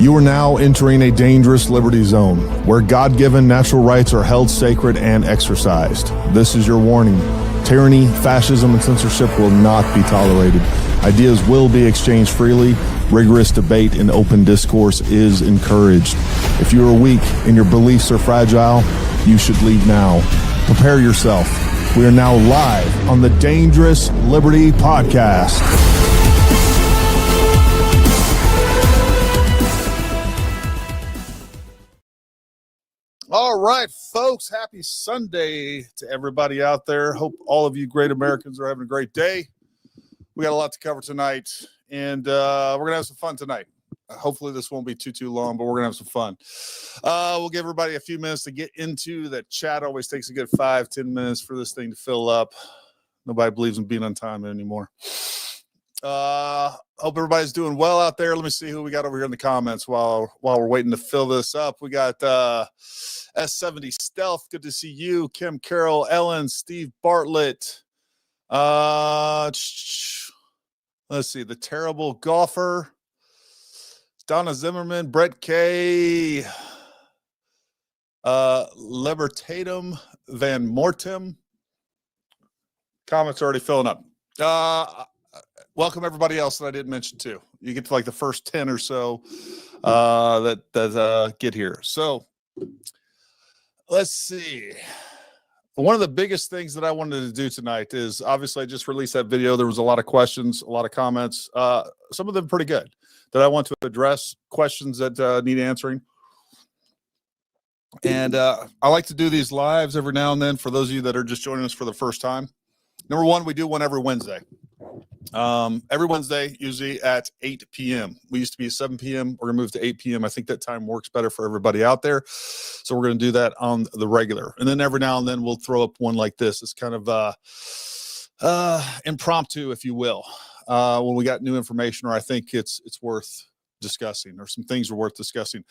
You are now entering a dangerous liberty zone where God-given natural rights are held sacred and exercised. This is your warning. Tyranny, fascism, and censorship will not be tolerated. Ideas will be exchanged freely. Rigorous debate and open discourse is encouraged. If you are weak and your beliefs are fragile, you should leave now. Prepare yourself. We are now live on the Dangerous Liberty Podcast. All right, folks, happy Sunday to everybody out there. Hope all of you great Americans are having a great day. We got a lot to cover tonight, and we're going to have some fun tonight. Hopefully this won't be too long, but we're going to have some fun. We'll give everybody a few minutes to get into the chat. Always takes a good 5-10 minutes for this thing to fill up. Nobody believes in being on time anymore. Hope everybody's doing well out there. Let me see who we got over here in the comments while we're waiting to fill this up. We got S70 Stealth. Good to see you. Kim Carroll, Ellen, Steve Bartlett. Let's see. The Terrible Golfer. Donna Zimmerman, Brett K. Libertatum Van Mortem. Comments already filling up. Welcome everybody else that I didn't mention too. You get to like the first 10 or so that get here. So let's see. One of the biggest things that I wanted to do tonight is obviously I just released that video. There was a lot of questions, a lot of comments. Some of them pretty good that I want to address, questions that need answering. And I like to do these lives every now and then for those of you that are just joining us for the first time. Number one, we do one every Wednesday. Every Wednesday, usually at 8 p.m. We used to be 7 p.m. We're going to move to 8 p.m. I think that time works better for everybody out there. So we're going to do that on the regular. And then every now and then we'll throw up one like this. It's kind of impromptu, if you will, when we got new information or I think it's worth discussing or some things are worth discussing.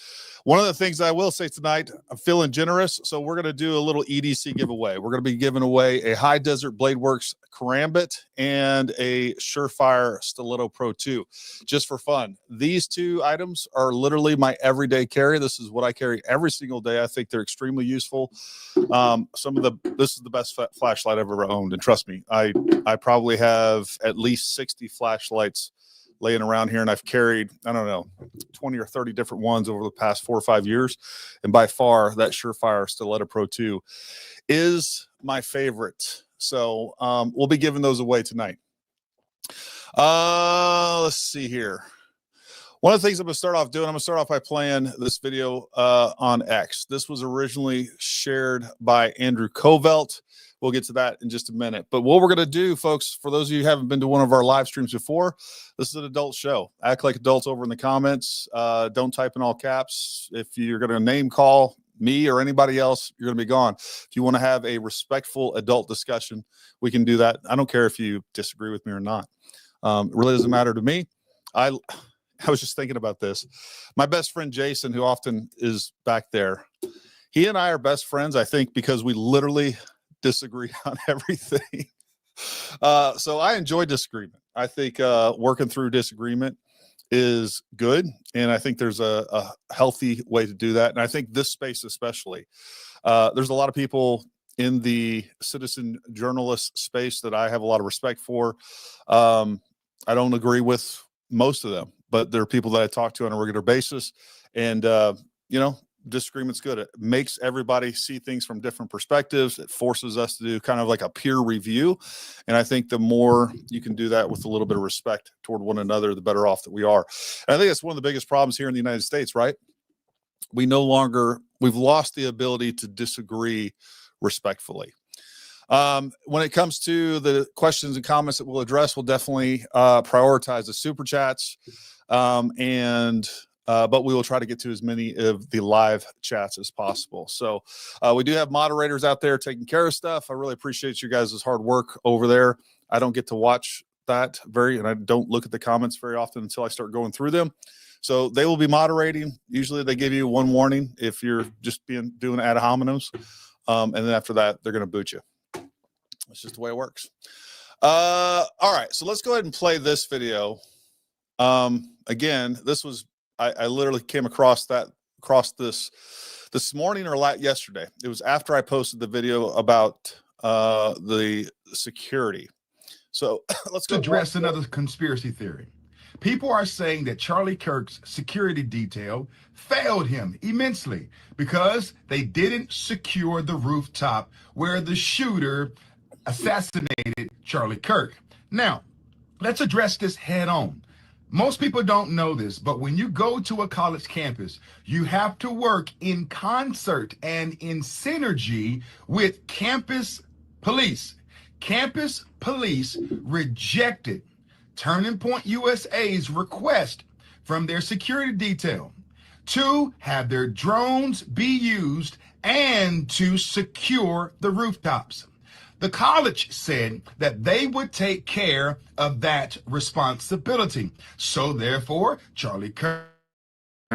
One of the things I will say tonight, I'm feeling generous, so we're going to do a little EDC giveaway. We're going to be giving away a High Desert Blade Works Karambit and a Surefire Stiletto Pro 2 just for fun. These two items are literally my everyday carry. This is what I carry every single day. I think they're extremely useful. This is the best flashlight I've ever owned, and trust me, I probably have at least 60 flashlights laying around here, and I've carried, I don't know, 20 or 30 different ones over the past 4 or 5 years. And by far, that Surefire Stiletto Pro 2 is my favorite. So we'll be giving those away tonight. Let's see here. One of the things I'm going to start off doing, I'm going to start off by playing this video on X. This was originally shared by Andrew Covelt. We'll get to that in just a minute. But what we're going to do, folks, for those of you who haven't been to one of our live streams before, this is an adult show. Act like adults over in the comments. Don't type in all caps. If you're going to name call me or anybody else, you're going to be gone. If you want to have a respectful adult discussion, we can do that. I don't care if you disagree with me or not. It really doesn't matter to me. I was just thinking about this. My best friend, Jason, who often is back there, he and I are best friends, I think, because we literally disagree on everything. So I enjoy disagreement. I think working through disagreement is good. And I think there's a healthy way to do that. And I think this space especially, there's a lot of people in the citizen journalist space that I have a lot of respect for. I don't agree with most of them, but there are people that I talk to on a regular basis. And, disagreement's good. It makes everybody see things from different perspectives. It forces us to do kind of like a peer review. And I think the more you can do that with a little bit of respect toward one another, the better off that we are. And I think that's one of the biggest problems here in the United States, right? We've lost the ability to disagree respectfully. When it comes to the questions and comments that we'll address, we'll definitely prioritize the super chats. But we will try to get to as many of the live chats as possible. So we do have moderators out there taking care of stuff. I really appreciate you guys' hard work over there. I don't get to watch that and I don't look at the comments very often until I start going through them. So they will be moderating. Usually they give you one warning if you're just doing ad hominems. And then after that, they're going to boot you. That's just the way it works. All right. So let's go ahead and play this video. Again, this was I literally came across this morning or yesterday. It was after I posted the video about the security. So let's go address another conspiracy theory. People are saying that Charlie Kirk's security detail failed him immensely because they didn't secure the rooftop where the shooter assassinated Charlie Kirk. Now, let's address this head on. Most people don't know this, but when you go to a college campus, you have to work in concert and in synergy with campus police. Campus police rejected Turning Point USA's request from their security detail to have their drones be used and to secure the rooftops. The college said that they would take care of that responsibility. So therefore, Charlie Kirk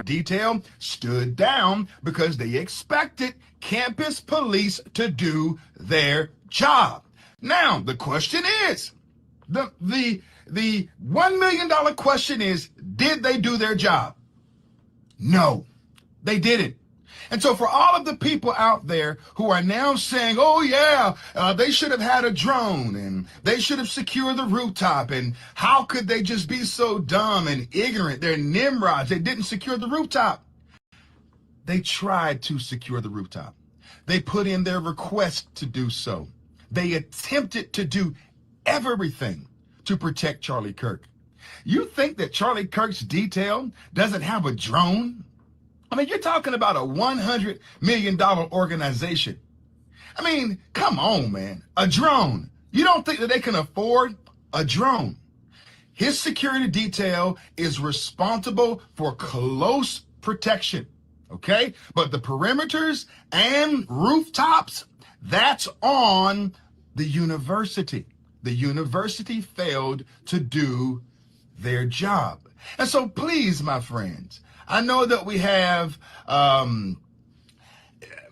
detail stood down because they expected campus police to do their job. Now, the question is, the $1 million question is, did they do their job? No, they didn't. And so for all of the people out there who are now saying, oh yeah, they should have had a drone and they should have secured the rooftop, and how could they just be so dumb and ignorant? They're Nimrods. They didn't secure the rooftop. They tried to secure the rooftop. They put in their request to do so. They attempted to do everything to protect Charlie Kirk. You think that Charlie Kirk's detail doesn't have a drone? I mean, you're talking about a $100 million organization. I mean, come on, man. A drone. You don't think that they can afford a drone? His security detail is responsible for close protection, okay? But the perimeters and rooftops, that's on the university. The university failed to do their job. And so please, my friends, I know that we have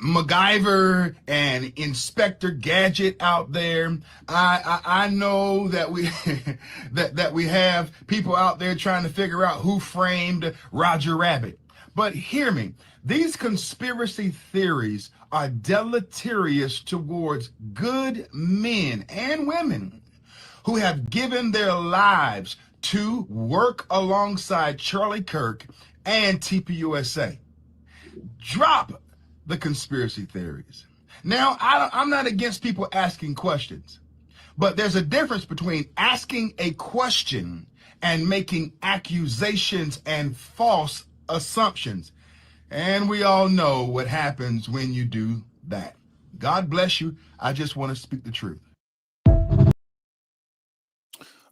MacGyver and Inspector Gadget out there. I know that we that we have people out there trying to figure out who framed Roger Rabbit. But hear me, these conspiracy theories are deleterious towards good men and women who have given their lives to work alongside Charlie Kirk and TPUSA. Drop the conspiracy theories. Now, I'm not against people asking questions, but there's a difference between asking a question and making accusations and false assumptions. And we all know what happens when you do that. God bless you. I just want to speak the truth.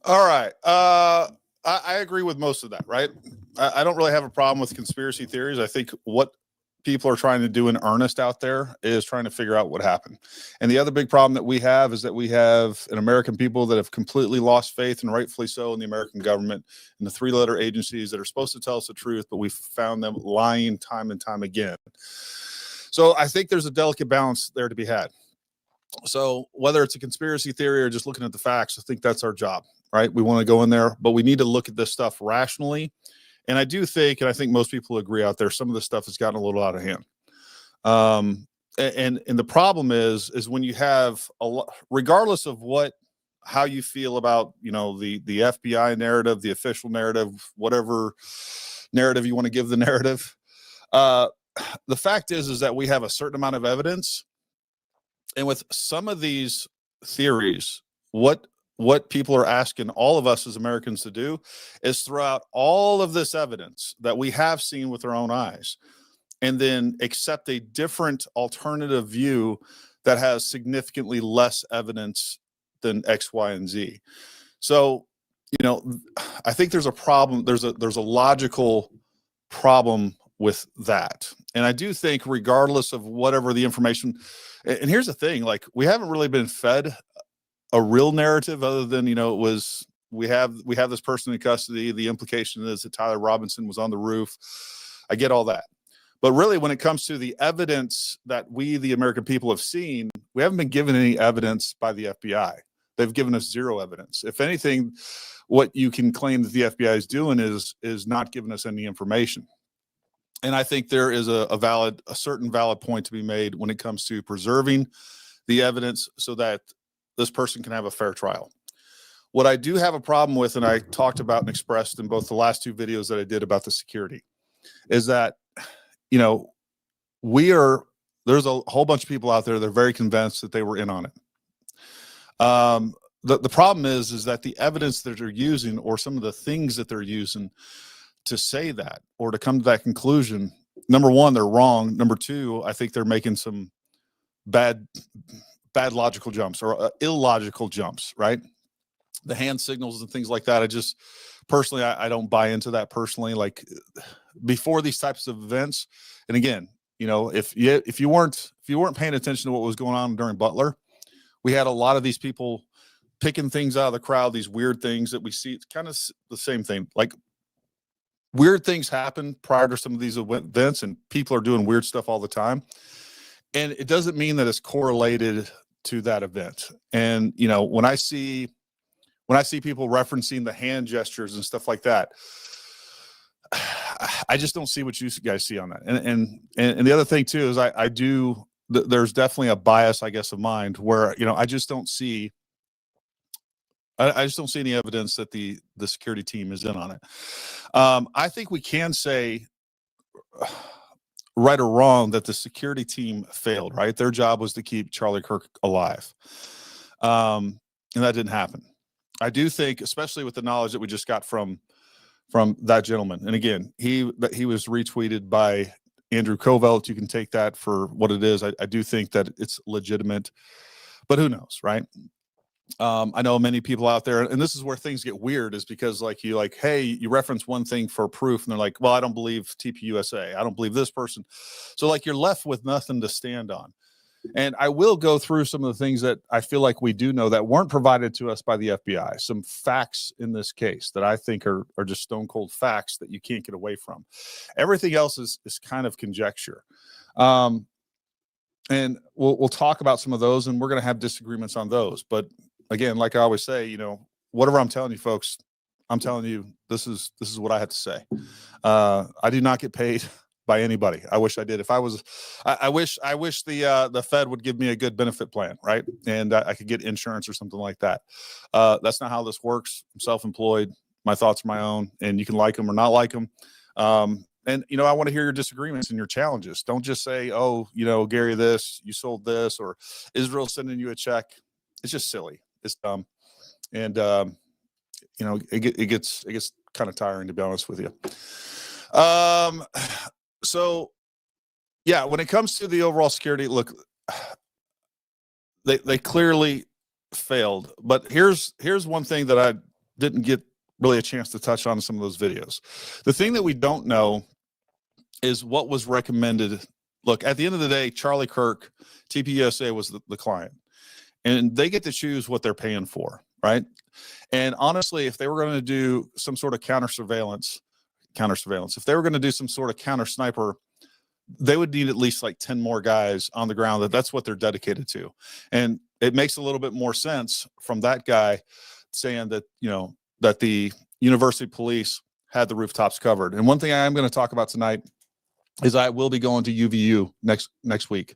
All right. I agree with most of that, right? I don't really have a problem with conspiracy theories. I think what people are trying to do in earnest out there is trying to figure out what happened. And the other big problem that we have is that we have an American people that have completely lost faith, and rightfully so, in the American government and the three-letter agencies that are supposed to tell us the truth, but we've found them lying time and time again. So I think there's a delicate balance there to be had. So whether it's a conspiracy theory or just looking at the facts, I think that's our job, right? We want to go in there, but we need to look at this stuff rationally. And I do think, and I think most people agree out there, some of this stuff has gotten a little out of hand. And the problem is when you have regardless of how you feel about, the FBI narrative, the official narrative, whatever narrative you want to give the narrative, the fact is that we have a certain amount of evidence. And with some of these theories, what people are asking all of us as Americans to do is throw out all of this evidence that we have seen with our own eyes, and then accept a different alternative view that has significantly less evidence than X, Y, and Z. So, I think there's a problem. There's a logical problem with that. And I do think regardless of whatever the information, and here's the thing, like, we haven't really been fed a real narrative other than, it was, we have this person in custody. The implication is that Tyler Robinson was on the roof. I get all that. But really, when it comes to the evidence that we, the American people, have seen, we haven't been given any evidence by the FBI. They've given us zero evidence. If anything, what you can claim that the FBI is doing is not giving us any information. And I think there is a certain valid point to be made when it comes to preserving the evidence so that this person can have a fair trial. What I do have a problem with, and I talked about and expressed in both the last two videos that I did about the security, is that, you know, there's a whole bunch of people out there that are very convinced that they were in on it. The problem is that the evidence that they're using, or some of the things that they're using to say that, or to come to that conclusion, number one, they're wrong. Number two, I think they're making some bad logical jumps, or illogical jumps, right? The hand signals and things like that. I just personally, I don't buy into that personally. Like, before these types of events, and again, you know, if you weren't paying attention to what was going on during Butler, we had a lot of these people picking things out of the crowd, these weird things that we see. It's kind of the same thing. Like, weird things happen prior to some of these events, and people are doing weird stuff all the time. And it doesn't mean that it's correlated to that event. And, you know, when I see people referencing the hand gestures and stuff like that, I just don't see what you guys see on that. And the other thing too is there's definitely a bias, I guess, of mine, where, you know, I just don't see any evidence that the security team is in on it. I think we can say, right or wrong, that the security team failed, right? Their job was to keep Charlie Kirk alive. And that didn't happen. I do think, especially with the knowledge that we just got from that gentleman. And again, he was retweeted by Andrew Covelt. You can take that for what it is. I do think that it's legitimate, but who knows, right? I know many people out there, and this is where things get weird, is because hey, you reference one thing for proof, and they're like, well, I don't believe TPUSA. I don't believe this person. So like, you're left with nothing to stand on. And I will go through some of the things that I feel like we do know that weren't provided to us by the FBI. Some facts in this case that I think are just stone cold facts that you can't get away from. Everything else is kind of conjecture. And we'll talk about some of those, and we're going to have disagreements on those. But again, like I always say, you know, whatever I'm telling you folks, I'm telling you, this is what I have to say. I do not get paid by anybody. I wish I did. If I was, I wish the Fed would give me a good benefit plan, right? And I could get insurance or something like that. That's not how this works. I'm self-employed. My thoughts are my own, and you can like them or not like them. And, you know, I want to hear your disagreements and your challenges. Don't just say, oh, you know, Gary, you sold this, or Israel sending you a check. It's just silly. It's dumb. And, you know, it gets kind of tiring, to be honest with you. So yeah, when it comes to the overall security, look, they clearly failed. But here's one thing that I didn't get really a chance to touch on in some of those videos. The thing that we don't know is what was recommended. Look, at the end of the day, Charlie Kirk, TPUSA, was the client, and they get to choose what they're paying for, right? And honestly, if they were going to do some sort of counter surveillance, if they were going to do some sort of counter sniper, they would need at least like 10 more guys on the ground. That's what they're dedicated to. And it makes a little bit more sense from that guy saying that, you know, that the university police had the rooftops covered. And one thing I am going to talk about tonight is I will be going to UVU next week.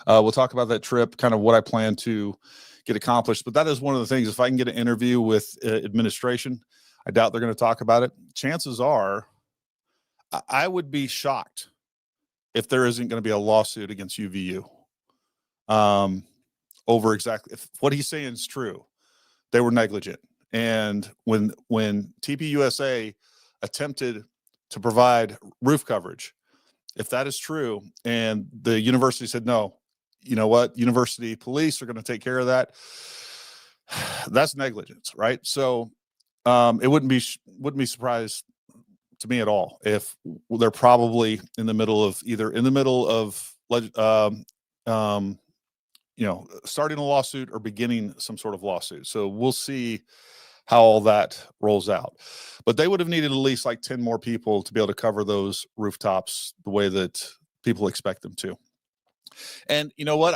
We'll talk about that trip, kind of what I plan to get accomplished. But that is one of the things. If I can get an interview with administration, I doubt they're going to talk about it. Chances are, I would be shocked if there isn't going to be a lawsuit against UVU over exactly if what he's saying is true. They were negligent. And when TPUSA attempted to provide roof coverage, if that is true, and the university said, no, you know what, university police are going to take care of that, that's negligence, right? So it wouldn't be surprised to me at all if they're probably in the middle of you know, starting a lawsuit or beginning some sort of lawsuit. So we'll see how all that rolls out. But they would have needed at least like 10 more people to be able to cover those rooftops the way that people expect them to. And you know what?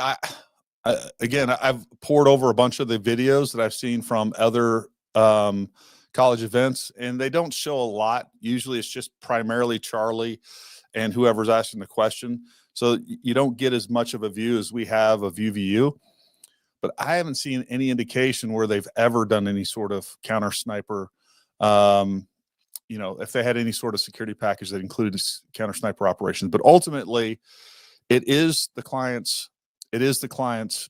Again, I've poured over a bunch of the videos that I've seen from other college events, and they don't show a lot. Usually it's just primarily Charlie and whoever's asking the question. So you don't get as much of a view as we have of UVU. But I haven't seen any indication where they've ever done any sort of counter sniper. If they had any sort of security package that included counter sniper operations. But ultimately, it is the client's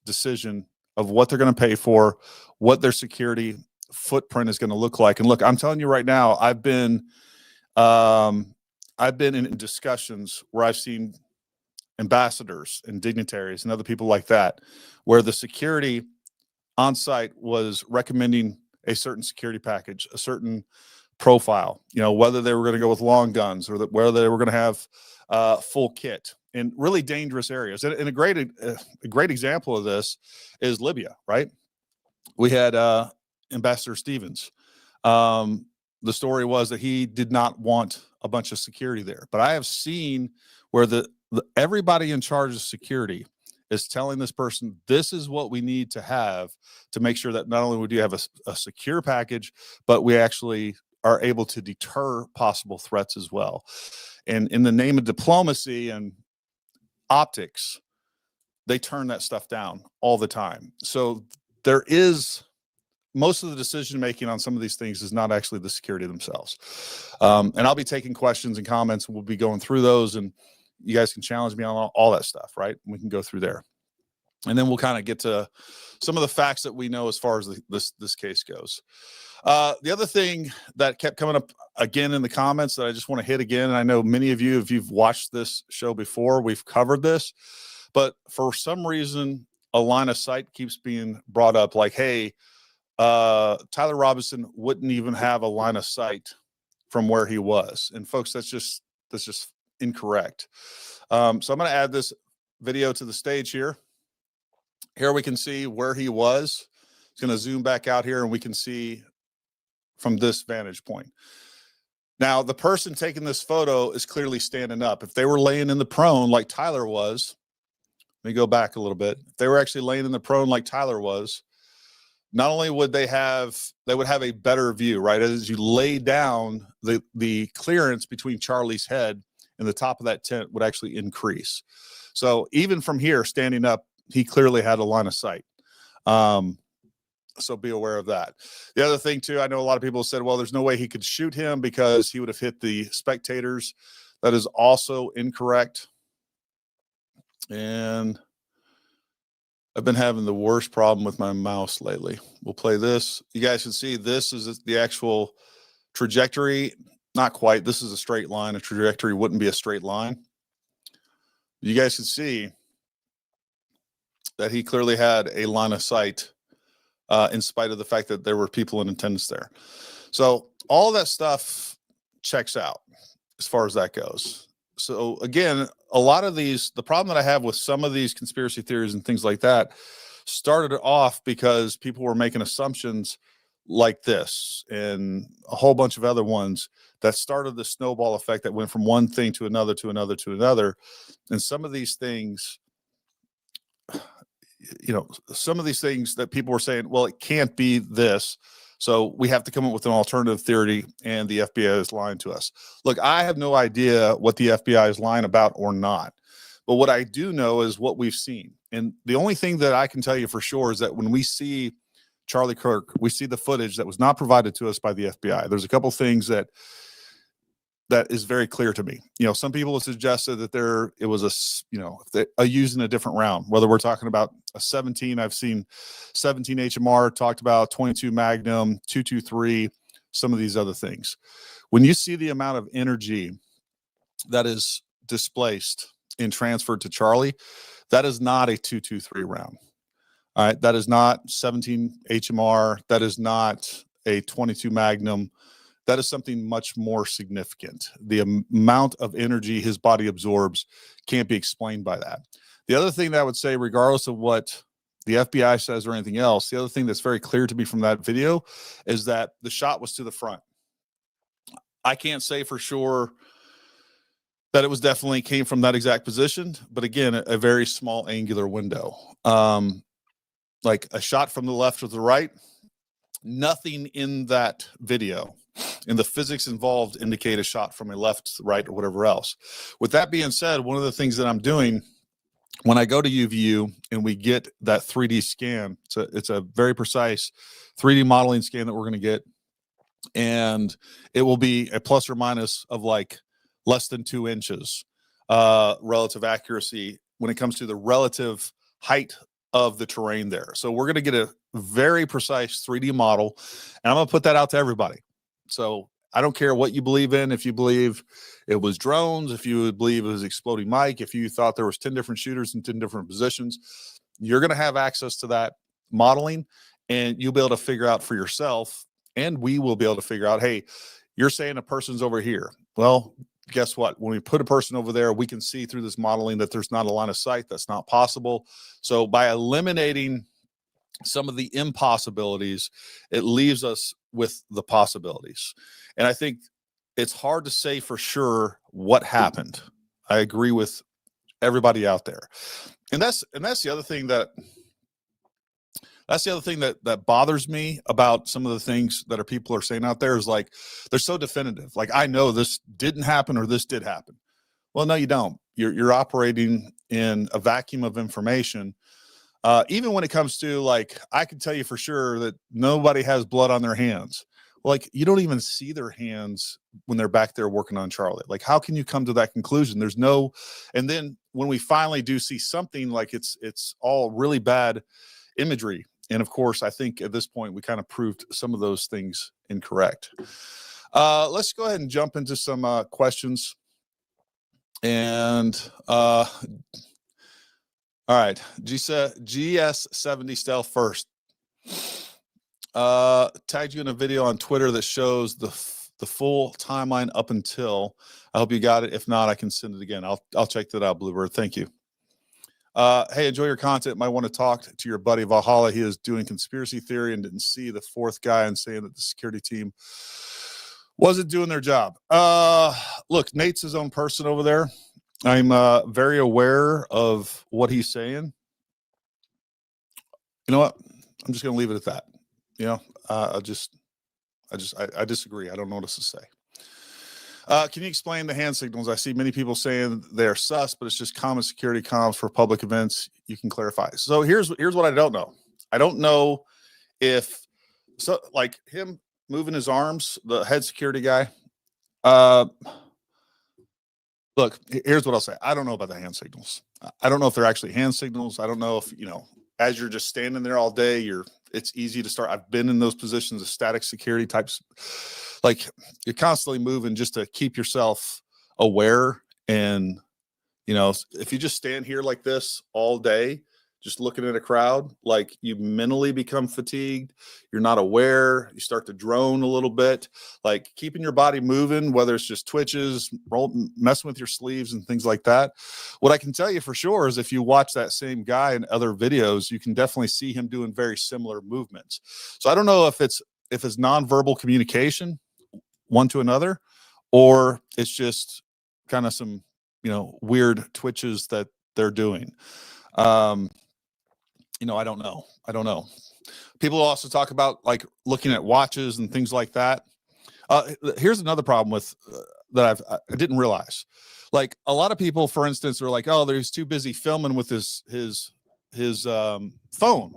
decision of what they're going to pay for, what their security footprint is going to look like. And look, I'm telling you right now, I've been in discussions where I've seen ambassadors and dignitaries and other people like that, where the security on site was recommending a certain security package, a certain profile, whether they were going to go with long guns or whether they were going to have full kit in really dangerous areas. And a great example of this is Libya, right? We had Ambassador Stevens. The story was that he did not want a bunch of security there. But I have seen where everybody in charge of security is telling this person, this is what we need to have to make sure that not only would you have a secure package, but we actually are able to deter possible threats as well. And in the name of diplomacy and optics, they turn that stuff down all the time. So there is most of the decision making on some of these things is not actually the security themselves. And I'll be taking questions and comments, and we'll be going through those, and you guys can challenge me on all that stuff, right? We can go through there. And then we'll kind of get to some of the facts that we know as far as this case goes. The other thing that kept coming up again in the comments that I just want to hit again, and I know many of you, if you've watched this show before, we've covered this, but for some reason, a line of sight keeps being brought up like, hey, Tyler Robinson wouldn't even have a line of sight from where he was. And folks, that's just incorrect. So I'm going to add this video to the stage here. Here we can see where he was. It's going to zoom back out here, and we can see from this vantage point. Now, the person taking this photo is clearly standing up. If they were laying in the prone like Tyler was, let me go back a little bit. If they were actually laying in the prone like Tyler was, not only would they would have a better view, right? As you lay down, the clearance between Charlie's head and the top of that tent would actually increase. So even from here, standing up, he clearly had a line of sight. So be aware of that. The other thing too, I know a lot of people said, well, there's no way he could shoot him because he would have hit the spectators. That is also incorrect. And I've been having the worst problem with my mouse lately. We'll play this. You guys can see this is the actual trajectory. Not quite. This is a straight line. A trajectory wouldn't be a straight line. You guys can see that he clearly had a line of sight in spite of the fact that there were people in attendance there. So all that stuff checks out as far as that goes. So again, a lot of these, the problem that I have with some of these conspiracy theories and things like that started off because people were making assumptions like this and a whole bunch of other ones that started the snowball effect that went from one thing to another, to another, to another. And some of these things, some of these things that people were saying, well, it can't be this. So we have to come up with an alternative theory, and the FBI is lying to us. Look, I have no idea what the FBI is lying about or not. But what I do know is what we've seen. And the only thing that I can tell you for sure is that when we see Charlie Kirk, we see the footage that was not provided to us by the FBI. There's a couple things that is very clear to me. Some people have suggested that it was a used in a different round, whether we're talking about a 17, I've seen 17 HMR talked about, 22 Magnum, 223, some of these other things. When you see the amount of energy that is displaced and transferred to Charlie, that is not a 223 round. All right. That is not 17 HMR. That is not a 22 Magnum. That is something much more significant. The amount of energy his body absorbs can't be explained by that. The other thing that I would say, regardless of what the FBI says or anything else, the other thing that's very clear to me from that video is that the shot was to the front. I can't say for sure that it was definitely came from that exact position, but again, a very small angular window. Like a shot from the left or the right, nothing in that video and the physics involved indicate a shot from a left, right, or whatever else. With that being said, one of the things that I'm doing when I go to UVU and we get that 3D scan, it's a very precise 3D modeling scan that we're going to get, and it will be a plus or minus of like less than 2 inches relative accuracy when it comes to the relative height of the terrain there. So we're going to get a very precise 3D model, and I'm going to put that out to everybody. So I don't care what you believe in. If you believe it was drones, if you believe it was exploding mic, if you thought there was 10 different shooters in 10 different positions, you're going to have access to that modeling, and you'll be able to figure out for yourself, and we will be able to figure out, hey, you're saying a person's over here. Well, guess what? When we put a person over there, we can see through this modeling that there's not a line of sight. That's not possible. So by eliminating some of the impossibilities, it leaves us with the possibilities. And I think it's hard to say for sure what happened. I agree with everybody out there. And that's the other thing that that bothers me about some of the things that people are saying out there is like, they're so definitive. Like, I know this didn't happen or this did happen. Well, no, you don't. You're operating in a vacuum of information. Even when it comes to, like, I can tell you for sure that nobody has blood on their hands. Like, you don't even see their hands when they're back there working on Charlie. Like, how can you come to that conclusion? There's no, and then when we finally do see something, like it's all really bad imagery. And of course, I think at this point, we kind of proved some of those things incorrect. Let's go ahead and jump into some questions. And all right, GS70 Stealth first. Tagged you in a video on Twitter that shows the full timeline up until. I hope you got it. If not, I can send it again. I'll check that out, Bluebird. Thank you. Hey, enjoy your content. Might want to talk to your buddy Valhalla. He is doing conspiracy theory and didn't see the fourth guy and saying that the security team wasn't doing their job. Look, Nate's his own person over there. I'm very aware of what he's saying. You know what? I'm just going to leave it at that. You know, I disagree. I don't know what else to say. Can you explain the hand signals? I see many people saying they're sus, but it's just common security comms for public events. You can clarify. So here's what I don't know. I don't know if, so like him moving his arms, the head security guy. Look, here's what I'll say. I don't know about the hand signals. I don't know if they're actually hand signals. I don't know if, you know, as you're just standing there all day, it's easy to start. I've been in those positions of static security types. Like, you're constantly moving just to keep yourself aware. And, you know, if you just stand here like this all day, just looking at a crowd, like, you mentally become fatigued. You're not aware. You start to drone a little bit. Like, keeping your body moving, whether it's just twitches, messing with your sleeves and things like that. What I can tell you for sure is if you watch that same guy in other videos, you can definitely see him doing very similar movements. So I don't know if it's nonverbal communication one to another, or it's just kind of some, you know, weird twitches that they're doing. You know, I don't know. People also talk about, like, looking at watches and things like that. Here's another problem with that I didn't realize. Like, a lot of people, for instance, are like, oh, he's too busy filming with his phone.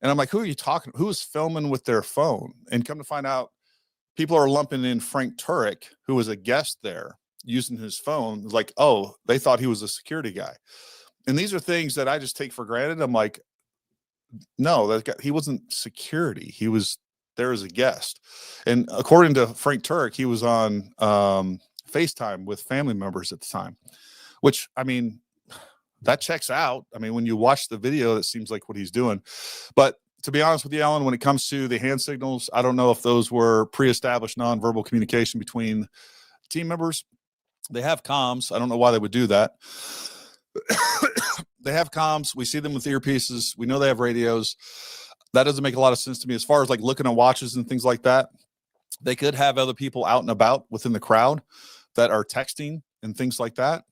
And I'm like, who are you talking? Who is filming with their phone? And come to find out, people are lumping in Frank Turek, who was a guest there, using his phone. Like, oh, they thought he was a security guy. And these are things that I just take for granted. I'm like, no, that guy, he wasn't security. He was there as a guest. And according to Frank Turek, he was on FaceTime with family members at the time, which, I mean, that checks out. I mean, when you watch the video, that seems like what he's doing. But to be honest with you, Alan, when it comes to the hand signals, I don't know if those were pre-established nonverbal communication between team members. They have comms. I don't know why they would do that. They have comms. We see them with earpieces. We know they have radios. That doesn't make a lot of sense to me. As far as, like, looking at watches and things like that, they could have other people out and about within the crowd that are texting and things like that.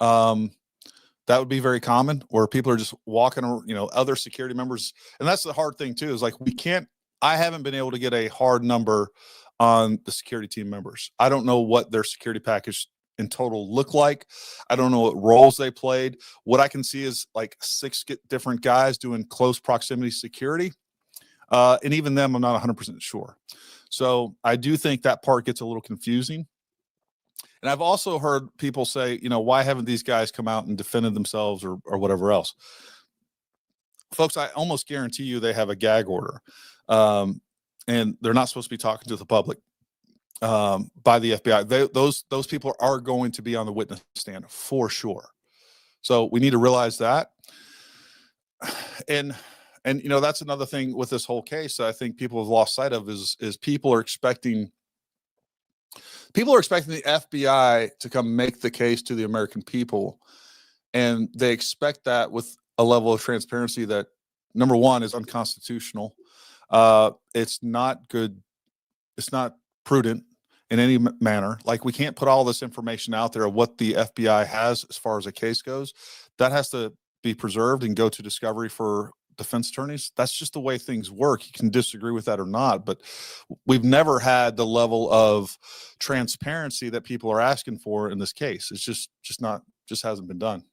That would be very common, where people are just walking, other security members. And that's the hard thing too, is like, I haven't been able to get a hard number on the security team members. I don't know what their security package in total look like. I don't know what roles they played. What I can see is like 6 different guys doing close proximity security. And even them, I'm not 100% sure. So I do think that part gets a little confusing. And I've also heard people say, why haven't these guys come out and defended themselves or whatever else? Folks, I almost guarantee you they have a gag order. And they're not supposed to be talking to the public by the FBI. Those people are going to be on the witness stand for sure. So we need to realize that. And that's another thing with this whole case that I think people have lost sight of is people are expecting the FBI to come make the case to the American people. And they expect that with a level of transparency that, number one, is unconstitutional. It's not good. It's not prudent in any manner. Like, we can't put all this information out there of what the FBI has as far as a case goes. That has to be preserved and go to discovery for defense attorneys. That's just the way things work. You can disagree with that or not, but we've never had the level of transparency that people are asking for in this case. It's just hasn't been done.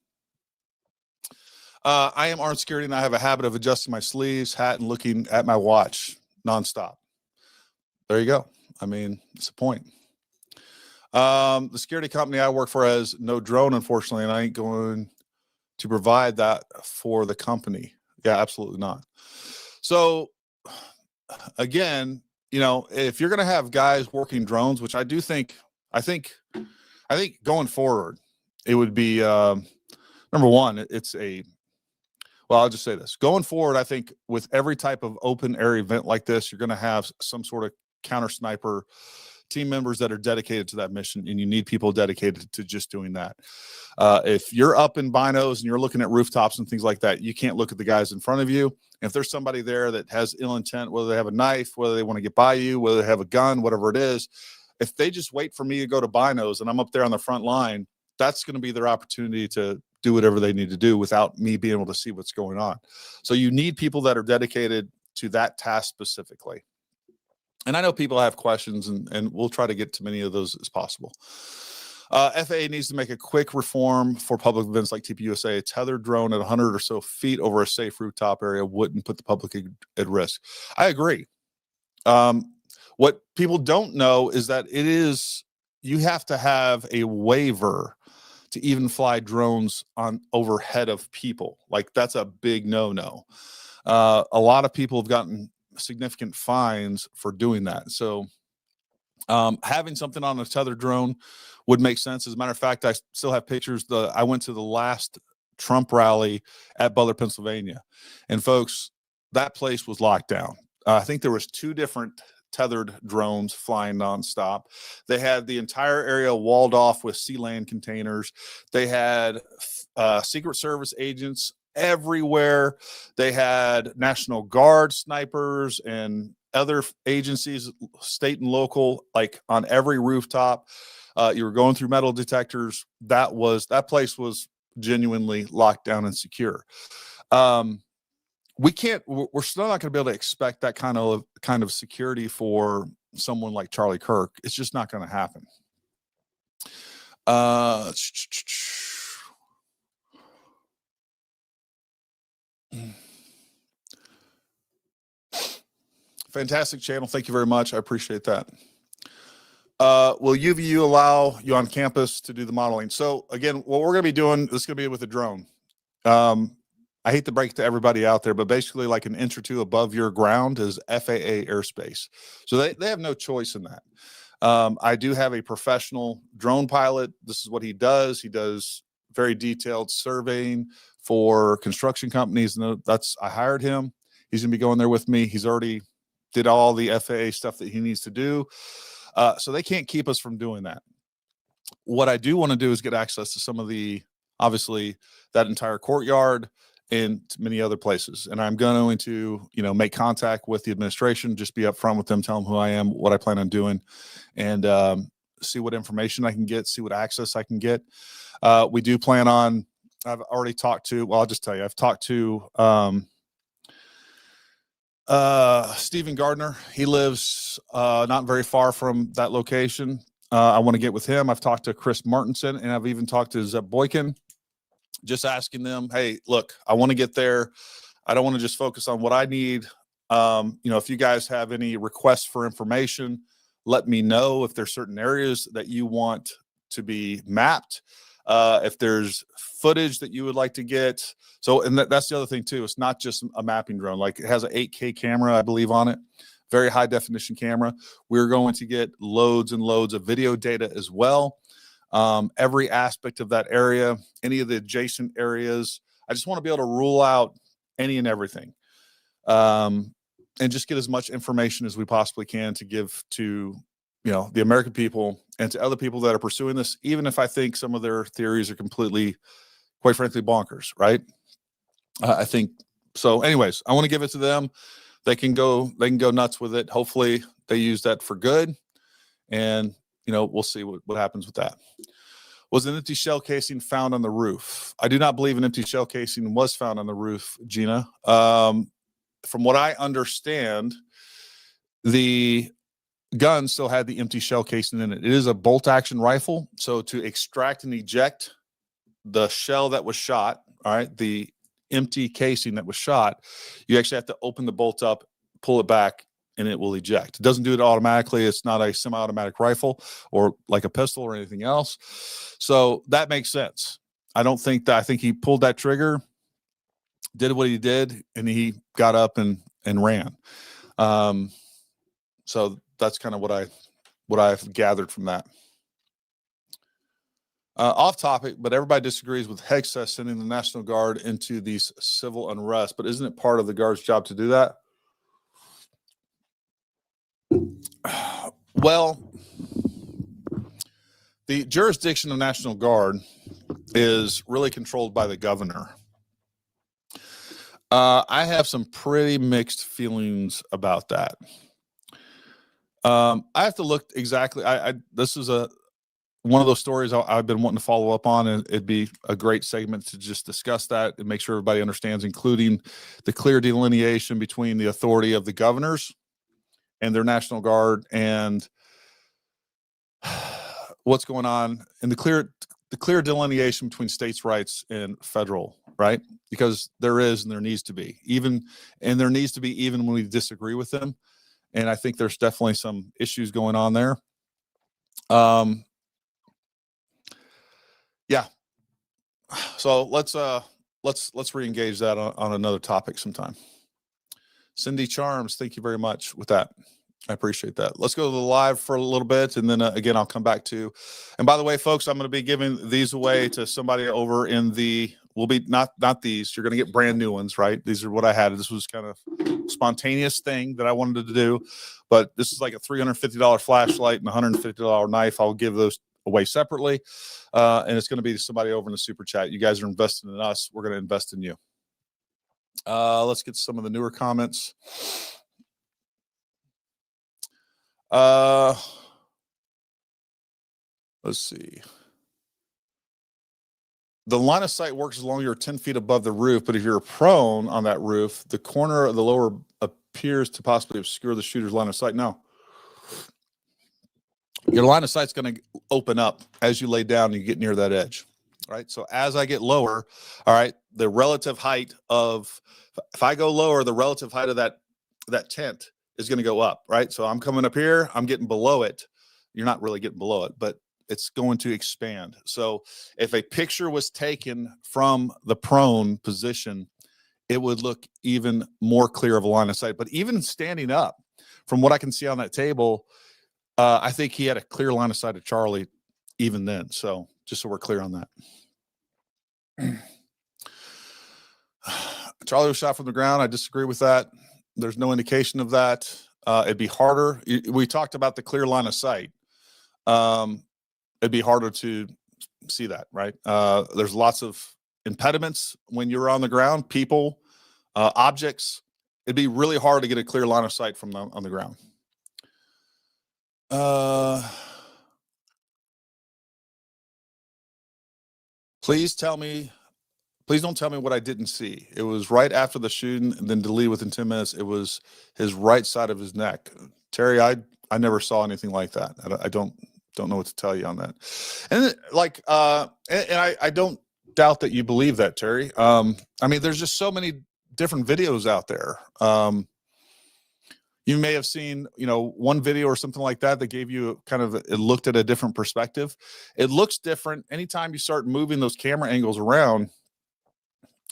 I am armed security, and I have a habit of adjusting my sleeves, hat, and looking at my watch nonstop. There you go. I mean, it's a point. The security company I work for has no drone, unfortunately, and I ain't going to provide that for the company. Yeah, absolutely not. So again, if you're going to have guys working drones, which I think going forward, it would be, number one, I'll just say this. Going forward, I think with every type of open air event like this, you're going to have some sort of counter sniper team members that are dedicated to that mission, and you need people dedicated to just doing that. If you're up in binos and you're looking at rooftops and things like that, you can't look at the guys in front of you. And if there's somebody there that has ill intent, whether they have a knife, whether they want to get by you, whether they have a gun, whatever it is, if they just wait for me to go to binos and I'm up there on the front line, that's going to be their opportunity to do whatever they need to do without me being able to see what's going on. So you need people that are dedicated to that task specifically. And I know people have questions, and we'll try to get to many of those as possible. FAA needs to make a quick reform for public events like TPUSA. A tethered drone at 100 or so feet over a safe rooftop area wouldn't put the public at risk. I agree. What people don't know is that you have to have a waiver to even fly drones on overhead of people. Like, that's a big no-no. A lot of people have gotten significant fines for doing that. So having something on a tethered drone would make sense. As a matter of fact, I still have pictures. I went to the last Trump rally at Butler, Pennsylvania, and folks, that place was locked down. I think there was 2 different tethered drones flying nonstop. They had the entire area walled off with sea land containers. They had Secret Service agents everywhere. They had National Guard snipers and other agencies, state and local, like on every rooftop. You were going through metal detectors. That place was genuinely locked down and secure. We're still not going to be able to expect that kind of security for someone like Charlie Kirk. It's just not going to happen. Fantastic channel. Thank you very much. I appreciate that. Will UVU allow you on campus to do the modeling? So again, what we're going to be doing, this is going to be with a drone. I hate to break it to everybody out there, but basically like an inch or two above your ground is FAA airspace. So they have no choice in that. I do have a professional drone pilot. This is what he does. He does very detailed surveying for construction companies. And I hired him. He's going to be going there with me. He's already did all the FAA stuff that he needs to do. So they can't keep us from doing that. What I do want to do is get access to some of obviously that entire courtyard and many other places. And I'm going to, make contact with the administration, just be upfront with them, tell them who I am, what I plan on doing, and see what information I can get, see what access I can get. We do plan on, I've already talked to, well, I'll just tell you, I've talked to Stephen Gardner. He lives not very far from that location. I want to get with him. I've talked to Chris Martinson, and I've even talked to Zeb Boykin, just asking them, hey, look, I want to get there. I don't want to just focus on what I need. If you guys have any requests for information, let me know. If there's certain areas that you want to be mapped, if there's footage that you would like to get. So, and that's the other thing too. It's not just a mapping drone. Like, it has an 8K camera, I believe, on it. Very high definition camera. We're going to get loads and loads of video data as well. Every aspect of that area, any of the adjacent areas. I just want to be able to rule out any and everything. And just get as much information as we possibly can to give to, the American people and to other people that are pursuing this, even if I think some of their theories are completely, quite frankly, bonkers, right? I think so. Anyways, I want to give it to them. They can go nuts with it. Hopefully they use that for good. And, we'll see what happens with that. Was an empty shell casing found on the roof? I do not believe an empty shell casing was found on the roof, Gina. From what I understand, the gun still had the empty shell casing in it. It is a bolt action rifle. So to extract and eject the shell that was shot, all right, the empty casing that was shot, you actually have to open the bolt up, pull it back, and it will eject. It doesn't do it automatically. It's not a semi-automatic rifle or like a pistol or anything else. So that makes sense. I think he pulled that trigger, did what he did, and he got up and ran. So that's kind of what I've gathered from that. Off topic, but everybody disagrees with Hegseth sending the National Guard into these civil unrest. But isn't it part of the Guard's job to do that? Well, the jurisdiction of National Guard is really controlled by the governor. I have some pretty mixed feelings about that. I have to look exactly. This is one of those stories I've been wanting to follow up on, and it'd be a great segment to just discuss that and make sure everybody understands, including the clear delineation between the authority of the governors and their National Guard and what's going on, and the clear delineation between states' rights and federal, right? Because there is and there needs to be, even when we disagree with them. And I think there's definitely some issues going on there. Yeah. So let's re-engage that on another topic sometime. Cindy Charms, thank you very much with that. I appreciate that. Let's go to the live for a little bit, and then again, I'll come back to. And by the way, folks, I'm going to be giving these away to somebody over in the. Will be not these. You're going to get brand new ones, right? These are what I had. This was kind of spontaneous thing that I wanted to do, but this is like a $350 flashlight and $150 knife. I'll give those away separately, and it's going to be to somebody over in the super chat. You guys are investing in us. We're going to invest in you. Let's get some of the newer comments. Let's see. The line of sight works as long as you're 10 feet above the roof, but if you're prone on that roof, the corner of the lower appears to possibly obscure the shooter's line of sight. No. Your line of sight's going to open up as you lay down and you get near that edge. Right. So as I get lower, all right, the relative height of, if I go lower, the relative height of that tent is going to go up. Right. So I'm coming up here, I'm getting below it. You're not really getting below it, but it's going to expand. So if a picture was taken from the prone position, it would look even more clear of a line of sight. But even standing up, from what I can see on that table, I think he had a clear line of sight of Charlie even then. So just so we're clear on that. Charlie was shot from the ground. I disagree with that. There's no indication of that. It'd be harder. We talked about the clear line of sight. It'd be harder to see that, right? There's lots of impediments when you're on the ground, people, objects. It'd be really hard to get a clear line of sight from on the ground. Please don't tell me what I didn't see. It was right after the shooting and then deleted within 10 minutes. It was his right side of his neck. Terry, I never saw anything like that. I don't know what to tell you on that. And like, I don't doubt that you believe that, Terry. I mean, there's just so many different videos out there. You may have seen, one video or something like that gave you it looked at a different perspective. It looks different anytime you start moving those camera angles around.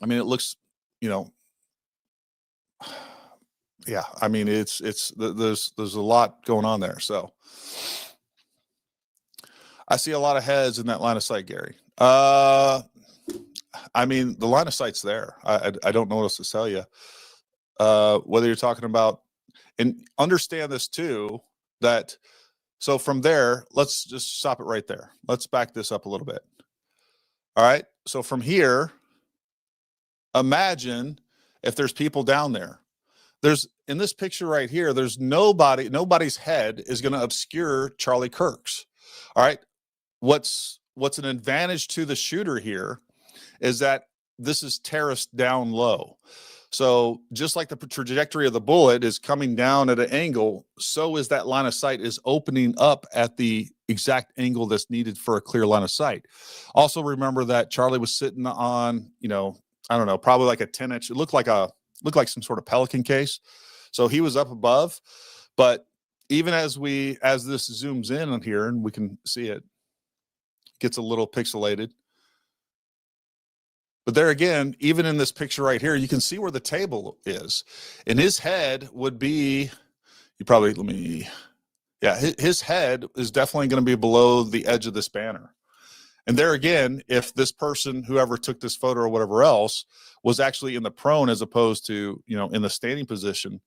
I mean, it looks, yeah, I mean, there's a lot going on there. So I see a lot of heads in that line of sight, Gary. I mean, the line of sight's there. I don't know what else to tell you. Whether you're talking about, and understand this too, so from there, let's just stop it right there. Let's back this up a little bit. All right. So from here, imagine if there's people down there. In this picture right here, there's nobody's head is going to obscure Charlie Kirk's. All right. What's an advantage to the shooter here is that this is terraced down low. So just like the trajectory of the bullet is coming down at an angle, so is that line of sight is opening up at the exact angle that's needed for a clear line of sight. Also remember that Charlie was sitting on, I don't know, probably like a 10-inch. It looked like some sort of Pelican case. So he was up above, but even as this zooms in on here and we can see it gets a little pixelated. But there again, even in this picture right here, you can see where the table is. And his head would be, his head is definitely going to be below the edge of this banner. And there again, if this person, whoever took this photo or whatever else, was actually in the prone as opposed to, in the standing position,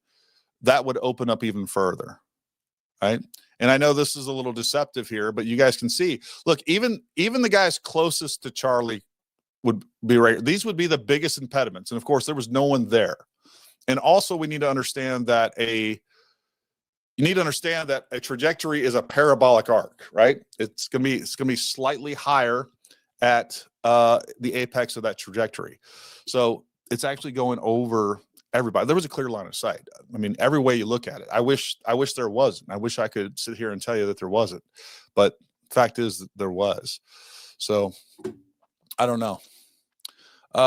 that would open up even further, right? And I know this is a little deceptive here, but you guys can see, look, even the guys closest to Charlie would be right. These would be the biggest impediments. And of course, there was no one there. And also we need to understand that a trajectory is a parabolic arc, right? It's going to be slightly higher at the apex of that trajectory. So it's actually going over everybody. There was a clear line of sight. I mean, every way you look at it. I wish there wasn't. I wish I could sit here and tell you that there wasn't. But the fact is that there was. So I don't know. So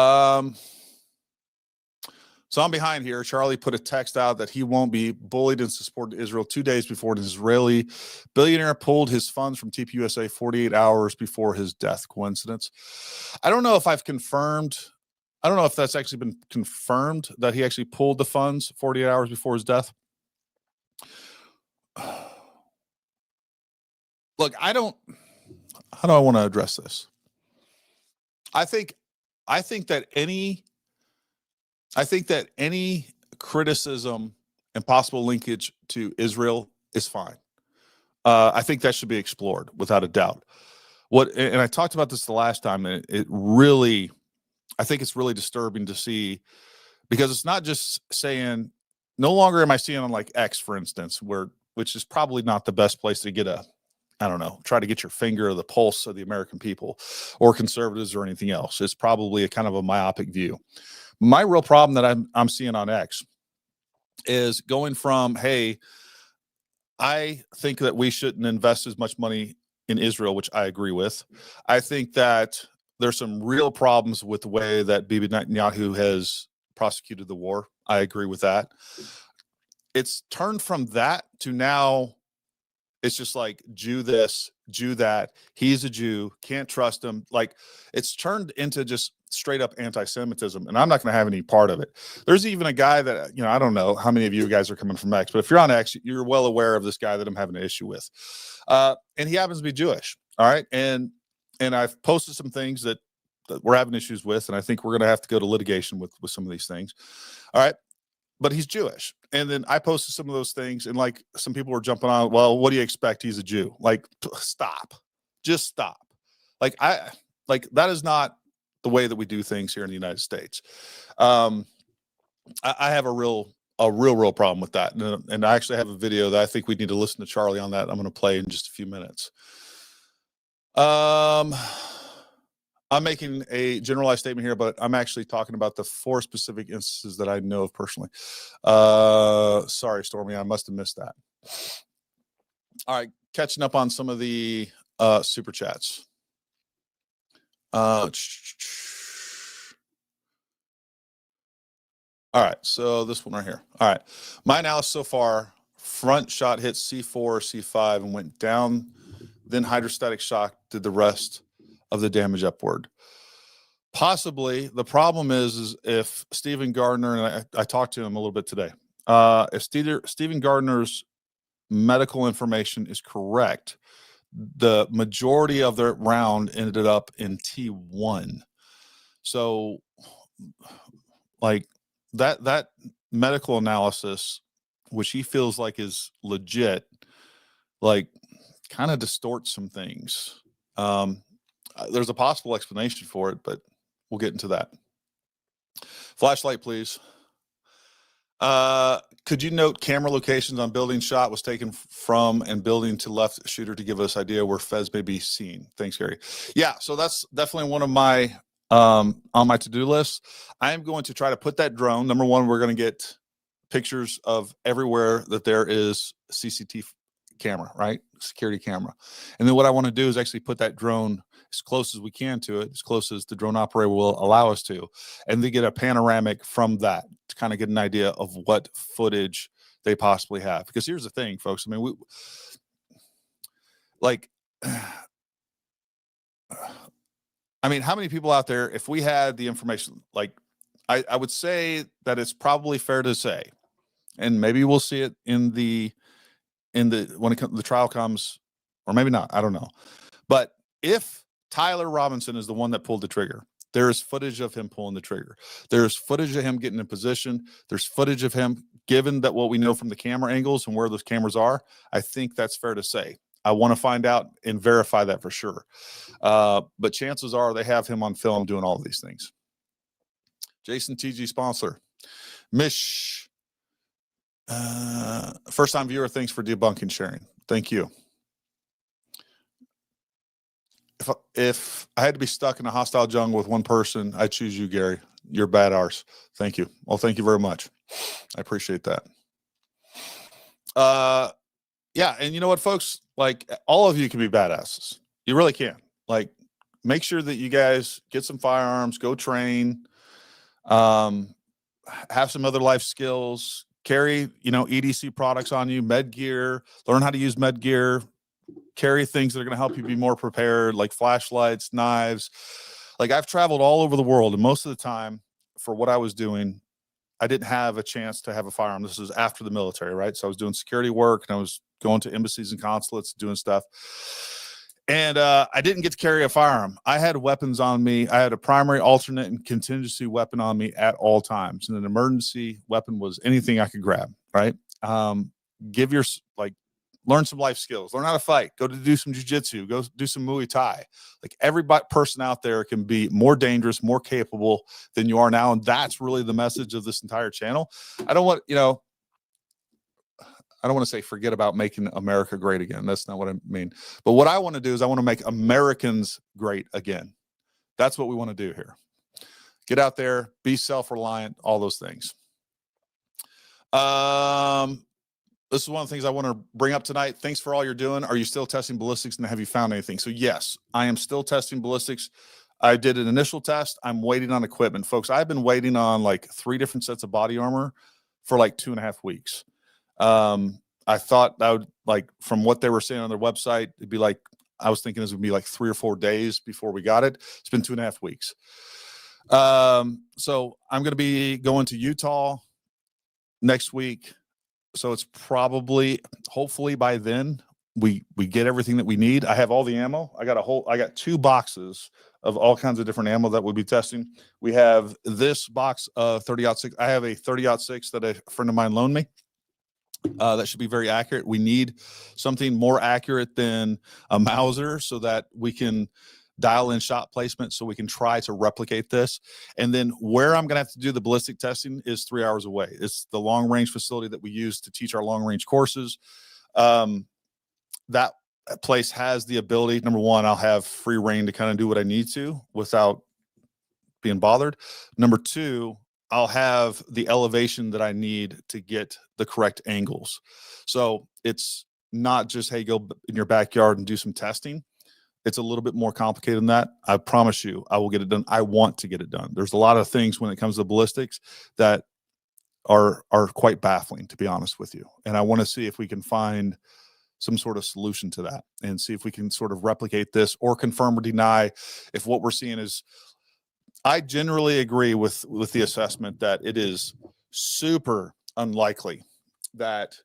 I'm behind here. Charlie put a text out that he won't be bullied in support of Israel 2 days before an Israeli billionaire pulled his funds from TPUSA 48 hours before his death. Coincidence? I don't know if that's actually been confirmed that he actually pulled the funds 48 hours before his death. Look, how do I want to address this? I think that any criticism and possible linkage to Israel is fine. I think that should be explored without a doubt. And I talked about this the last time, and I think it's really disturbing to see, because it's not just saying, no longer am I seeing on like X, for instance, which is probably not the best place to get try to get your finger of the pulse of the American people or conservatives or anything else. It's probably a kind of a myopic view. My real problem that I'm seeing on X is going from, hey, I think that we shouldn't invest as much money in Israel, which I agree with. I think that there's some real problems with the way that Bibi Netanyahu has prosecuted the war. I agree with that. It's turned from that to now it's just like Jew this, Jew that. He's a Jew, can't trust him. Like, it's turned into just straight up anti-Semitism, and I'm not going to have any part of it. There's even a guy that, I don't know how many of you guys are coming from X, but if you're on X, you're well aware of this guy that I'm having an issue with. And he happens to be Jewish. All right. And I've posted some things that we're having issues with, and I think we're going to have to go to litigation with some of these things. All right. But he's Jewish. And then I posted some of those things, and like some people were jumping on, well, what do you expect? He's a Jew. Like, stop. Just stop. Like, that is not the way that we do things here in the United States. I have a real problem with that. And I actually have a video that I think we need to listen to Charlie on that. I'm going to play in just a few minutes. I'm I'm making a generalized statement here, but I'm actually talking about the 4 specific instances that I know of personally. Sorry, Stormy, I must have missed that. All right, catching up on some of the super chats. All right, so this one right here. All right, my analysis so far, front shot hit C4 or C5 and went down, then hydrostatic shock did the rest of the damage upward. Possibly. The problem is if Stephen Gardner, and I talked to him a little bit today, if Stephen Gardner's medical information is correct, the majority of the round ended up in T1. So like that medical analysis, which he feels like is legit, like kind of distorts some things. There's a possible explanation for it, but we'll get into that. Flashlight, please. Could you note camera locations on building shot was taken from and building to left shooter to give us idea where Fez may be seen? Thanks, Gary. Yeah, so that's definitely one of my on my to-do list. I am going to try to put that drone. Number one, we're going to get pictures of everywhere that there is CCTV camera, right? Security camera. And then what I want to do is actually put that drone as close as we can to it, as close as the drone operator will allow us to, and then get a panoramic from that to kind of get an idea of what footage they possibly have. Because here's the thing, folks. I mean, how many people out there, if we had the information, like I would say that it's probably fair to say, and maybe we'll see it when the trial comes, or maybe not, I don't know. But if Tyler Robinson is the one that pulled the trigger, there is footage of him pulling the trigger. There's footage of him getting in position. There's footage of him, given that what we know from the camera angles and where those cameras are, I think that's fair to say. I want to find out and verify that for sure. But chances are they have him on film doing all of these things. Jason TG sponsor. Mish. First time viewer, thanks for debunking sharing. Thank you. If I had to be stuck in a hostile jungle with one person, I'd choose you, Gary. You're badass. Thank you. Well, thank you very much. I appreciate that. Yeah, and you know what, folks? Like, all of you can be badasses. You really can. Like, make sure that you guys get some firearms, go train, have some other life skills, carry, EDC products on you, med gear, learn how to use med gear, carry things that are going to help you be more prepared, like flashlights, knives. Like, I've traveled all over the world, and most of the time for what I was doing, I didn't have a chance to have a firearm. This was after the military, right? So I was doing security work, and I was going to embassies and consulates, doing stuff. And I didn't get to carry a firearm. I had weapons on me. I had a primary, alternate, and contingency weapon on me at all times. And an emergency weapon was anything I could grab, right? Learn some life skills, learn how to fight, go to do some jiu-jitsu, go do some Muay Thai. Like, every person out there can be more dangerous, more capable than you are now. And that's really the message of this entire channel. I don't want to say forget about making America great again. That's not what I mean. But what I want to do is I want to make Americans great again. That's what we want to do here. Get out there, be self-reliant, all those things. This is one of the things I want to bring up tonight. Thanks for all you're doing. Are you still testing ballistics, and have you found anything? So yes, I am still testing ballistics. I did an initial test. I'm waiting on equipment. Folks, I've been waiting on like 3 different sets of body armor for like 2.5 weeks. I thought that would, like, from what they were saying on their website, it'd be like, I was thinking this would be like 3 or 4 days before we got it. It's been 2.5 weeks. So I'm going to be going to Utah next week. So it's probably, hopefully by then we get everything that we need. I have all the ammo. I got 2 boxes of all kinds of different ammo that we'll be testing. We have this box of 30-06. I have a 30-06 that a friend of mine loaned me. That should be very accurate. We need something more accurate than a Mauser so that we can dial in shot placement, so we can try to replicate this. And then where I'm going to have to do the ballistic testing is 3 hours away. It's the long range facility that we use to teach our long range courses. That place has the ability, number one, I'll have free reign to kind of do what I need to without being bothered. Number two, I'll have the elevation that I need to get the correct angles. So it's not just, hey, go in your backyard and do some testing. It's a little bit more complicated than that. I promise you, I will get it done. I want to get it done. There's a lot of things when it comes to ballistics that are quite baffling, to be honest with you. And I want to see if we can find some sort of solution to that and see if we can sort of replicate this or confirm or deny if what we're seeing is. I generally agree with the assessment that it is super unlikely that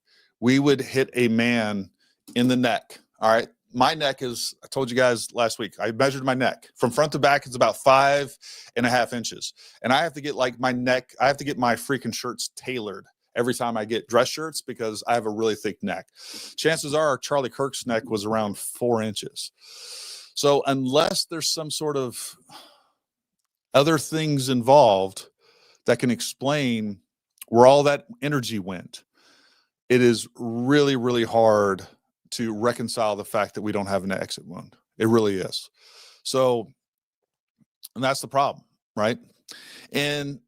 we would hit a man in the neck. All right. My neck is, I told you guys last week, I measured my neck from front to back. It's about 5.5 inches. And I have to get like my neck, I have to get my freaking shirts tailored every time I get dress shirts because I have a really thick neck. Chances are Charlie Kirk's neck was around 4 inches. So unless there's some sort of other things involved that can explain where all that energy went, it is really, really hard to reconcile the fact that we don't have an exit wound. It really is. So, and that's the problem, right? And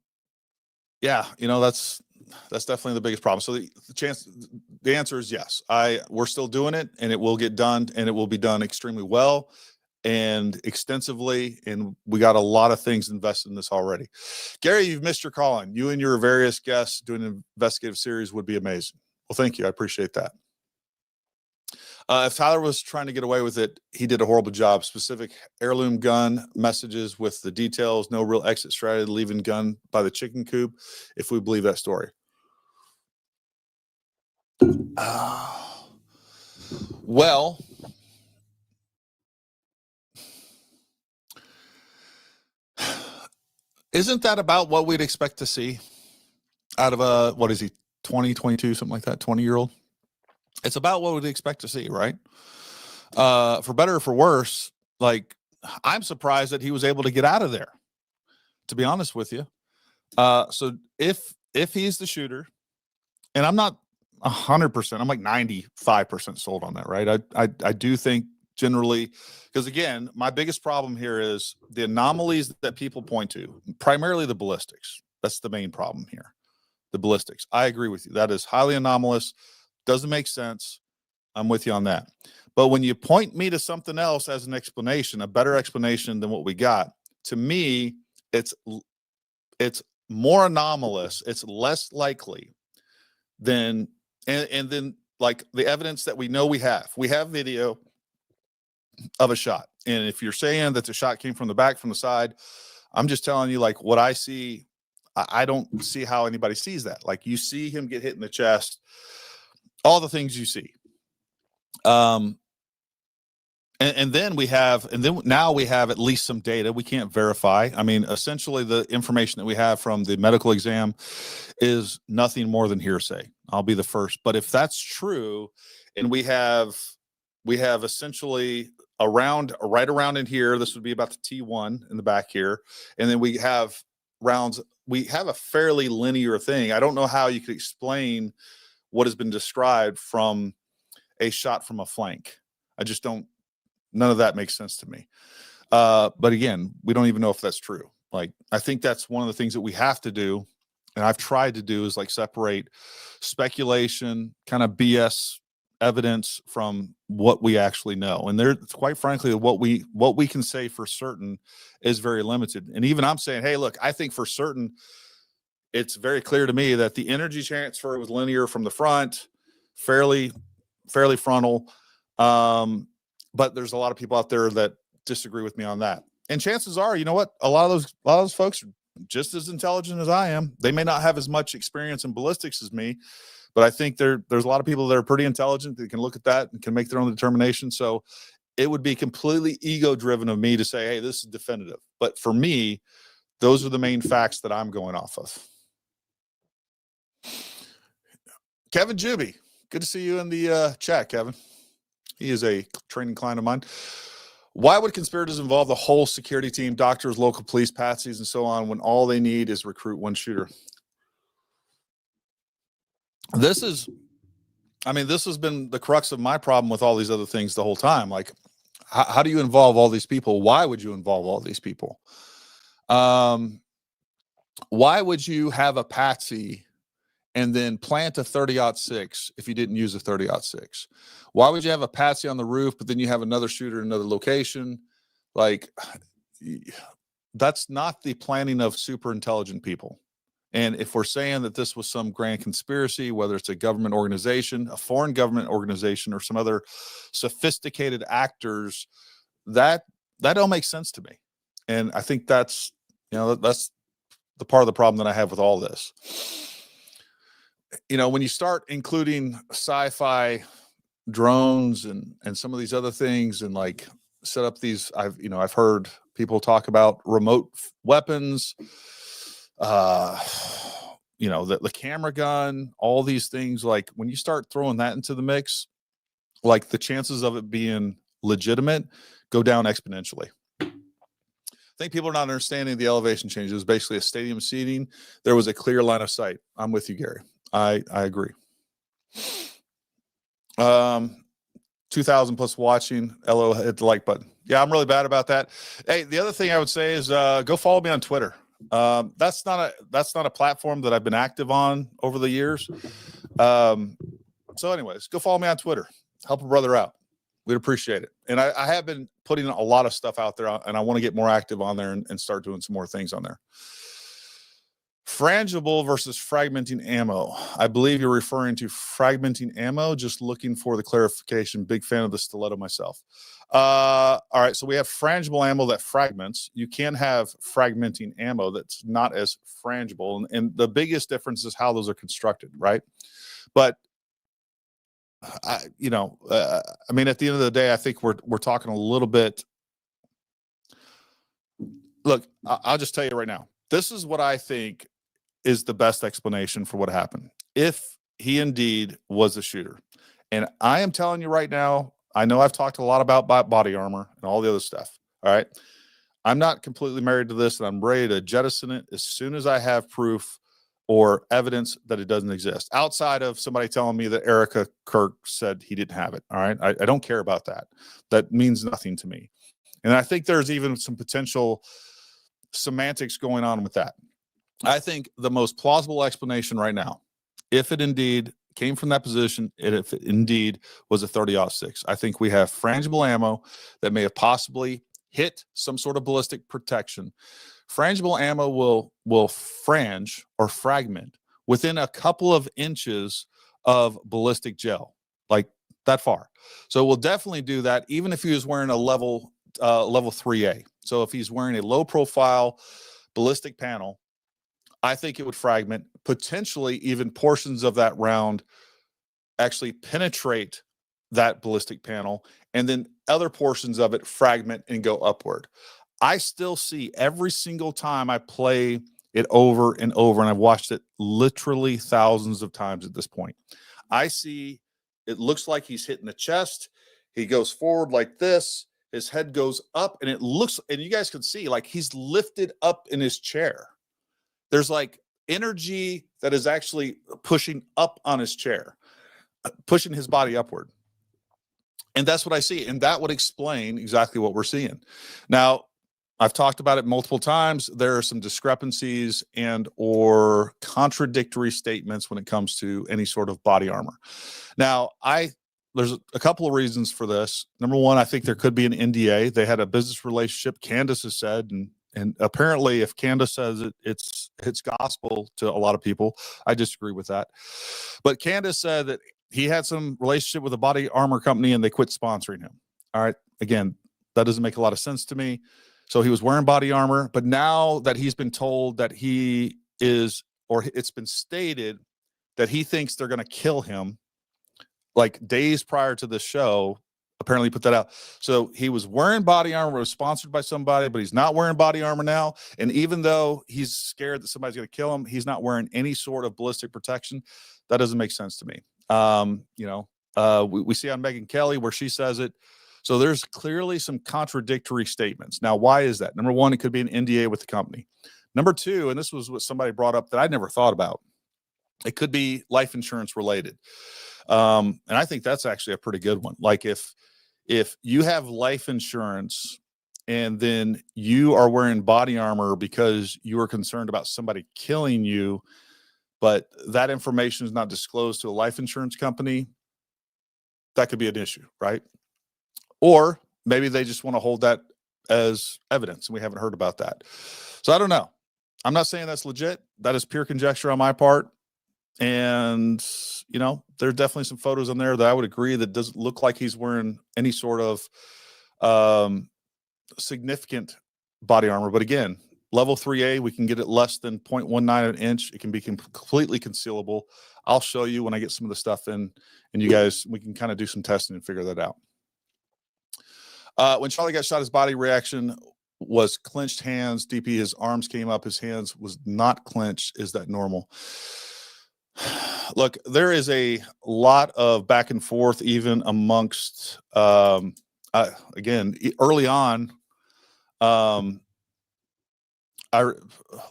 yeah, you know, that's definitely the biggest problem. So the answer is yes. We're still doing it, and it will get done, and it will be done extremely well and extensively, and we got a lot of things invested in this already. Gary, you've missed your call-in. You and your various guests doing an investigative series would be amazing. Well, thank you. I appreciate that. If Tyler was trying to get away with it, he did a horrible job. Specific heirloom gun messages with the details, no real exit strategy, leaving gun by the chicken coop, if we believe that story. Well, isn't that about what we'd expect to see out of a, what is he, 20, 22, something like that, 20-year-old? It's about what we'd expect to see, right? For better or for worse, like, I'm surprised that he was able to get out of there, to be honest with you. So if he's the shooter, and I'm not 100%, I'm like 95% sold on that, right? I do think generally, because again, my biggest problem here is the anomalies that people point to, primarily the ballistics. That's the main problem here. The ballistics. I agree with you. That is highly anomalous. Doesn't make sense. I'm with you on that. But when you point me to something else as an explanation, a better explanation than what we got, to me, it's more anomalous. It's less likely than, and then like the evidence that we know we have video of a shot. And if you're saying that the shot came from the back, from the side, I'm just telling you, like, what I see, I don't see how anybody sees that. Like, you see him get hit in the chest, all the things you see. And then now we have at least some data we can't verify. I mean, essentially the information that we have from the medical exam is nothing more than hearsay. I'll be the first. But if that's true, and we have essentially right around in here, this would be about the T1 in the back here. And then we have rounds, we have a fairly linear thing. I don't know how you could explain what has been described from a shot from a flank. I just don't, none of that makes sense to me. But again, we don't even know if that's true. Like, I think that's one of the things that we have to do, and I've tried to do, is like separate speculation, kind of BS evidence from what we actually know. And there, quite frankly, what we can say for certain is very limited. And even I'm saying, hey, look, I think for certain, it's very clear to me that the energy transfer was linear from the front, fairly frontal. But there's a lot of people out there that disagree with me on that. And chances are, you know what? A lot of those folks are just as intelligent as I am. They may not have as much experience in ballistics as me, but I think there's a lot of people that are pretty intelligent that can look at that and can make their own determination. So it would be completely ego-driven of me to say, hey, this is definitive. But for me, those are the main facts that I'm going off of. Kevin Juby, good to see you in the chat, Kevin. He is a training client of mine. Why would conspirators involve the whole security team, doctors, local police, patsies, and so on, when all they need is recruit one shooter? This is I mean, this has been the crux of my problem with all these other things the whole time. Like, how do you involve all these people? Why would you involve all these people? Why would you have a patsy and then plant a 30-06 if you didn't use a 30-06? Why would you have a patsy on the roof, but then you have another shooter in another location? Like, that's not the planning of super intelligent people. And if we're saying that this was some grand conspiracy, whether it's a government organization, a foreign government organization, or some other sophisticated actors, that don't make sense to me. And I think that's the part of the problem that I have with all this. When you start including sci-fi drones and some of these other things, and like set up these, I've heard people talk about remote weapons, the camera gun, all these things. Like, when you start throwing that into the mix, like, the chances of it being legitimate go down exponentially. I think people are not understanding the elevation change. It was basically a stadium seating. There was a clear line of sight. I'm with you, Gary. I agree. 2,000 plus watching. LO, hit the like button. Yeah, I'm really bad about that. Hey, the other thing I would say is go follow me on Twitter. That's not a platform that I've been active on over the years. So anyways, go follow me on Twitter. Help a brother out. We'd appreciate it. And I have been putting a lot of stuff out there, and I want to get more active on there and start doing some more things on there. Frangible versus fragmenting ammo. I believe you're referring to fragmenting ammo. Just looking for the clarification. Big fan of the stiletto myself. All right, so we have frangible ammo that fragments. You can have fragmenting ammo that's not as frangible, and the biggest difference is how those are constructed, right? But I mean, at the end of the day, I think we're talking a little bit. Look, I'll just tell you right now. This is what I think is the best explanation for what happened. If he indeed was a shooter, and I am telling you right now, I know I've talked a lot about body armor and all the other stuff. All right. I'm not completely married to this, and I'm ready to jettison it as soon as I have proof or evidence that it doesn't exist, outside of somebody telling me that Erica Kirk said he didn't have it. All right. I don't care about that. That means nothing to me. And I think there's even some potential semantics going on with that. I think the most plausible explanation right now, if it indeed came from that position, and if it indeed was a 30-06, I think we have frangible ammo that may have possibly hit some sort of ballistic protection. Frangible ammo will frange or fragment within a couple of inches of ballistic gel, like that far. So we'll definitely do that, even if he was wearing a level 3A. So if he's wearing a low profile ballistic panel, I think it would fragment, potentially even portions of that round actually penetrate that ballistic panel, and then other portions of it fragment and go upward. I still see every single time I play it over and over, and I've watched it literally thousands of times at this point. I see it looks like he's hitting the chest. He goes forward like this. His head goes up, and it looks, and you guys can see, like he's lifted up in his chair. There's like energy that is actually pushing up on his chair, pushing his body upward. And that's what I see. And that would explain exactly what we're seeing. Now, I've talked about it multiple times. There are some discrepancies and or contradictory statements when it comes to any sort of body armor. Now, there's a couple of reasons for this. Number one, I think there could be an NDA. They had a business relationship, Candace has said, and apparently if Candace says it, it's gospel to a lot of people. I disagree with that. But Candace said that he had some relationship with a body armor company and they quit sponsoring him. All right. Again, that doesn't make a lot of sense to me. So he was wearing body armor, but now that he's been told that he is, or it's been stated that he thinks they're going to kill him, like days prior to the show, apparently put that out. So he was wearing body armor, was sponsored by somebody, but he's not wearing body armor now. And even though he's scared that somebody's going to kill him, he's not wearing any sort of ballistic protection. That doesn't make sense to me. We see on Megyn Kelly where she says it. So there's clearly some contradictory statements. Now, why is that? Number one, it could be an NDA with the company. Number two, and this was what somebody brought up that I never thought about. It could be life insurance related. And I think that's actually a pretty good one. Like if you have life insurance and then you are wearing body armor because you are concerned about somebody killing you, but that information is not disclosed to a life insurance company, that could be an issue, right? Or maybe they just want to hold that as evidence and we haven't heard about that. So I don't know. I'm not saying that's legit. That is pure conjecture on my part. And, you know, there's definitely some photos on there that I would agree that doesn't look like he's wearing any sort of significant body armor. But again, level 3A, we can get it less than 0.19 an inch. It can be completely concealable. I'll show you when I get some of the stuff in, and you guys, we can kind of do some testing and figure that out. When Charlie got shot, his body reaction was clenched hands. DP, his arms came up, his hands was not clenched. Is that normal? Look, there is a lot of back and forth, even amongst, again, early on,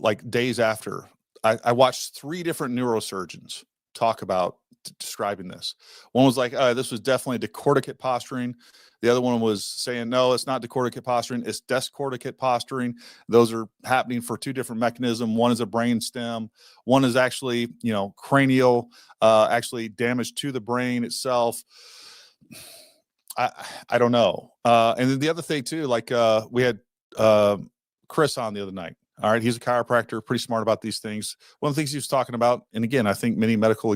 like days after, I watched 3 different neurosurgeons talk about describing this. One was like, this was definitely decorticate posturing. The other one was saying, no, it's not decorticate posturing, it's descorticate posturing. Those are happening for 2 different mechanisms. One is a brain stem. One is actually, you know, cranial, actually damage to the brain itself. I don't know. And then the other thing too, like we had Chris on the other night. All right. He's a chiropractor, pretty smart about these things. One of the things he was talking about, and again, I think many medical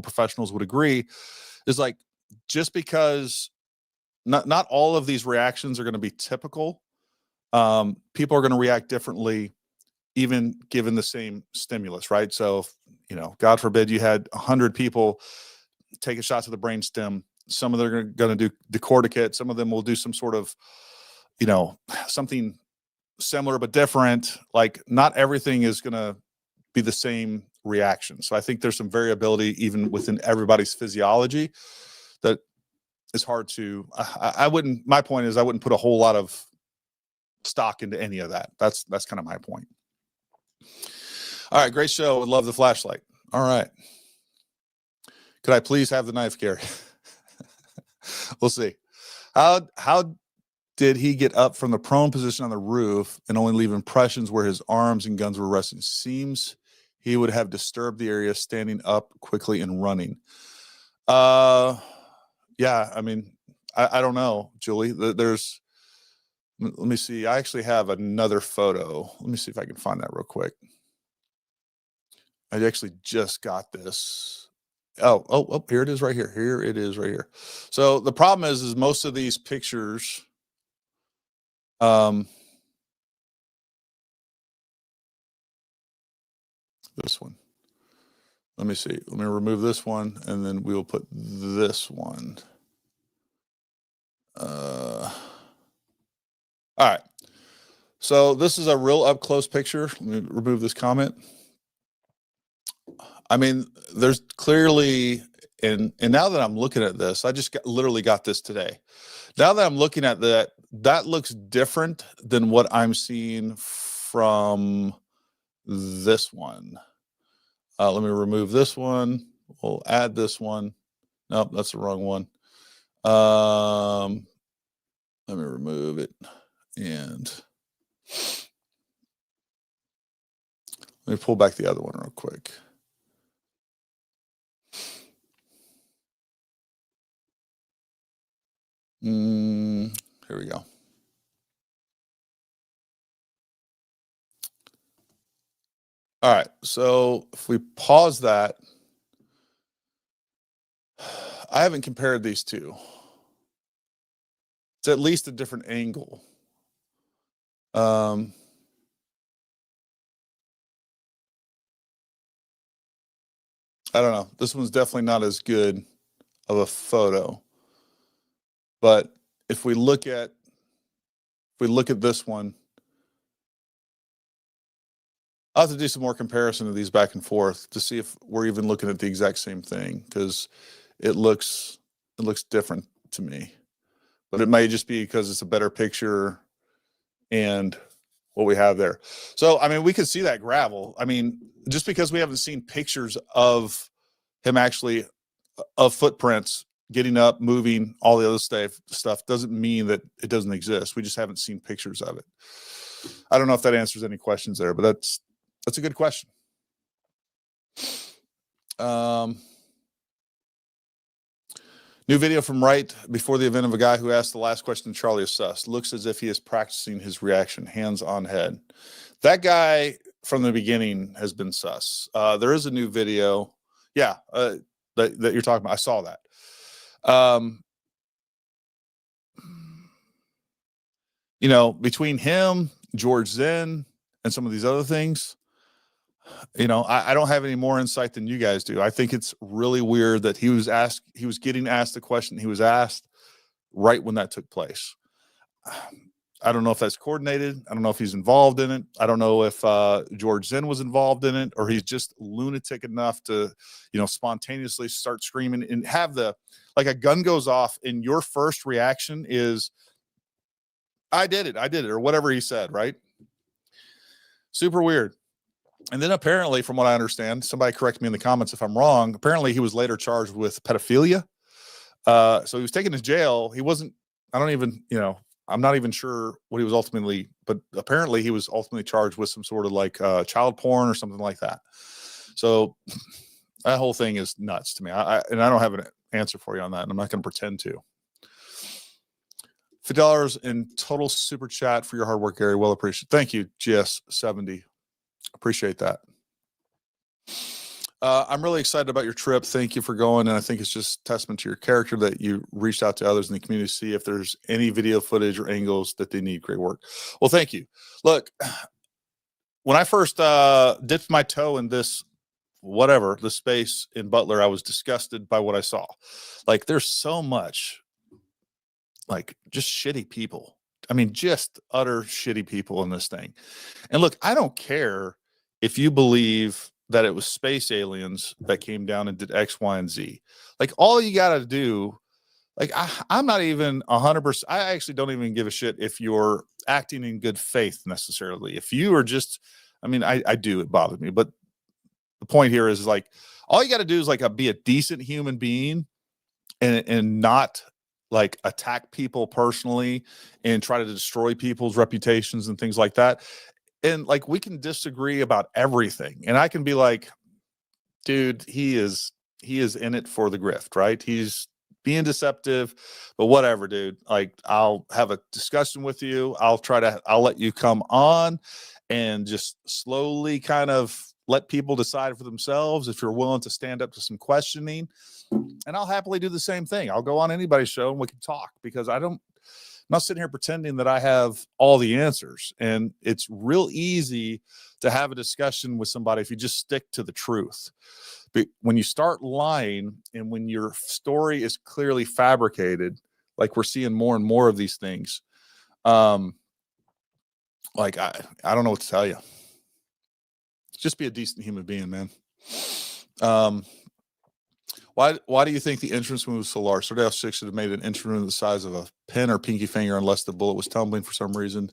professionals would agree, is like, just because not all of these reactions are going to be typical. People are going to react differently, even given the same stimulus, right? So, if, you know, God forbid you had 100 people take a shot to the brain stem. Some of them are going to do decorticate. Some of them will do some sort of, you know, something similar but different. Like, not everything is going to be the same reaction. So I think there's some variability even within everybody's physiology that is hard to, I wouldn't, my point is I wouldn't put a whole lot of stock into any of that. That's kind of my point. All right. Great show. Would love the flashlight. All right. Could I please have the knife, Gary? We'll see. How did he get up from the prone position on the roof and only leave impressions where his arms and guns were resting? Seems he would have disturbed the area standing up quickly and running. Yeah, I mean, I don't know, Julie. Let me see. I actually have another photo. Let me see if I can find that real quick. I actually just got this. Oh, here it is right here. Here it is right here. So the problem is most of these pictures, this one. Let me see. Let me remove this one, and then we will put this one. All right. So this is a real up close picture. Let me remove this comment. I mean, there's clearly, and now that I'm looking at this, I just literally got this today. Now that I'm looking at that looks different than what I'm seeing from this one. Let me remove this one. We'll add this one. Nope, that's the wrong one. Let me remove it, and let me pull back the other one real quick. Here we go. All right, so if we pause that, I haven't compared these two. It's at least a different angle. I don't know. This one's definitely not as good of a photo. But if we look at this one, I'll have to do some more comparison of these back and forth to see if we're even looking at the exact same thing, because it looks different to me. But it may just be because it's a better picture and what we have there. So, I mean, we could see that gravel. I mean, just because we haven't seen pictures of him actually of footprints getting up, moving, all the other stuff doesn't mean that it doesn't exist. We just haven't seen pictures of it. I don't know if that answers any questions there, but that's a good question. New video from right before the event of a guy who asked the last question Charlie is sus. Looks as if he is practicing his reaction, hands on head. That guy from the beginning has been sus. There is a new video. Yeah, that you're talking about. I saw that. You know, between him, George Zinn, and some of these other things, you know, I don't have any more insight than you guys do. I think it's really weird that he was getting asked the question he was asked right when that took place. I don't know if that's coordinated. I don't know if he's involved in it. I don't know if George Zinn was involved in it, or he's just lunatic enough to, you know, spontaneously start screaming and have like a gun goes off and your first reaction is, I did it, or whatever he said, right? Super weird. And then apparently, from what I understand, somebody correct me in the comments if I'm wrong, apparently he was later charged with pedophilia. So he was taken to jail. He wasn't, I'm not even sure what he was ultimately, but apparently he was ultimately charged with some sort of like child porn or something like that. So that whole thing is nuts to me. And I don't have an answer for you on that, and I'm not going to pretend to. $50 in total super chat for your hard work, Gary. Well appreciated. Thank you, GS70. Appreciate that. I'm really excited about your trip. Thank you for going. And I think it's just testament to your character that you reached out to others in the community to see if there's any video footage or angles that they need. Great work. Well, thank you. Look, when I first dipped my toe in the space in Butler, I was disgusted by what I saw. Like, there's so much, like, just shitty people. I mean, just utter shitty people in this thing. And look, I don't care if you believe that it was space aliens that came down and did X, Y, and Z. Like, all you got to do, like, I'm not even 100%. I actually don't even give a shit if you're acting in good faith necessarily. If you are just, I mean, I do, it bothers me. But the point here is, like, all you got to do is like be a decent human being and not like attack people personally and try to destroy people's reputations and things like that. And like, we can disagree about everything. And I can be like, dude, he is in it for the grift, right? He's being deceptive, but whatever, dude. Like, I'll have a discussion with you. I'll let you come on and just slowly kind of let people decide for themselves if you're willing to stand up to some questioning. And I'll happily do the same thing. I'll go on anybody's show and we can talk, because I'm not sitting here pretending that I have all the answers. And it's real easy to have a discussion with somebody if you just stick to the truth. But when you start lying and when your story is clearly fabricated, like we're seeing more and more of these things, like I don't know what to tell you. Just be a decent human being, man. Why do you think the entrance wound was so large? Sordell 6 should have made an entrance wound the size of a pen or pinky finger unless the bullet was tumbling for some reason.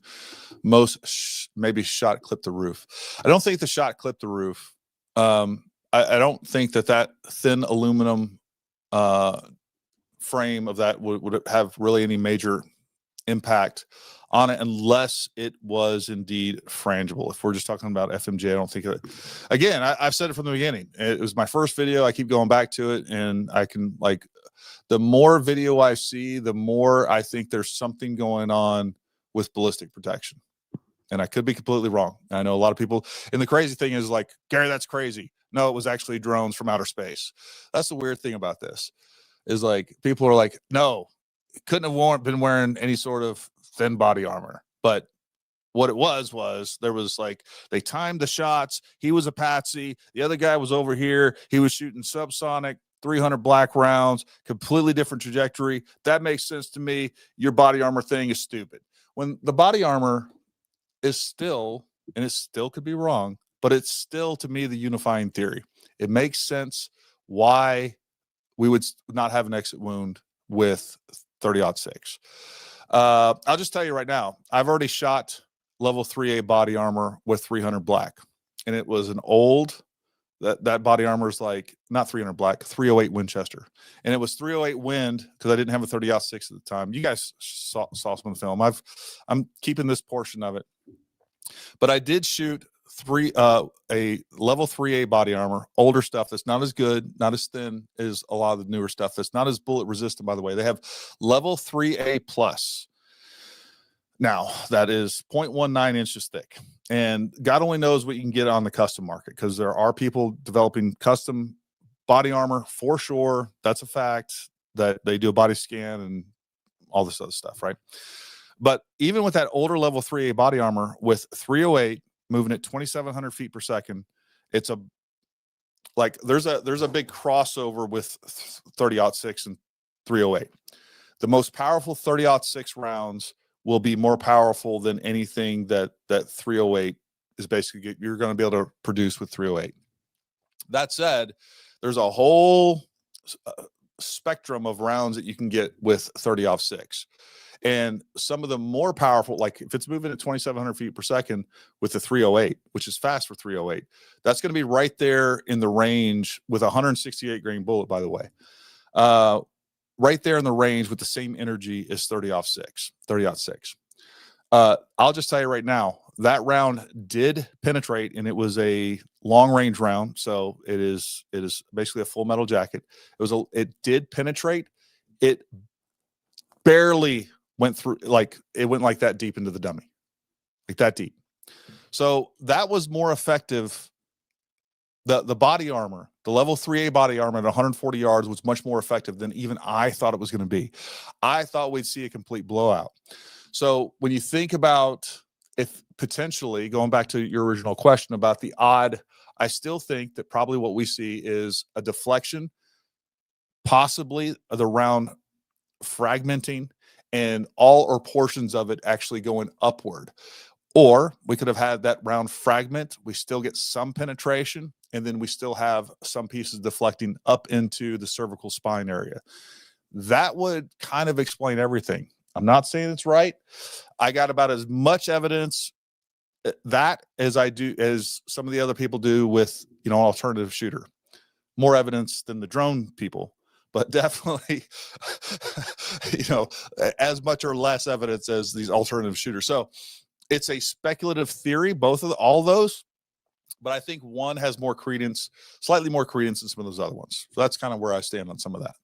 Most maybe shot clipped the roof. I don't think the shot clipped the roof. I don't think that thin aluminum frame of that would have really any major impact on it unless it was indeed frangible. If we're just talking about FMJ, I don't think it. Again, I've said it from the beginning. It was my first video. I keep going back to it, and I can, like, the more video I see, the more I think there's something going on with ballistic protection. And I could be completely wrong. I know a lot of people, and the crazy thing is, like, Gary, that's crazy. No, it was actually drones from outer space. That's the weird thing about this, is like, people are like, no, it couldn't have been wearing any sort of thin body armor. But what it was there was, like, they timed the shots. He was a patsy. The other guy was over here. He was shooting subsonic 300 black rounds, completely different trajectory. That makes sense to me. Your body armor thing is stupid. When the body armor is still, and it still could be wrong, but it's still, to me, the unifying theory. It makes sense why we would not have an exit wound with 30-06. I'll just tell you right now, I've already shot level 3A body armor with 300 black. And it was an old, that body armor is like, not 300 black, 308 Winchester. And it was 308 wind because I didn't have a 30-06 at the time. You guys saw some of the film. I'm keeping this portion of it. But I did shoot a level 3A body armor, older stuff that's not as good, not as thin as a lot of the newer stuff. That's not as bullet resistant, by the way. They have level 3A plus. Now, that is 0.19 inches thick. And God only knows what you can get on the custom market, because there are people developing custom body armor for sure. That's a fact, that they do a body scan and all this other stuff, right? But even with that older level 3A body armor with 308 moving at 2,700 feet per second, it's there's a big crossover with 30-06 and 308. The most powerful 30-06 rounds will be more powerful than anything that 308 is basically you're going to be able to produce with 308. That said, there's a whole spectrum of rounds that you can get with 30-06. And some of the more powerful, like if it's moving at 2,700 feet per second with the 308, which is fast for 308, that's going to be right there in the range with a 168 grain bullet, by the way. Right there in the range with the same energy as 30-06. I'll just tell you right now, that round did penetrate, and it was a long range round. So it is basically a full metal jacket. It did penetrate. It barely went through, it went like that deep into the dummy, like that deep. So that was more effective. The body armor, the level 3A body armor at 140 yards was much more effective than even I thought it was going to be. I thought we'd see a complete blowout. So when you think about, if potentially going back to your original question about the odd, I still think that probably what we see is a deflection, possibly the round fragmenting, and all or portions of it actually going upward. Or we could have had that round fragment, we still get some penetration, and then we still have some pieces deflecting up into the cervical spine area. That would kind of explain everything. I'm not saying it's right. I got about as much evidence that as some of the other people do with, an alternative shooter. More evidence than the drone people, but definitely, as much or less evidence as these alternative shooters. So it's a speculative theory, all those, but I think one has more credence, slightly more credence than some of those other ones. So that's kind of where I stand on some of that.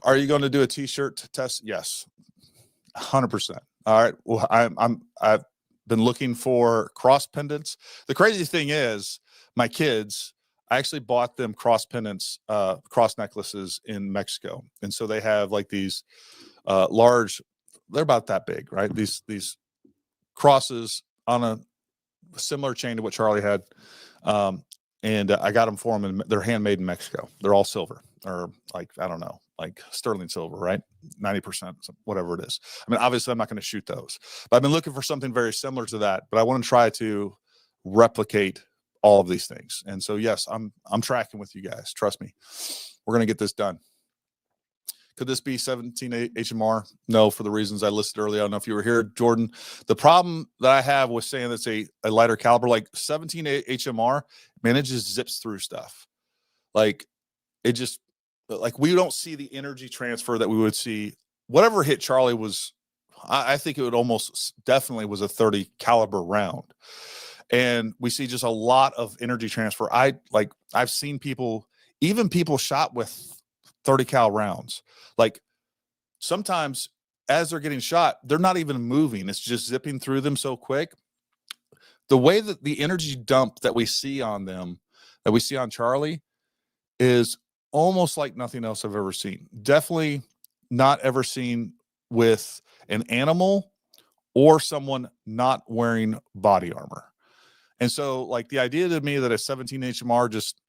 Are you going to do a t-shirt test? Yes, 100%. All right. Well, I've been looking for cross pendants. The crazy thing is, my kids, I actually bought them cross pendants, cross necklaces in Mexico. And so they have like these large, they're about that big, right? These crosses on a similar chain to what Charlie had. And I got them for them, and they're handmade in Mexico. They're all silver, or I don't know, like sterling silver, right? 90%, whatever it is. I mean, obviously I'm not going to shoot those, but I've been looking for something very similar to that, but I want to try to replicate all of these things. And so, yes, I'm tracking with you guys. Trust me, we're going to get this done. Could this be 17 HMR? No, for the reasons I listed earlier. I don't know if you were here, Jordan. The problem that I have with saying it's a lighter caliber, like 17 HMR, man, it just zips through stuff. Like, it just, like, we don't see the energy transfer that we would see. Whatever hit Charlie was, I think it would almost definitely was a 30 caliber round. And we see just a lot of energy transfer. I've seen people shot with 30 cal rounds. Like, sometimes as they're getting shot, they're not even moving. It's just zipping through them so quick. The way that the energy dump that we see on them, that we see on Charlie, is almost like nothing else I've ever seen. Definitely not ever seen with an animal or someone not wearing body armor. And so, like, the idea to me that a 17 HMR just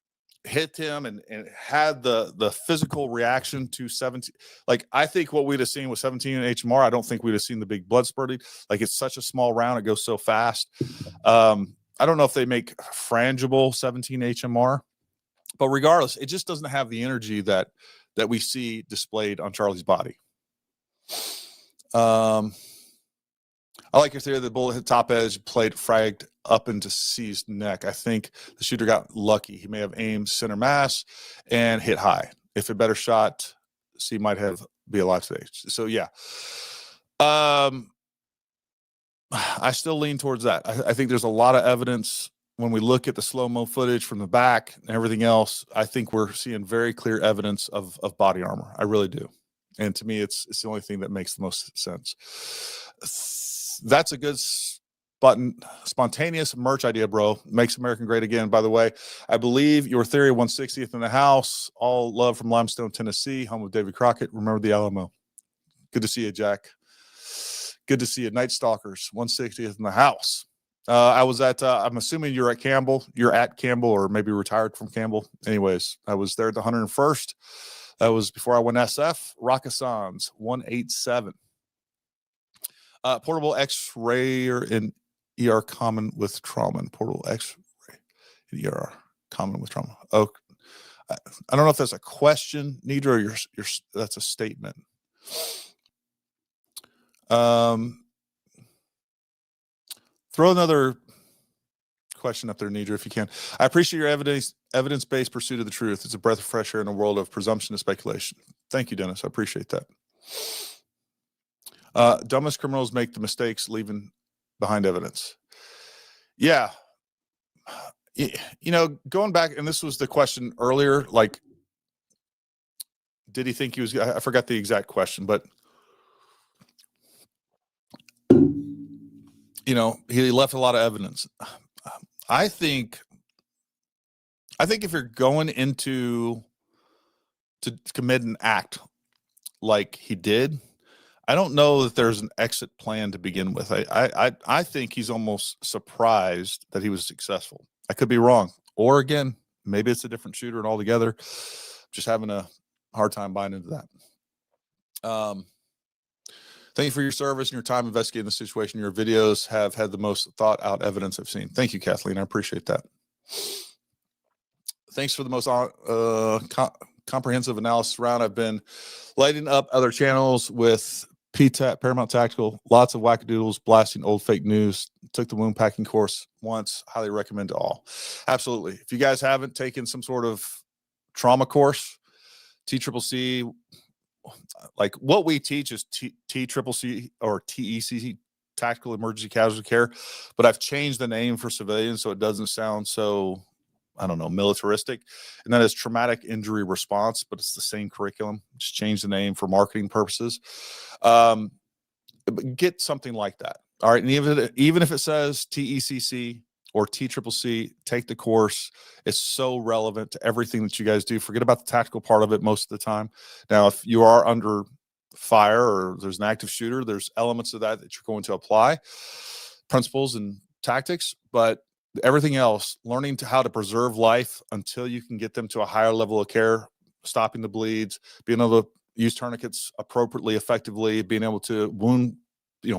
hit him and had the physical reaction to 17, like, I think what we'd have seen with 17 HMR, I don't think we'd have seen the big blood spurting. Like, it's such a small round, it goes so fast. I don't know if they make frangible 17 HMR, but regardless, it just doesn't have the energy that we see displayed on Charlie's body. I like your theory that the bullet hit top edge, played fragged up into C's neck. I think the shooter got lucky. He may have aimed center mass and hit high. If a better shot, C might have be alive today. So yeah. I still lean towards that. I think there's a lot of evidence when we look at the slow-mo footage from the back and everything else. I think we're seeing very clear evidence of body armor. I really do. And to me, it's the only thing that makes the most sense. That's a good spontaneous merch idea, bro. Makes American great again. By the way, I believe your theory 160th in the house. All love from Limestone, Tennessee, home of David Crockett. Remember the Alamo. Good to see you, Jack. Good to see you. Night Stalkers, 160th in the house. I was at, I'm assuming you're at Campbell. You're at Campbell or maybe retired from Campbell. Anyways, I was there at the 101st. That was before I went SF. Rakasans, 187. Portable X-ray in ER common with trauma. And portable X-ray in ER common with trauma. Oh, I don't know if that's a question, Nidra, or that's a statement. Throw another question up there, Nidra, if you can. I appreciate your evidence-based pursuit of the truth. It's a breath of fresh air in a world of presumption and speculation. Thank you, Dennis. I appreciate that. Dumbest criminals make the mistakes leaving behind evidence. Yeah. You know, going back, and this was the question earlier, like, did he think he was, I forgot the exact question, but, you know, he left a lot of evidence. I think if you're going into to commit an act like he did, I don't know that there's an exit plan to begin with. I think he's almost surprised that he was successful. I could be wrong. Or again, maybe it's a different shooter and altogether. Just having a hard time buying into that. Thank you for your service and your time investigating the situation. Your videos have had the most thought out evidence I've seen. Thank you, Kathleen. I appreciate that. Thanks for the most comprehensive analysis round. I've been lighting up other channels with PTAT, Paramount Tactical, lots of wackadoodles, blasting old fake news. Took the wound packing course once. Highly recommend to all. Absolutely. If you guys haven't taken some sort of trauma course, TCCC, like what we teach is TCCC or TECC, Tactical Emergency Casualty Care, but I've changed the name for civilians so it doesn't sound so, I don't know, militaristic. And that is traumatic injury response, but it's the same curriculum. Just change the name for marketing purposes. But get something like that. All right. And even if it says TECC or TCCC, take the course. It's so relevant to everything that you guys do. Forget about the tactical part of it most of the time. Now, if you are under fire or there's an active shooter, there's elements of that you're going to apply, principles and tactics, but everything else, learning how to preserve life until you can get them to a higher level of care, stopping the bleeds, being able to use tourniquets appropriately, effectively, being able to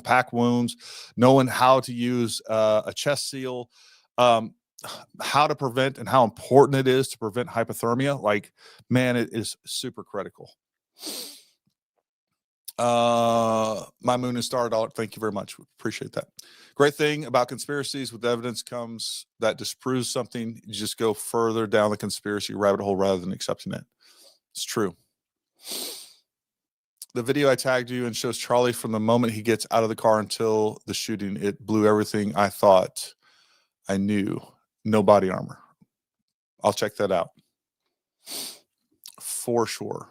pack wounds, knowing how to use a chest seal, how to prevent and how important it is to prevent hypothermia. Like, man, it is super critical. My moon and star dollar. Thank you very much. Appreciate that. Great thing about conspiracies with evidence comes that disproves something. You just go further down the conspiracy rabbit hole rather than accepting it. It's true. The video I tagged you in shows Charlie from the moment he gets out of the car until the shooting. It blew everything I thought I knew. No body armor. I'll check that out. For sure.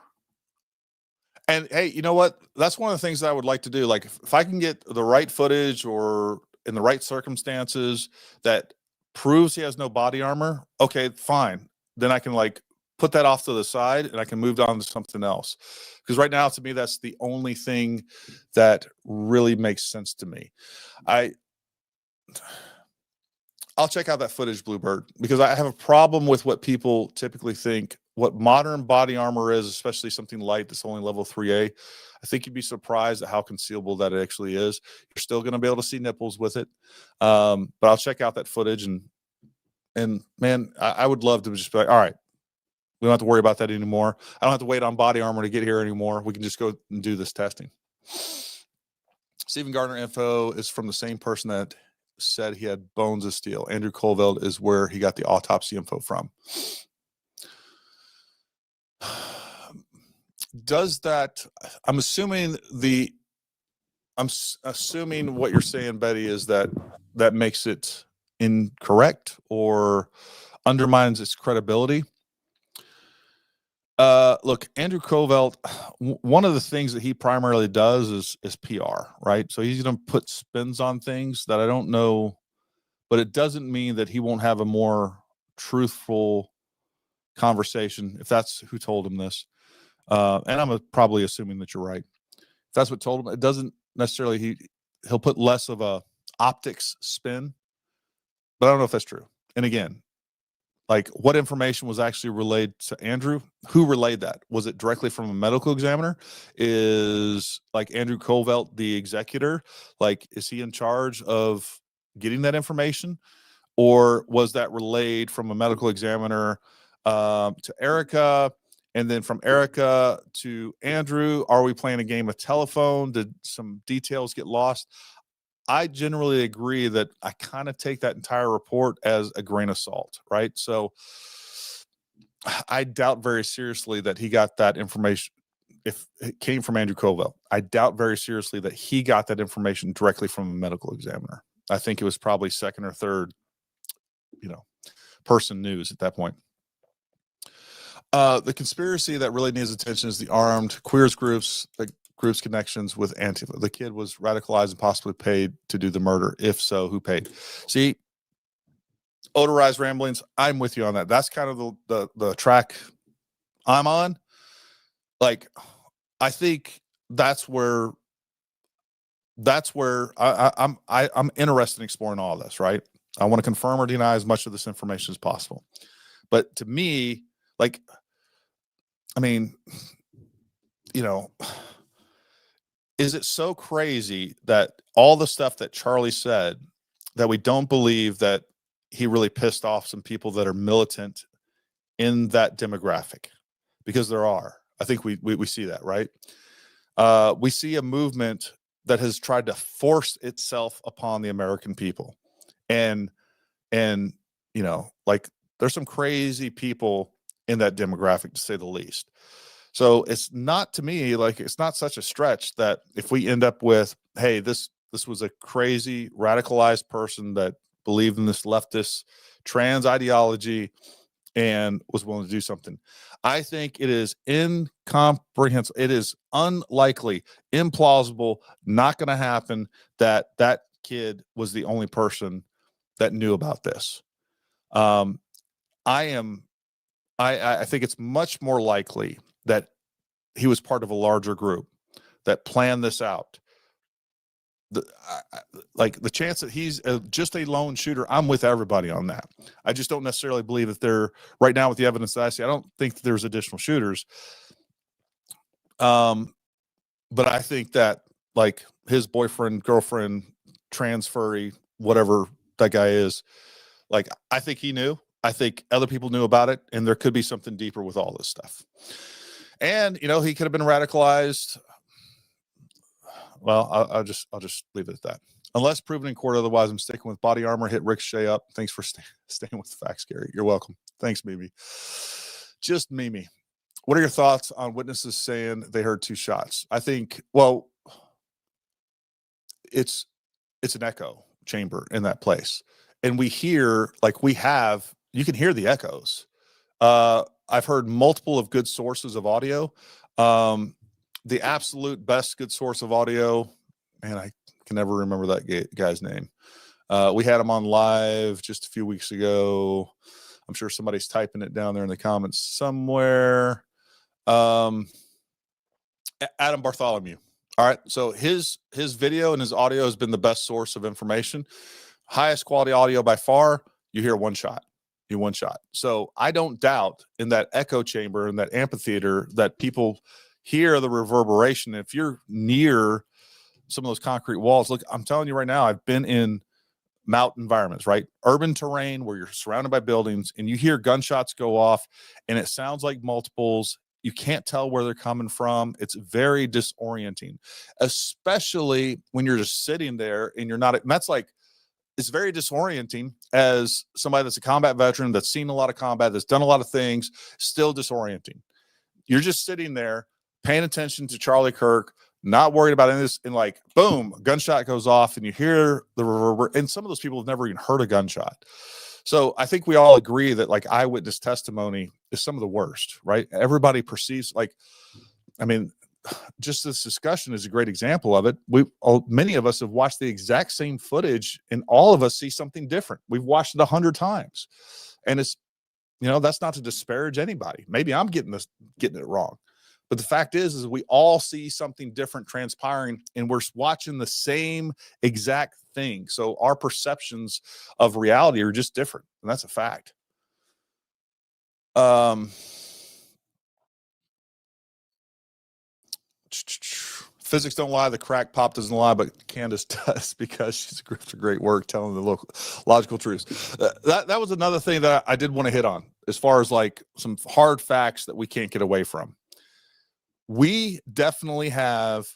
And hey, you know what? That's one of the things that I would like to do. Like if I can get the right footage or in the right circumstances that proves he has no body armor, okay, fine. Then I can like put that off to the side and I can move on to something else. Because right now, to me, that's the only thing that really makes sense to me. I'll check out that footage, Bluebird, because I have a problem with what people typically think what modern body armor is, especially something light that's only level 3A. I think you'd be surprised at how concealable that it actually is. You're still going to be able to see nipples with it. But I'll check out that footage and man, I would love to just be like, all right, we don't have to worry about that anymore. I don't have to wait on body armor to get here anymore. We can just go and do this testing. Stephen Gardner info is from the same person that said he had bones of steel. Andrew Colville is where he got the autopsy info from. Does that, I'm assuming what you're saying, Betty, is that makes it incorrect or undermines its credibility. Look, Andrew Covelt, one of the things that he primarily does is PR, right? So he's going to put spins on things that I don't know, but it doesn't mean that he won't have a more truthful conversation if that's who told him this. And I'm probably assuming that you're right. If that's what told him, it doesn't necessarily, he'll put less of a optics spin, but I don't know if that's true. And again, like, what information was actually relayed to Andrew? Who relayed that? Was it directly from a medical examiner? Is like Andrew Covelt the executor? Like, is he in charge of getting that information? Or was that relayed from a medical examiner to Erica, and then from Erica to Andrew? Are we playing a game of telephone? Did some details get lost? I generally agree that I kind of take that entire report as a grain of salt, right? So I doubt very seriously that he got that information. If it came from Andrew Covell, I doubt very seriously that he got that information directly from a medical examiner. I think it was probably second or third, person news at that point. The conspiracy that really needs attention is the armed queers groups, the group's connections with Antifa. The kid was radicalized and possibly paid to do the murder. If so, who paid? See, odorized ramblings, I'm with you on that. That's kind of the track I'm on. Like, I think that's where I'm interested in exploring all this, right? I want to confirm or deny as much of this information as possible. But to me, like, I mean, is it so crazy that all the stuff that Charlie said, that we don't believe that he really pissed off some people that are militant in that demographic? Because there are. I think we see that, right? We see a movement that has tried to force itself upon the American people. And like, there's some crazy people in that demographic, to say the least. So it's not, to me, like, it's not such a stretch that if we end up with, hey, this was a crazy radicalized person that believed in this leftist trans ideology and was willing to do something. I think it is incomprehensible. It is unlikely, implausible, not going to happen that kid was the only person that knew about this. I think it's much more likely that he was part of a larger group that planned this out. The chance that he's just a lone shooter, I'm with everybody on that. I just don't necessarily believe that they're, right now with the evidence that I see, I don't think that there's additional shooters. But I think that, like, his boyfriend, girlfriend, trans furry, whatever that guy is, like, I think he knew. I think other people knew about it, and there could be something deeper with all this stuff. And, he could have been radicalized. Well, I'll just leave it at that. Unless proven in court otherwise, I'm sticking with body armor. Hit Ricochet up. Thanks for staying with the facts, Gary. You're welcome. Thanks, Mimi. Just Mimi. What are your thoughts on witnesses saying they heard 2 shots? I think, well, it's an echo chamber in that place. And we hear, like, you can hear the echoes. I've heard multiple of good sources of audio. The absolute best good source of audio, man, I can never remember that guy's name. We had him on live just a few weeks ago. I'm sure somebody's typing it down there in the comments somewhere. Adam Bartholomew. All right. So his video and his audio has been the best source of information. Highest quality audio by far. You hear one shot. So I don't doubt in that echo chamber, in that amphitheater, that people hear the reverberation. If you're near some of those concrete walls, look, I'm telling you right now, I've been in mountain environments, right? Urban terrain where you're surrounded by buildings and you hear gunshots go off and it sounds like multiples You can't tell where they're coming from. It's very disorienting, especially when you're just sitting there and you're not, and that's like, it's very disorienting as somebody that's a combat veteran, that's seen a lot of combat, that's done a lot of things, still disorienting. You're just sitting there paying attention to Charlie Kirk, not worried about any of this, and like, boom, a gunshot goes off and you hear the reverber, and some of those people have never even heard a gunshot. So I think we all agree that like eyewitness testimony is some of the worst, right? Everybody perceives, like, I mean, just this discussion is a great example of it. Many of us have watched the exact same footage and all of us see something different. We've watched it 100 times, and it's, that's not to disparage anybody. Maybe I'm getting it wrong, but the fact is we all see something different transpiring, and we're watching the same exact thing. So our perceptions of reality are just different, and that's a fact. Physics don't lie, the crack pop doesn't lie, but Candace does, because she's a great work telling the logical truths. That was another thing that I did want to hit on, as far as like some hard facts that we can't get away from. We definitely have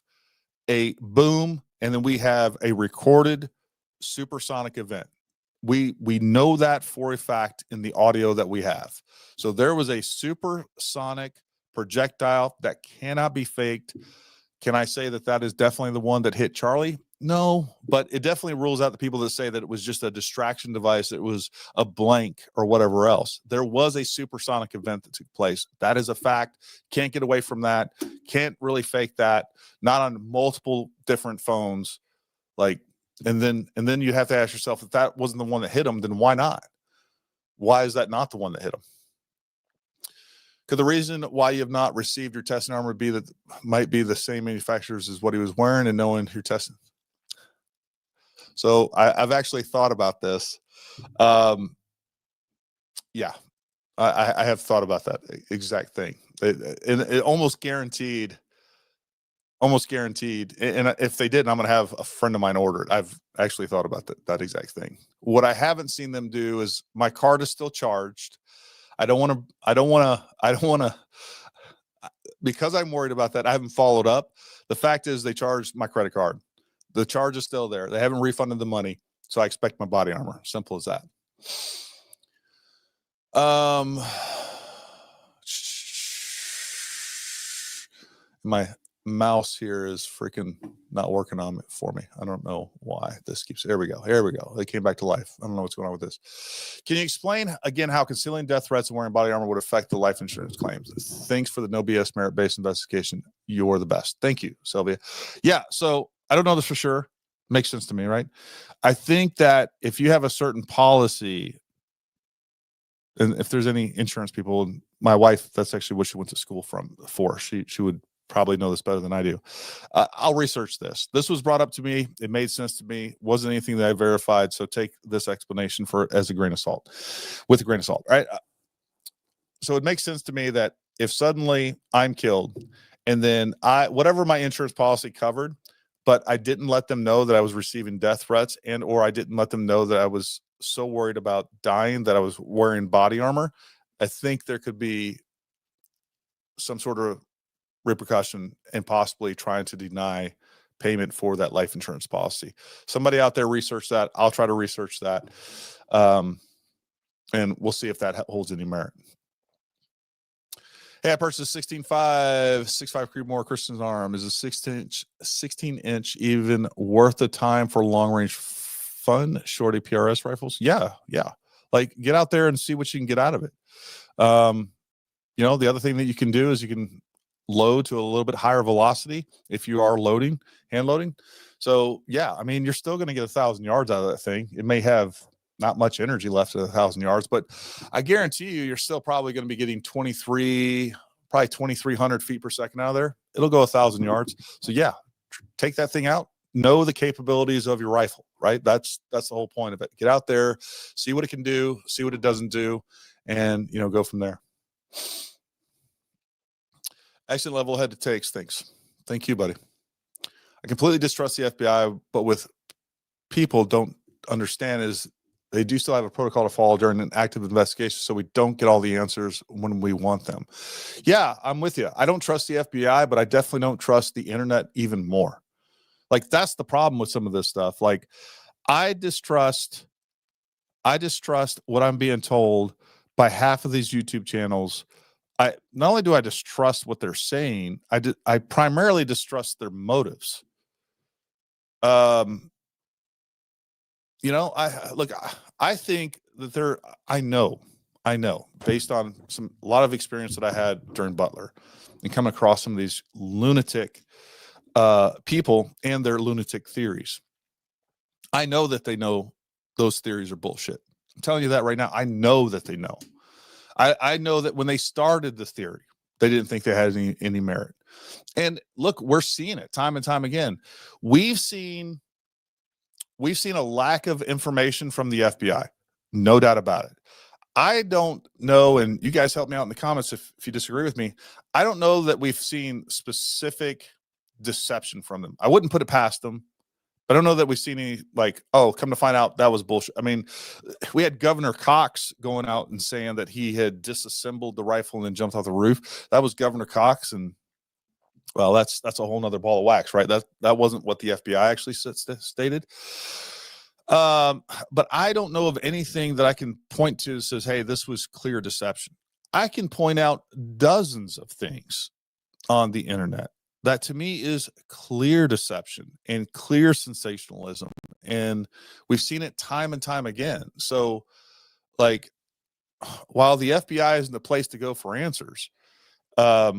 a boom, and then we have a recorded supersonic event. We know that for a fact in the audio that we have. So there was a supersonic projectile that cannot be faked. Can I say that is definitely the one that hit Charlie? No, but it definitely rules out the people that say that it was just a distraction device, it was a blank or whatever else. There was a supersonic event that took place. That is a fact. Can't get away from that. Can't really fake that. Not on multiple different phones. Like, and then you have to ask yourself, if that wasn't the one that hit him, then why not? Why is that not the one that hit him? Could the reason why you have not received your testing armor be that might be the same manufacturers as what he was wearing and knowing you're testing? So I've actually thought about this. Yeah, I have thought about that exact thing. It almost guaranteed. And if they didn't, I'm going to have a friend of mine order it. I've actually thought about that exact thing. What I haven't seen them do is, my card is still charged. I don't want to, because I'm worried about that. I haven't followed up. The fact is, they charged my credit card. The charge is still there. They haven't refunded the money. So I expect my body armor. Simple as that. My mouse here is freaking not working on it for me. I don't know why this keeps, here we go. They came back to life. I don't know what's going on with this. Can you explain again how concealing death threats and wearing body armor would affect the life insurance claims? Thanks for the no BS merit-based investigation. You're the best. Thank you, Sylvia. Yeah. So I don't know this for sure. Makes sense to me, right? I think that if you have a certain policy, and if there's any insurance people, and my wife, that's actually what she went to school for. She would probably know this better than I do. I'll research this. This was brought up to me. It made sense to me. Wasn't anything that I verified. So take this explanation with a grain of salt, right? So it makes sense to me that if suddenly I'm killed, and then whatever my insurance policy covered, but I didn't let them know that I was receiving death threats, and or I didn't let them know that I was so worried about dying that I was wearing body armor, I think there could be some sort of repercussion and possibly trying to deny payment for that life insurance policy. Somebody out there research that. I'll try to research that. And we'll see if that holds any merit. Hey, I purchased 16.5 6.5 Creedmoor Christian's arm. Is a 16 inch even worth the time for long range fun shorty PRS rifles? Yeah. Like, get out there and see what you can get out of it. The other thing that you can do is you can load to a little bit higher velocity if you are hand loading. So yeah, I mean, you're still going to get 1,000 yards out of that thing. It may have not much energy left at 1,000 yards, but I guarantee you're still probably going to be getting 2,300 feet per second out of there. It'll go 1,000 yards. So yeah, take that thing out. Know the capabilities of your rifle, right? That's the whole point of it. Get out there, see what it can do, see what it doesn't do, and go from there. Excellent level head to takes. Thanks. Thank you, buddy. I completely distrust the FBI, but with people don't understand is They do still have a protocol to follow during an active investigation, so we don't get all the answers when we want them. Yeah, I'm with you. I don't trust the FBI, but I definitely don't trust the internet even more. Like, that's the problem with some of this stuff. Like, I distrust what I'm being told by half of these YouTube channels. I not only do I distrust what they're saying, I primarily distrust their motives. You know, I think that I know based on a lot of experience that I had during Butler and come across some of these lunatic people and their lunatic theories. I know that they know those theories are bullshit. I'm telling you that right now. I know that they know. I know that when they started the theory, they didn't think they had any merit. And look, we're seeing it time and time again. We've seen a lack of information from the FBI. No doubt about it. I don't know, and you guys help me out in the comments if you disagree with me. I don't know that we've seen specific deception from them. I wouldn't put it past them. I don't know that we've seen any, like, oh, come to find out that was bullshit. I mean, we had Governor Cox going out and saying that he had disassembled the rifle and then jumped off the roof. That was Governor Cox, and well, that's a whole nother ball of wax, right? That wasn't what the FBI actually stated. But I don't know of anything that I can point to that says, hey, this was clear deception. I can point out dozens of things on the internet that to me is clear deception and clear sensationalism. And we've seen it time and time again. So, like, while the FBI isn't the place to go for answers, I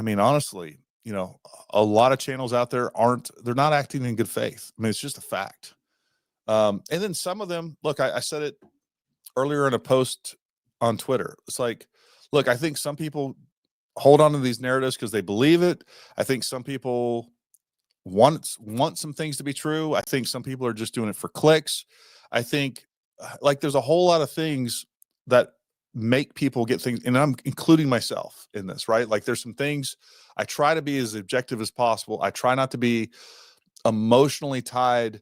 mean, honestly, you know, a lot of channels out there they're not acting in good faith. I mean, it's just a fact. And then some of them, look, I said it earlier in a post on Twitter. It's like, look, I think some people hold on to these narratives because they believe it. I think some people want some things to be true. I think some people are just doing it for clicks. I think like there's a whole lot of things that make people get things, and I'm including myself in this, right? Like there's some things I try to be as objective as possible. I try not to be emotionally tied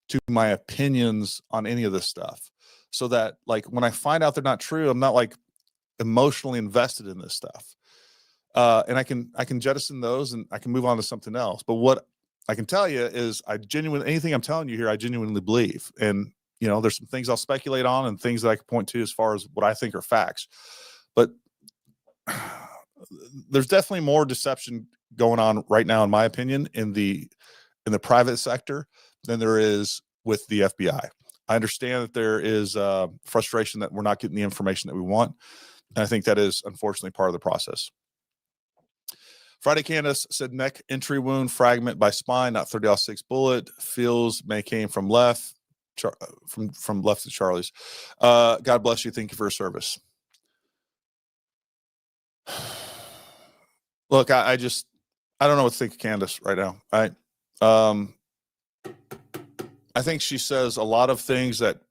to my opinions on any of this stuff, so that like when I find out they're not true, I'm not like emotionally invested in this stuff. And I can jettison those and I can move on to something else. But what I can tell you is anything I'm telling you here, I genuinely believe. And, you know, there's some things I'll speculate on and things that I can point to as far as what I think are facts. But there's definitely more deception going on right now, in my opinion, in the private sector than there is with the FBI. I understand that there is frustration that we're not getting the information that we want. And I think that is unfortunately part of the process. Friday Candace said neck entry wound, fragment by spine, not 30-06 bullet. Feels may came from left, from left to Charlie's. God bless you. Thank you for your service. Look, I don't know what to think of Candace right now. I think she says a lot of things that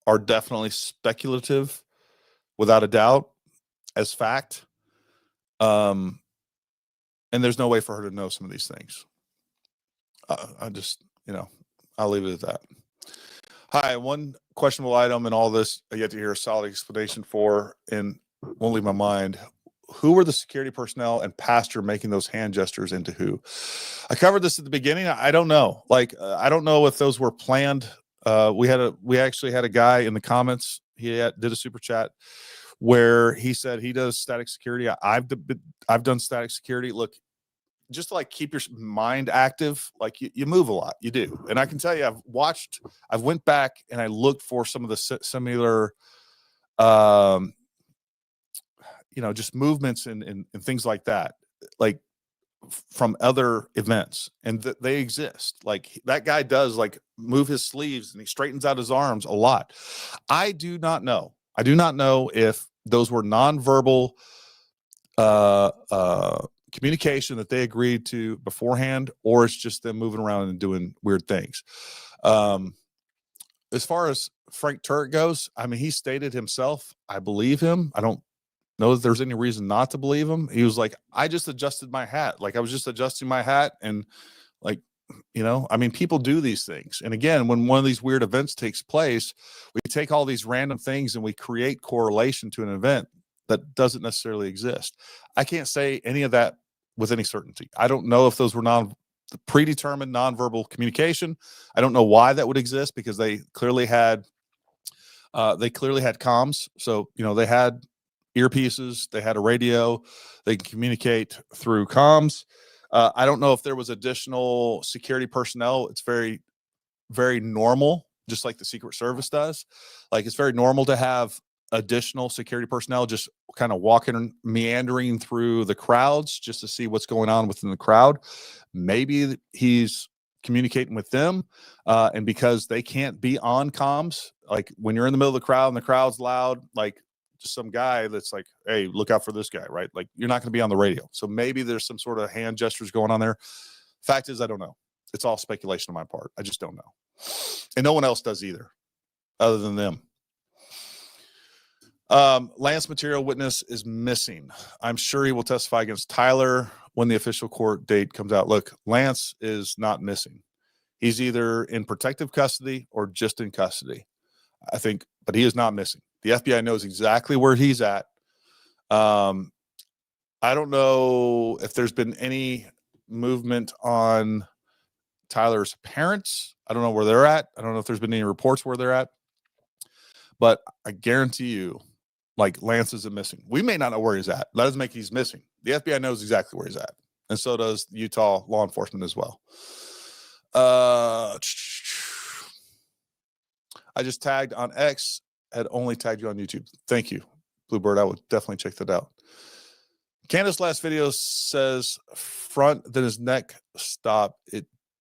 are definitely speculative, without a doubt, as fact. And there's no way for her to know some of these things. I just, you know, I'll leave it at that. Hi, one questionable item in all this I yet to hear a solid explanation for, and won't leave my mind. Who were the security personnel and pastor making those hand gestures into who? I covered this at the beginning. I don't know. Like, I don't know if those were planned. We actually had a guy in the comments. He did a super chat where he said he does static security. I've done static security. Look, just to like keep your mind active, like you move a lot, you do. And I can tell you, I've went back and I looked for some of the similar, you know, just movements and things like that, like from other events, and they exist. Like that guy does like move his sleeves and he straightens out his arms a lot. I do not know if those were nonverbal communication that they agreed to beforehand, or it's just them moving around and doing weird things. As far as Frank Turek goes, I mean, he stated himself, I believe him. I don't know that there's any reason not to believe him. He was like, I just adjusted my hat. Like I was just adjusting my hat, and like You know, I mean, people do these things. And again, when one of these weird events takes place, we take all these random things and we create correlation to an event that doesn't necessarily exist. I can't say any of that with any certainty. I don't know if those were predetermined nonverbal communication. I don't know why that would exist, because they clearly had comms. So, you know, they had earpieces, they had a radio, they can communicate through comms. I don't know if there was additional security personnel. It's very, very normal, just like the Secret Service does. Like, it's very normal to have additional security personnel just kind of walking and meandering through the crowds just to see what's going on within the crowd. Maybe he's communicating with them, and because they can't be on comms, like when you're in the middle of the crowd and the crowd's loud, like just some guy that's like, hey, look out for this guy, right? Like, you're not going to be on the radio. So maybe there's some sort of hand gestures going on there. Fact is, I don't know. It's all speculation on my part. I just don't know. And no one else does either, other than them. Lance material witness is missing. I'm sure he will testify against Tyler when the official court date comes out. Look, Lance is not missing. He's either in protective custody or just in custody, I think, but he is not missing. The FBI knows exactly where he's at. I don't know if there's been any movement on Tyler's parents. I don't know where they're at. I don't know if there's been any reports where they're at, but I guarantee you, like, Lance isn't missing. We may not know where he's at. That doesn't make he's missing. The FBI knows exactly where he's at. And so does Utah law enforcement as well. I just tagged on X, had only tagged you on YouTube. Thank you, Bluebird. I would definitely check that out. Candace's last video says front, then his neck stopped.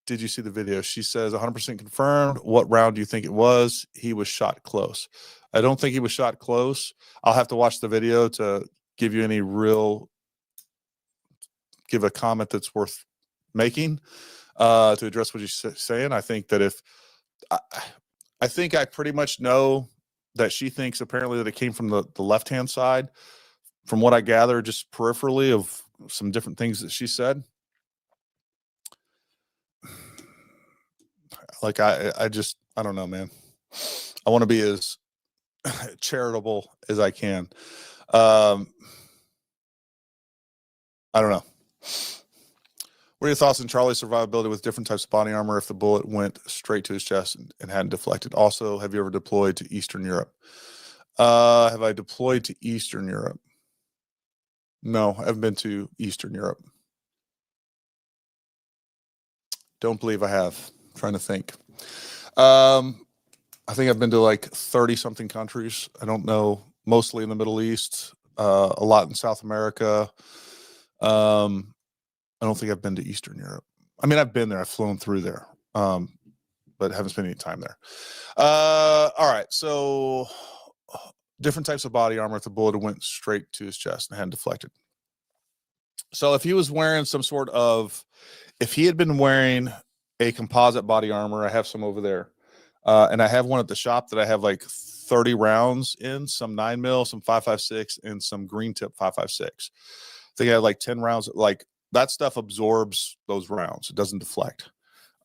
Did you see the video? She says 100% confirmed. What round do you think it was? He was shot close. I don't think he was shot close. I'll have to watch the video to give you give a comment that's worth making, to address what you're saying. I think that I think I pretty much know that she thinks apparently that it came from the left-hand side, from what I gather just peripherally of some different things that she said. Like, I don't know, man. I want to be as charitable as I can. I don't know. What are your thoughts on Charlie's survivability with different types of body armor if the bullet went straight to his chest and hadn't deflected? Also, have you ever deployed to Eastern Europe? Have I deployed to Eastern Europe? No, I haven't been to Eastern Europe. Don't believe I have. I'm trying to think. I think I've been to like 30 something countries. I don't know, mostly in the Middle East, a lot in South America. I don't think I've been to Eastern Europe. I mean, I've been there. I've flown through there, but haven't spent any time there. All right. So different types of body armor if the bullet went straight to his chest and hadn't deflected. So if he was wearing if he had been wearing a composite body armor, I have some over there. And I have one at the shop that I have like 30 rounds in, some 9mm, some 5.56, and some green tip 5.56. I think I have like 10 rounds. Like, that stuff absorbs those rounds. It doesn't deflect.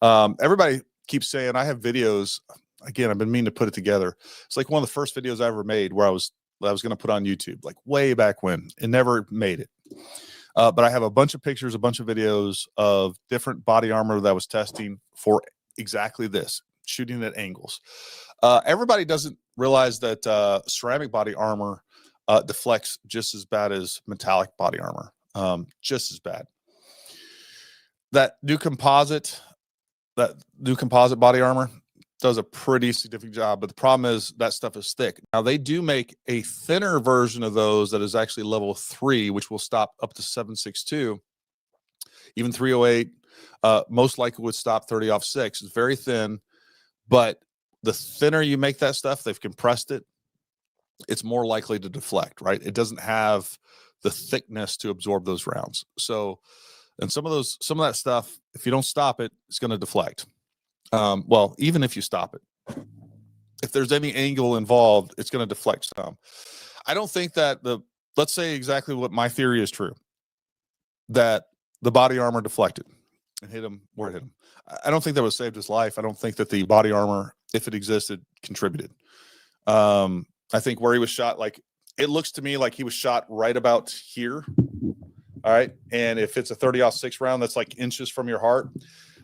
Everybody keeps saying, I have videos. Again, I've been meaning to put it together. It's like one of the first videos I ever made where I was going to put on YouTube, like way back when. It never made it. But I have a bunch of pictures, a bunch of videos of different body armor that I was testing for exactly this, shooting at angles. Everybody doesn't realize that ceramic body armor deflects just as bad as metallic body armor, just as bad. That new composite body armor does a pretty significant job, but the problem is that stuff is thick. Now, they do make a thinner version of those that is actually level 3, which will stop up to 7.62, even 308. Most likely would stop 30-06. It's very thin, but the thinner you make that stuff, they've compressed it, it's more likely to deflect, right? It doesn't have the thickness to absorb those rounds. So, and some of that stuff, if you don't stop it, it's going to deflect. Well, even if you stop it, if there's any angle involved, it's going to deflect some. I don't think that let's say exactly what my theory is true, that the body armor deflected. and hit him where it hit him. I don't think that would have saved his life. I don't think that the body armor, if it existed, contributed. I think where he was shot, like, it looks to me like he was shot right about here. All right. And if it's a 30-06 round, that's like inches from your heart,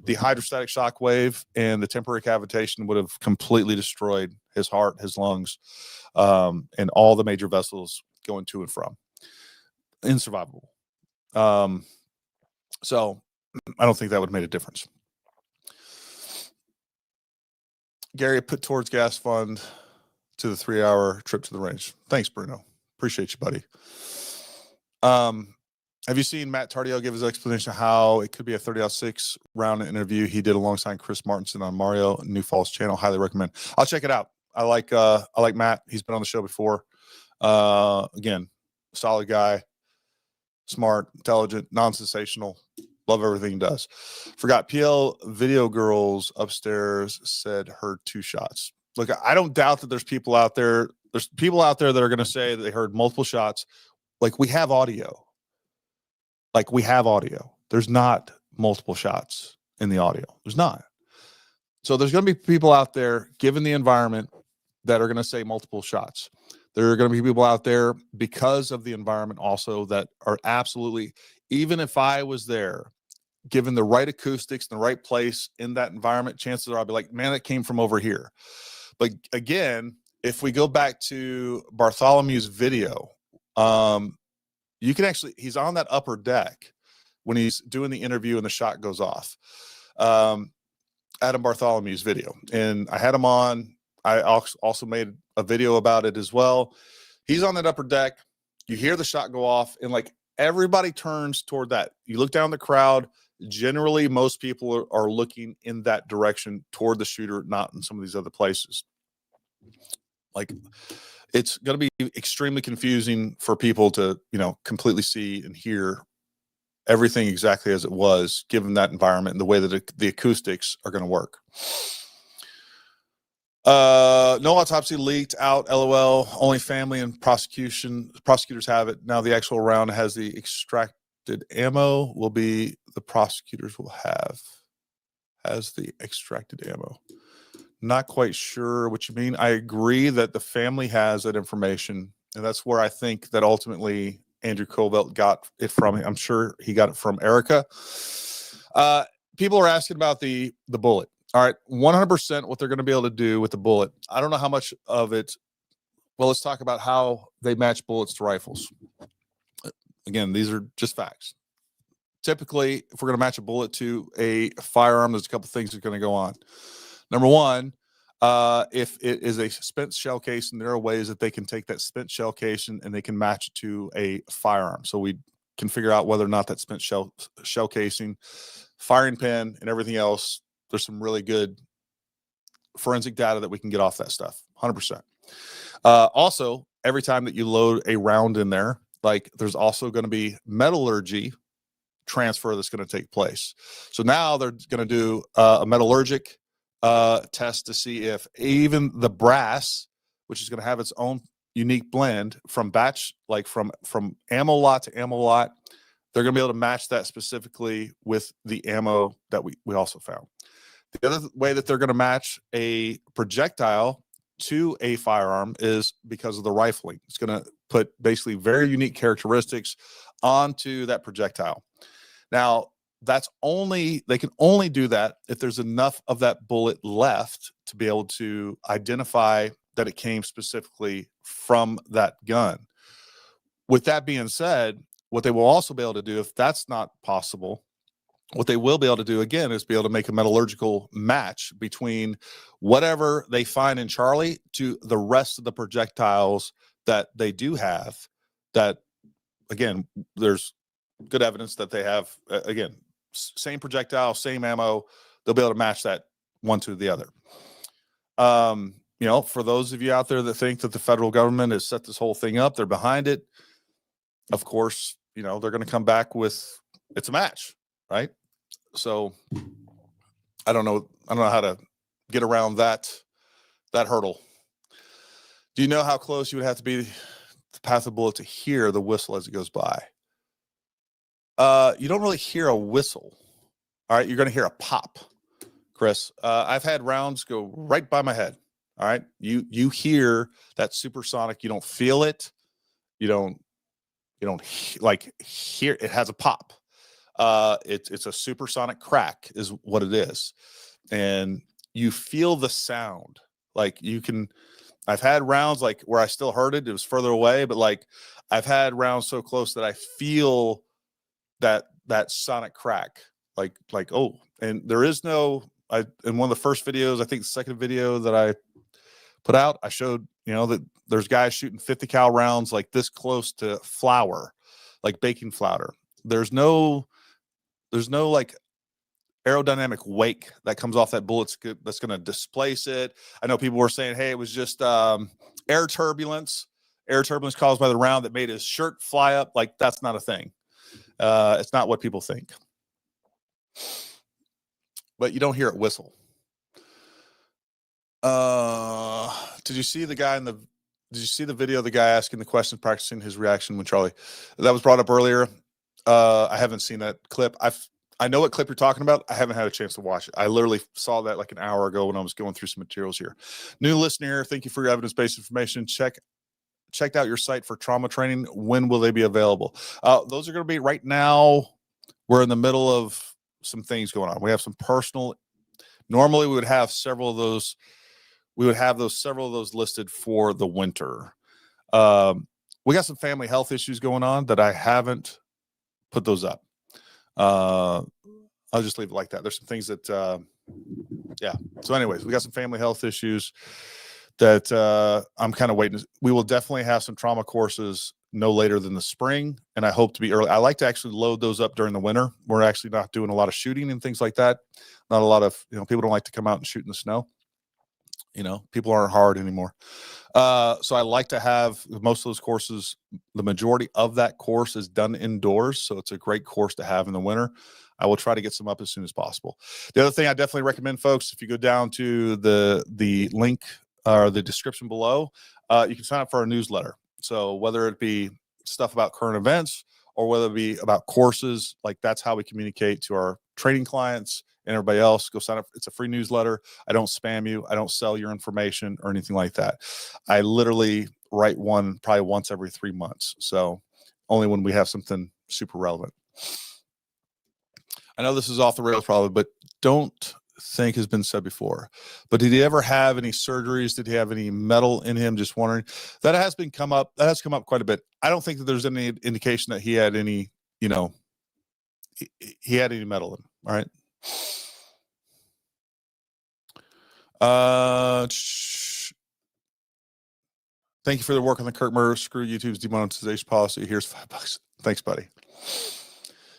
the hydrostatic shock wave and the temporary cavitation would have completely destroyed his heart, his lungs, and all the major vessels going to and from. Insurvivable. So I don't think that would have made a difference. Gary, put towards gas fund to the 3-hour trip to the range. Thanks, Bruno. Appreciate you, buddy. Have you seen Matt Tardeo give his explanation of how it could be a 30-06 round interview he did alongside Chris Martinson on Mario New Falls channel? Highly recommend. I'll check it out. I like Matt. He's been on the show before. Again, solid guy, smart, intelligent, non-sensational. Love everything he does. Forgot PL Video Girls upstairs said heard 2 shots. Look, I don't doubt that there's people out there. There's people out there that are going to say that they heard multiple shots. Like, we have audio. There's not multiple shots in the audio. There's not. So there's going to be people out there, given the environment, that are going to say multiple shots. There are going to be people out there because of the environment also that are absolutely, even if I was there, given the right acoustics in the right place in that environment, chances are I'll be like, man, it came from over here. But again, if we go back to Bartholomew's video, you can actually, he's on that upper deck when he's doing the interview and the shot goes off. Adam Bartholomew's video. And I had him on. I also made a video about it as well. He's on that upper deck. You hear the shot go off and like everybody turns toward that. You look down the crowd. Generally, most people are looking in that direction toward the shooter, not in some of these other places. Like, it's going to be extremely confusing for people to, completely see and hear everything exactly as it was, given that environment and the way that the acoustics are going to work. No autopsy leaked out, LOL. Only family and prosecutors have it. Now the actual round has the extracted ammo will be the prosecutors will have as the extracted ammo. Not quite sure what you mean. I agree that the family has that information, and that's where I think that ultimately Andrew Covelt got it from. I'm sure he got it from Erica. People are asking about the bullet. All right, 100% what they're going to be able to do with the bullet. I don't know how much of it. Well, let's talk about how they match bullets to rifles. Again, these are just facts. Typically, if we're going to match a bullet to a firearm, there's a couple things that are going to go on. Number one, if it is a spent shell casing, there are ways that they can take that spent shell casing and they can match it to a firearm. So we can figure out whether or not that spent shell casing, firing pin, and everything else. There's some really good forensic data that we can get off that stuff, 100%. Also, every time that you load a round in there, like there's also going to be metallurgy transfer that's going to take place. So now they're going to do a metallurgic test to see if even the brass, which is going to have its own unique blend from batch, like from ammo lot to ammo lot, they're going to be able to match that specifically with the ammo that we also found. The other way that they're going to match a projectile to a firearm is because of the rifling. It's going to put basically very unique characteristics onto that projectile. Now, they can only do that if there's enough of that bullet left to be able to identify that it came specifically from that gun. With that being said, what they will also be able to do, if that's not possible, what they will be able to do again is be able to make a metallurgical match between whatever they find in Charlie to the rest of the projectiles that they do have. That, again, there's good evidence that they have, again, same projectile, same ammo. They'll be able to match that one to the other. For those of you out there that think that the federal government has set this whole thing up, they're behind it. Of course, they're going to come back with it's a match, right? So I don't know how to get around that hurdle. Do you know how close you would have to be the path of the bullet to hear the whistle as it goes by? You don't really hear a whistle. All right, you're going to hear a pop, Chris. I've had rounds go right by my head. All right, you hear that supersonic. You don't feel it. You don't like hear it has a pop. It's a supersonic crack is what it is, and you feel the sound. Like you can. I've had rounds like where I still heard it. It was further away, but like I've had rounds so close that I feel that sonic crack. Like oh, and there is no. In one of the first videos, I think the second video that I put out, I showed that there's guys shooting 50 cal rounds like this close to flour, like baking flour. There's no like aerodynamic wake that comes off that bullet that's going to displace it. I know people were saying, hey, it was just air turbulence caused by the round that made his shirt fly up. Like that's not a thing. It's not what people think. But you don't hear it whistle. Did you see the video of the guy asking the question, practicing his reaction when Charlie? That was brought up earlier. I haven't seen that clip. I know what clip you're talking about. I haven't had a chance to watch it. I literally saw that like an hour ago when I was going through some materials here. New listener here, thank you for your evidence-based information. Checked out your site for trauma training. When will they be available? Those are going to be right now. We're in the middle of some things going on. We have some personal. Normally, we would have several of those. We would have several of those listed for the winter. We got some family health issues going on that I haven't put those up. I'll just leave it like that. There's some things that, yeah. So anyways, we got some family health issues that I'm kind of waiting. We will definitely have some trauma courses no later than the spring, and I hope to be early. I like to actually load those up during the winter. We're actually not doing a lot of shooting and things like that. Not a lot of, people don't like to come out and shoot in the snow. People aren't hard anymore. So I like to have most of those courses. The majority of that course is done indoors. So it's a great course to have in the winter. I will try to get some up as soon as possible. The other thing I definitely recommend, folks, if you go down to the link or the description below, you can sign up for our newsletter. So whether it be stuff about current events or whether it be about courses, like that's how we communicate to our training clients and everybody else. Go sign up. It's a free newsletter. I don't spam you. I don't sell your information or anything like that. I literally write one probably once every 3 months. So only when we have something super relevant. I know this is off the rails probably, but don't think has been said before. But did he ever have any surgeries? Did he have any metal in him? Just wondering. That has come up quite a bit. I don't think that there's any indication that he had any, he had any metal in him. All right. Thank you for the work on the Kirk Murray. Screw YouTube's demonetization policy. Here's $5. Thanks, buddy.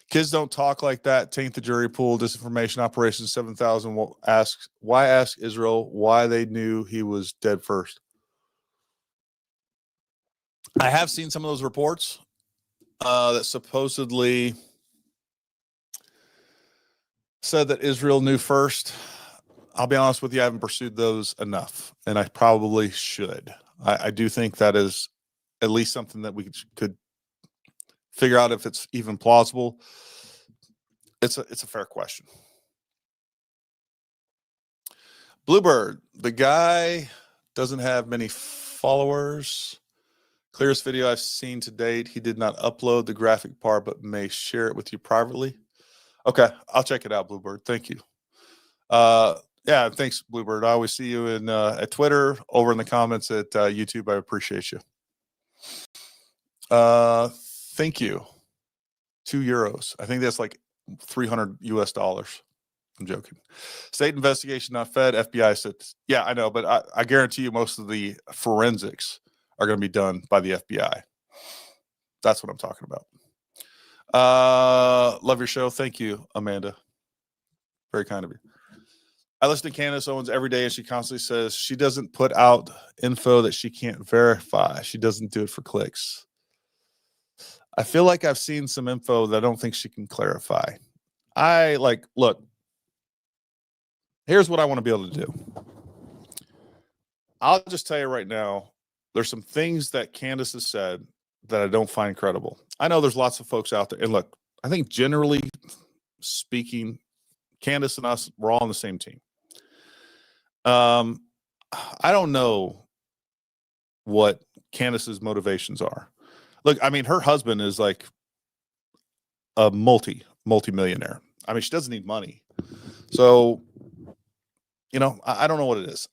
Kids don't talk like that. Taint the jury pool. Disinformation operation 7,000. Why ask Israel why they knew he was dead first? I have seen some of those reports that supposedly said that Israel knew first. I'll be honest with you, I haven't pursued those enough, and I probably should. I do think that is at least something that we could figure out if it's even plausible. It's a fair question. Bluebird, the guy doesn't have many followers. Clearest video I've seen to date. He did not upload the graphic part, but may share it with you privately. Okay, I'll check it out, Bluebird. Thank you. Yeah, thanks, Bluebird. I always see you in at Twitter, over in the comments at YouTube. I appreciate you. Thank you. €2. I think that's like $300 US. I'm joking. State investigation not fed. FBI said, yeah, I know, but I guarantee you most of the forensics are going to be done by the FBI. That's what I'm talking about. Love your show. Thank you, Amanda. Very kind of you. I listen to Candace Owens every day, and she constantly says she doesn't put out info that she can't verify. She doesn't do it for clicks. I feel like I've seen some info that I don't think she can clarify. Look, here's what I want to be able to do. I'll just tell you right now, there's some things that Candace has said that I don't find credible. I know there's lots of folks out there, and look, I think generally speaking, Candace and us, we're all on the same team. I don't know what Candace's motivations are. Look, I mean, her husband is like a multi-millionaire. I mean, she doesn't need money. So, you know, I don't know what it is.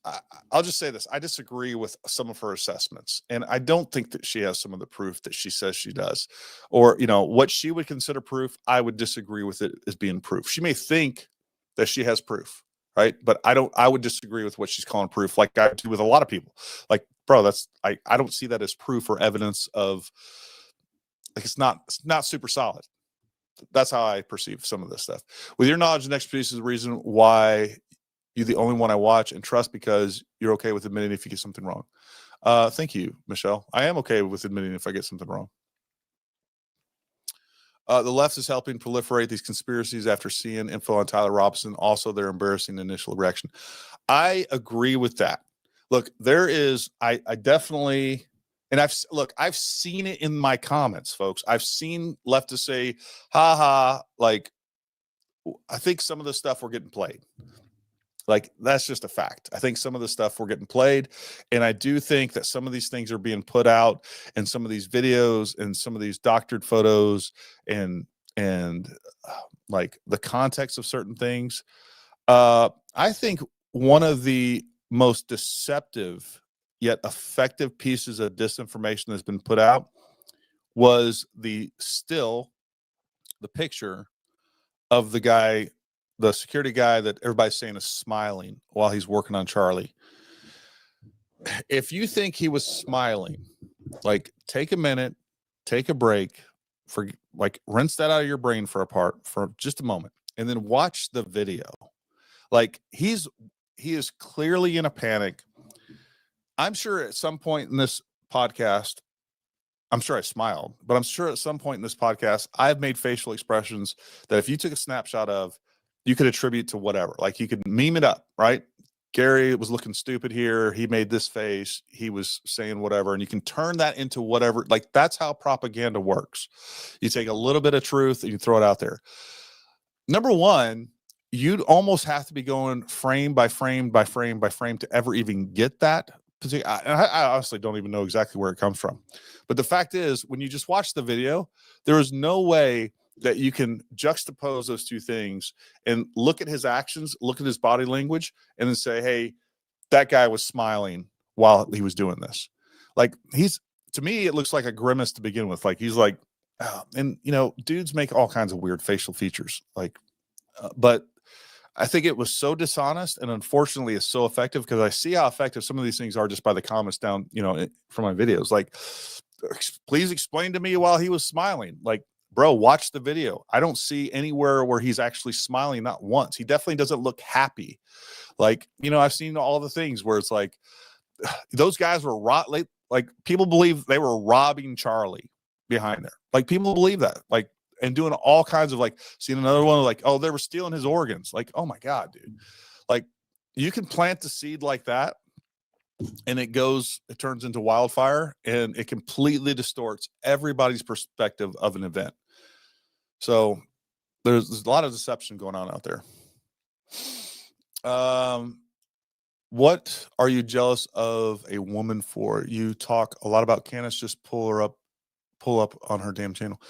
I'll just say this. I disagree with some of her assessments. And I don't think that she has some of the proof that she says she does. Or, you know, what she would consider proof, I would disagree with it as being proof. She may think that she has proof, right? But I would disagree with what she's calling proof, like I do with a lot of people. Like, bro, I don't see that as proof or evidence of, like, it's not super solid. That's how I perceive some of this stuff. With your knowledge and expertise is the reason why you're the only one I watch and trust, because you're okay with admitting if you get something wrong. Thank you, Michelle. I am okay with admitting if I get something wrong. The left is helping proliferate these conspiracies after seeing info on Tyler Robinson. Also, their embarrassing initial reaction. I agree with that. Look, there is, I definitely, and I've seen it in my comments, folks. I've seen leftists say, ha ha, like, I think some of the stuff we're getting played. Like, that's just a fact. I think some of the stuff we're getting played. And I do think that some of these things are being put out in some of these videos and some of these doctored photos and like the context of certain things. I think one of the most deceptive yet effective pieces of disinformation that's been put out was the picture of the guy, the security guy that everybody's saying is smiling while he's working on Charlie. If you think he was smiling, like, take a minute, take a break, for like, rinse that out of your brain for just a moment, and then watch the video. Like, he is clearly in a panic. I'm sure at some point in this podcast, I'm sure I smiled, but I'm sure at some point in this podcast, I've made facial expressions that if you took a snapshot of, you could attribute to whatever. Like, you could meme it up, right? Gary was looking stupid here. He made this face. He was saying whatever. And you can turn that into whatever. Like, that's how propaganda works. You take a little bit of truth and you throw it out there. Number one, you'd almost have to be going frame by frame by frame by frame to ever even get that. I honestly don't even know exactly where it comes from. But the fact is, when you just watch the video, there is no way that you can juxtapose those two things and look at his actions, look at his body language, and then say, hey, that guy was smiling while he was doing this. Like, to me, it looks like a grimace to begin with. Like, he's like, oh. And, you know, dudes make all kinds of weird facial features. Like, but I think it was so dishonest, and unfortunately it's so effective, because I see how effective some of these things are just by the comments down, you know, from my videos. Like, please explain to me while he was smiling. Like, bro, watch the video. I don't see anywhere where he's actually smiling, not once. He definitely doesn't look happy. Like, you know, I've seen all the things where it's like, those guys were like, people believe they were robbing Charlie behind there. Like, people believe that, like, and doing all kinds of, like, seeing another one, like, oh, they were stealing his organs. Like, oh my God, dude. Like, you can plant the seed like that, and it turns into wildfire, and it completely distorts everybody's perspective of an event. So there's a lot of deception going on out there. What are you jealous of a woman for? You talk a lot about Candace. Just pull up on her damn channel.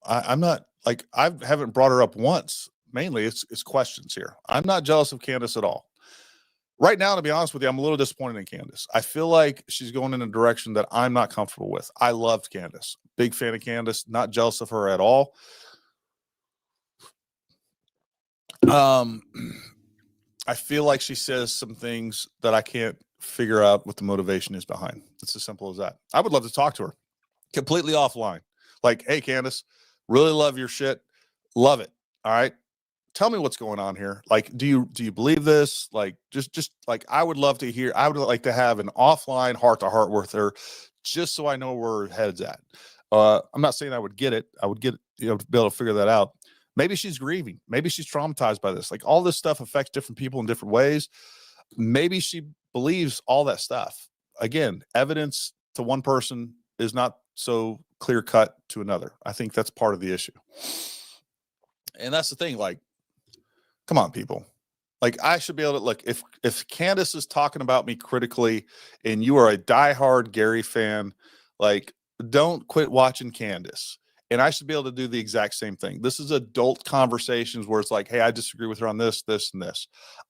I'm not, like, I haven't brought her up once. Mainly it's questions here. I'm not jealous of Candace at all. Right now, to be honest with you, I'm a little disappointed in Candace. I feel like she's going in a direction that I'm not comfortable with. I loved Candace. Big fan of Candace. Not jealous of her at all. I feel like she says some things that I can't figure out what the motivation is behind. It's as simple as that. I would love to talk to her completely offline. Like, hey, Candace, really love your shit. Love it. All right. Tell me what's going on here. Like, do you believe this? Like, just like, I would love to hear, I would like to have an offline heart to heart with her, just so I know where her head's at. I'm not saying I would get it. I would get, you know, to be able to figure that out. Maybe she's grieving. Maybe she's traumatized by this. Like, all this stuff affects different people in different ways. Maybe she believes all that stuff. Again, evidence to one person is not so clear cut to another. I think that's part of the issue. And that's the thing. Like, Come on, people. Like, I should be able to look, if Candace is talking about me critically and you are a diehard Gary fan, like, don't quit watching Candace. And I should be able to do the exact same thing. This is adult conversations where it's like, hey, I disagree with her on this, this, and this.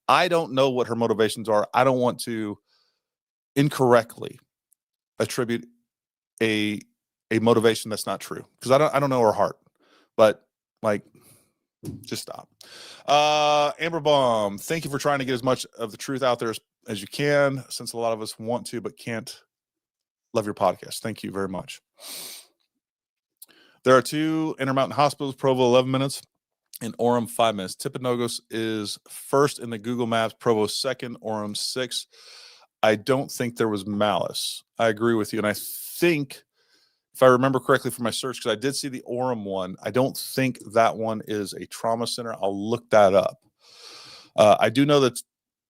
I don't know what her motivations are. I don't want to incorrectly attribute a motivation that's not true, because I don't know her heart. But like, just stop. Amber Baum, thank you for trying to get as much of the truth out there as you can, since a lot of us want to but can't. Love your podcast. Thank you very much. There are 2 Intermountain hospitals, Provo 11 minutes and Orem 5 minutes. Timpanogos is first in the Google Maps, Provo second, Orem 6. I don't think there was malice. I agree with you. And I think, if I remember correctly from my search, because I did see the Orem one, I don't think that one is a trauma center. I'll look that up. I do know that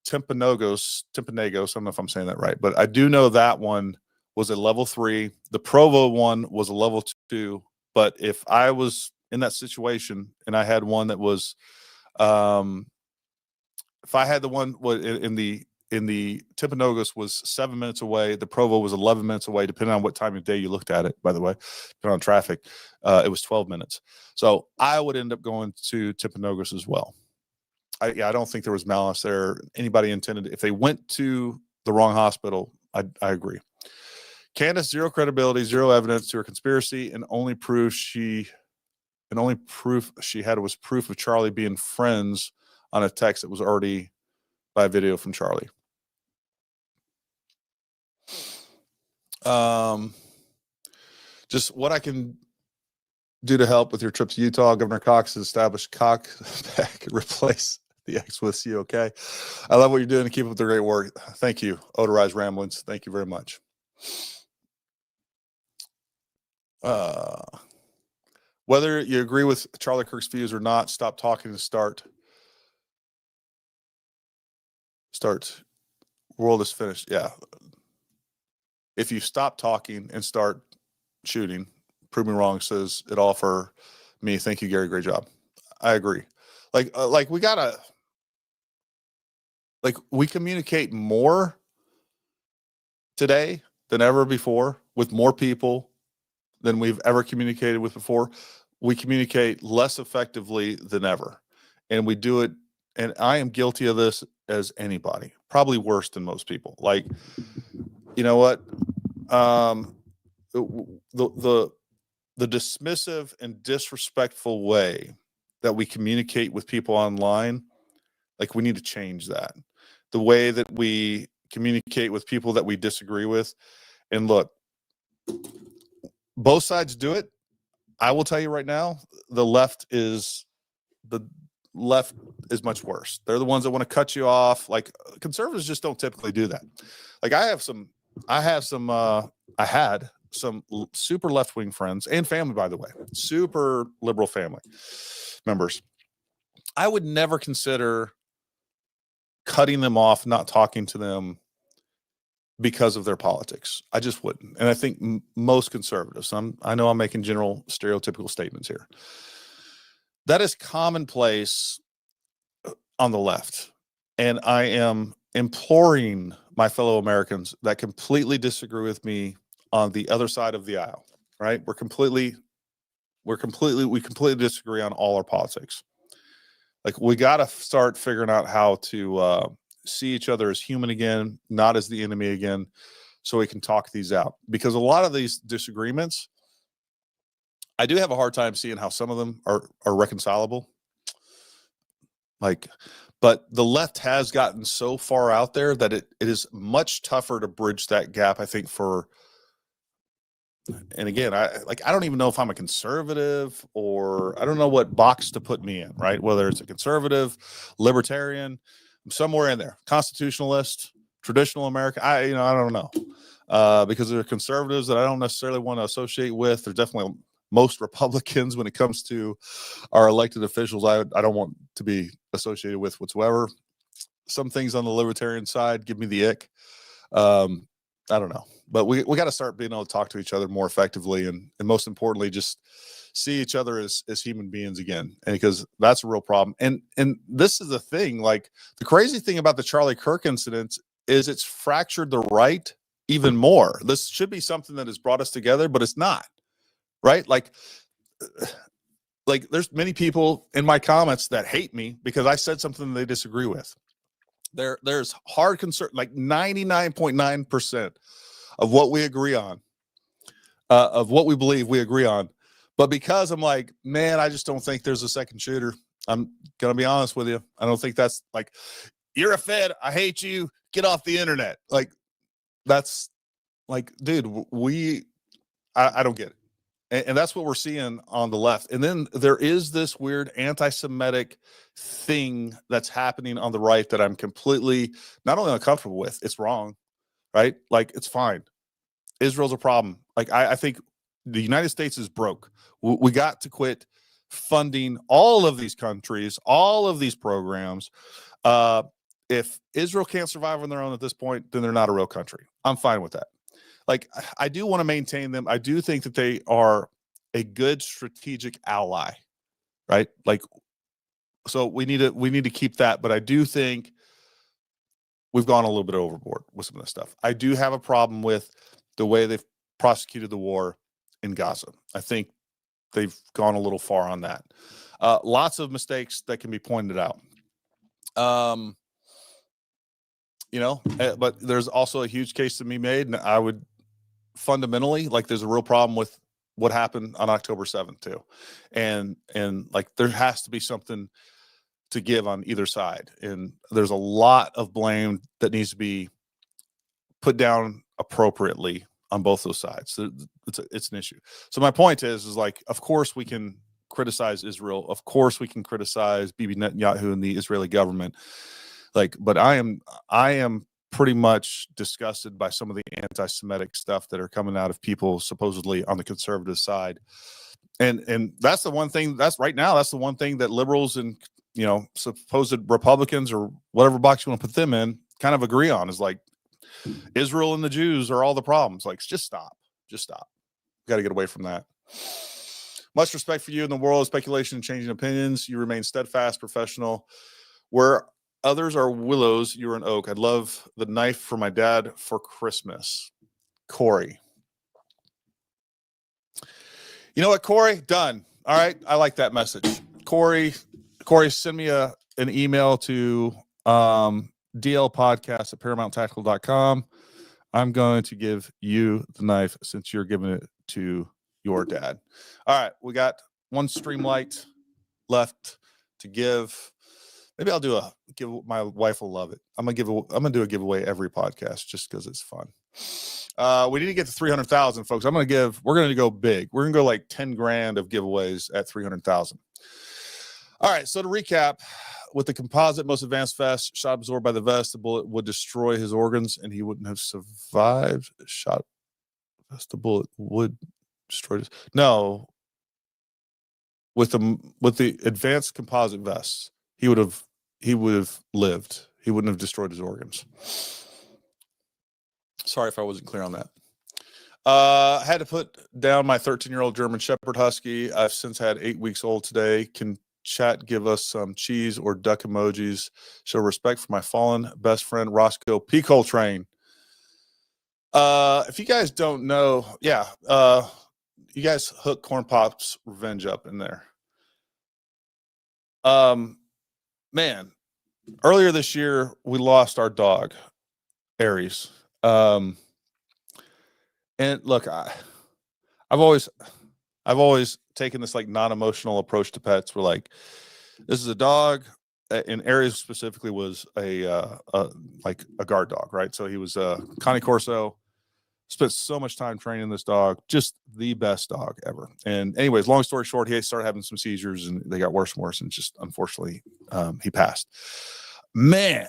Timpanogos, I don't know if I'm saying that right, but I do know that one was a level 3. The Provo one was a level 2. But if I was in that situation and I had one that was, if I had the one in the Timpanogos was 7 minutes away, the Provo was 11 minutes away, depending on what time of day you looked at it, by the way, depending on traffic, it was 12 minutes. So I would end up going to Timpanogos as well. I don't think there was malice there. Anybody intended, if they went to the wrong hospital, I agree. Candace, 0 credibility, 0 evidence to her conspiracy, and only proof she had was proof of Charlie being friends on a text that was already by video from Charlie. Just what I can do to help with your trip to Utah. Governor Cox has established back, replace the X with COK. I love what you're doing to keep up the great work. Thank you. Odorized Ramblings. Thank you very much. Whether you agree with Charlie Kirk's views or not, stop talking and start. World is finished. Yeah. If you stop talking and start shooting, prove me wrong, says it all for me. Thank you, Gary. Great job. I agree. Like we communicate more today than ever before with more people than we've ever communicated with before. We communicate less effectively than ever, and we do it. And I am guilty of this as anybody, probably worse than most people. Like, you know what? The dismissive and disrespectful way that we communicate with people online, like, we need to change that. The way that we communicate with people that we disagree with. And look, both sides do it. I will tell you right now, the left is much worse. They're the ones that want to cut you off. Like, conservatives just don't typically do that. Like, I had some super left-wing friends and family, by the way, super liberal family members. I would never consider cutting them off, not talking to them because of their politics. I just wouldn't. And I think most conservatives, I know I'm making general stereotypical statements here, that is commonplace on the left. And I am imploring my fellow Americans that completely disagree with me on the other side of the aisle, right? We completely disagree on all our politics. Like, we got to start figuring out how to see each other as human again, not as the enemy again, so we can talk these out. Because a lot of these disagreements, I do have a hard time seeing how some of them are reconcilable. Like, but the left has gotten so far out there that it is much tougher to bridge that gap, I think, and again, I don't even know if I'm a conservative, or I don't know what box to put me in, right? Whether it's a conservative, libertarian, I'm somewhere in there, constitutionalist, traditional American. I don't know, because there are conservatives that I don't necessarily want to associate with. There's definitely most Republicans when it comes to our elected officials I don't want to be associated with whatsoever. Some things on the libertarian side give me the ick. I don't know, but we got to start being able to talk to each other more effectively, and most importantly, just see each other as human beings again, and because that's a real problem. And this is the thing, like the crazy thing about the Charlie Kirk incident is it's fractured the right even more. This should be something that has brought us together, but it's not, right? Like there's many people in my comments that hate me because I said something they disagree with. There's hard concern, like 99.9% of what we agree on, of what we believe we agree on. But because I'm like, man, I just don't think there's a second shooter. I'm going to be honest with you. I don't think that's like, you're a Fed, I hate you, get off the internet. Like, that's like, dude, I don't get it. And that's what we're seeing on the left. And then there is this weird anti-Semitic thing that's happening on the right that I'm completely not only uncomfortable with, it's wrong, right? Like, it's fine. Israel's a problem. Like, I think the United States is broke. We got to quit funding all of these countries, all of these programs. If Israel can't survive on their own at this point, then they're not a real country. I'm fine with that. Like, I do want to maintain them. I do think that they are a good strategic ally, right? Like, so we need to keep that. But I do think we've gone a little bit overboard with some of this stuff. I do have a problem with the way they've prosecuted the war in Gaza. I think they've gone a little far on that. Lots of mistakes that can be pointed out. But there's also a huge case to be made, and I would fundamentally, like, there's a real problem with what happened on October 7th too. And like, there has to be something to give on either side. And there's a lot of blame that needs to be put down appropriately on both those sides. It's an issue. So my point is like, of course we can criticize Israel. Of course we can criticize Bibi Netanyahu and the Israeli government. Like, but I am pretty much disgusted by some of the anti-Semitic stuff that are coming out of people supposedly on the conservative side. And that's the one thing that's the one thing that liberals and, supposed Republicans or whatever box you want to put them in kind of agree on, is like, Israel and the Jews are all the problems. Like, just stop. Got to get away from that. Much respect for you in the world of speculation and changing opinions. You remain steadfast, professional. Where others are willows, you're an oak. I'd love the knife for my dad for Christmas. Corey. You know what, Corey? Done. All right. I like that message. Corey, send me an email to DLPodcast at ParamountTactical.com. I'm going to give you the knife since you're giving it to your dad. All right. We got one Streamlight left to give. Maybe I'll do my wife will love it. I'm going to do a giveaway every podcast just because it's fun. We need to get to 300,000, folks. We're going to go big. We're going to go like 10 grand of giveaways at 300,000. All right. So to recap, with the composite most advanced vest, shot absorbed by the vest, the bullet would destroy his organs and he wouldn't have survived. Shot vest, the bullet would destroy his. No. With the advanced composite vest, he would have lived. He wouldn't have destroyed his organs. Sorry if I wasn't clear on that. I had to put down my 13-year-old German Shepherd Husky. I've since had 8 weeks old today. Can chat give us some cheese or duck emojis? Show respect for my fallen best friend, Roscoe P. Coltrane. If you guys don't know, you guys hook Corn Pop's Revenge up in there. Man, earlier this year, we lost our dog, Aries. And look, I've always taken this like non-emotional approach to pets. We're like, this is a dog, and Aries specifically was a guard dog, right? So he was a Cane Corso. Spent so much time training this dog, just the best dog ever. And anyways, long story short, he started having some seizures and they got worse and worse. And just unfortunately, he passed. Man,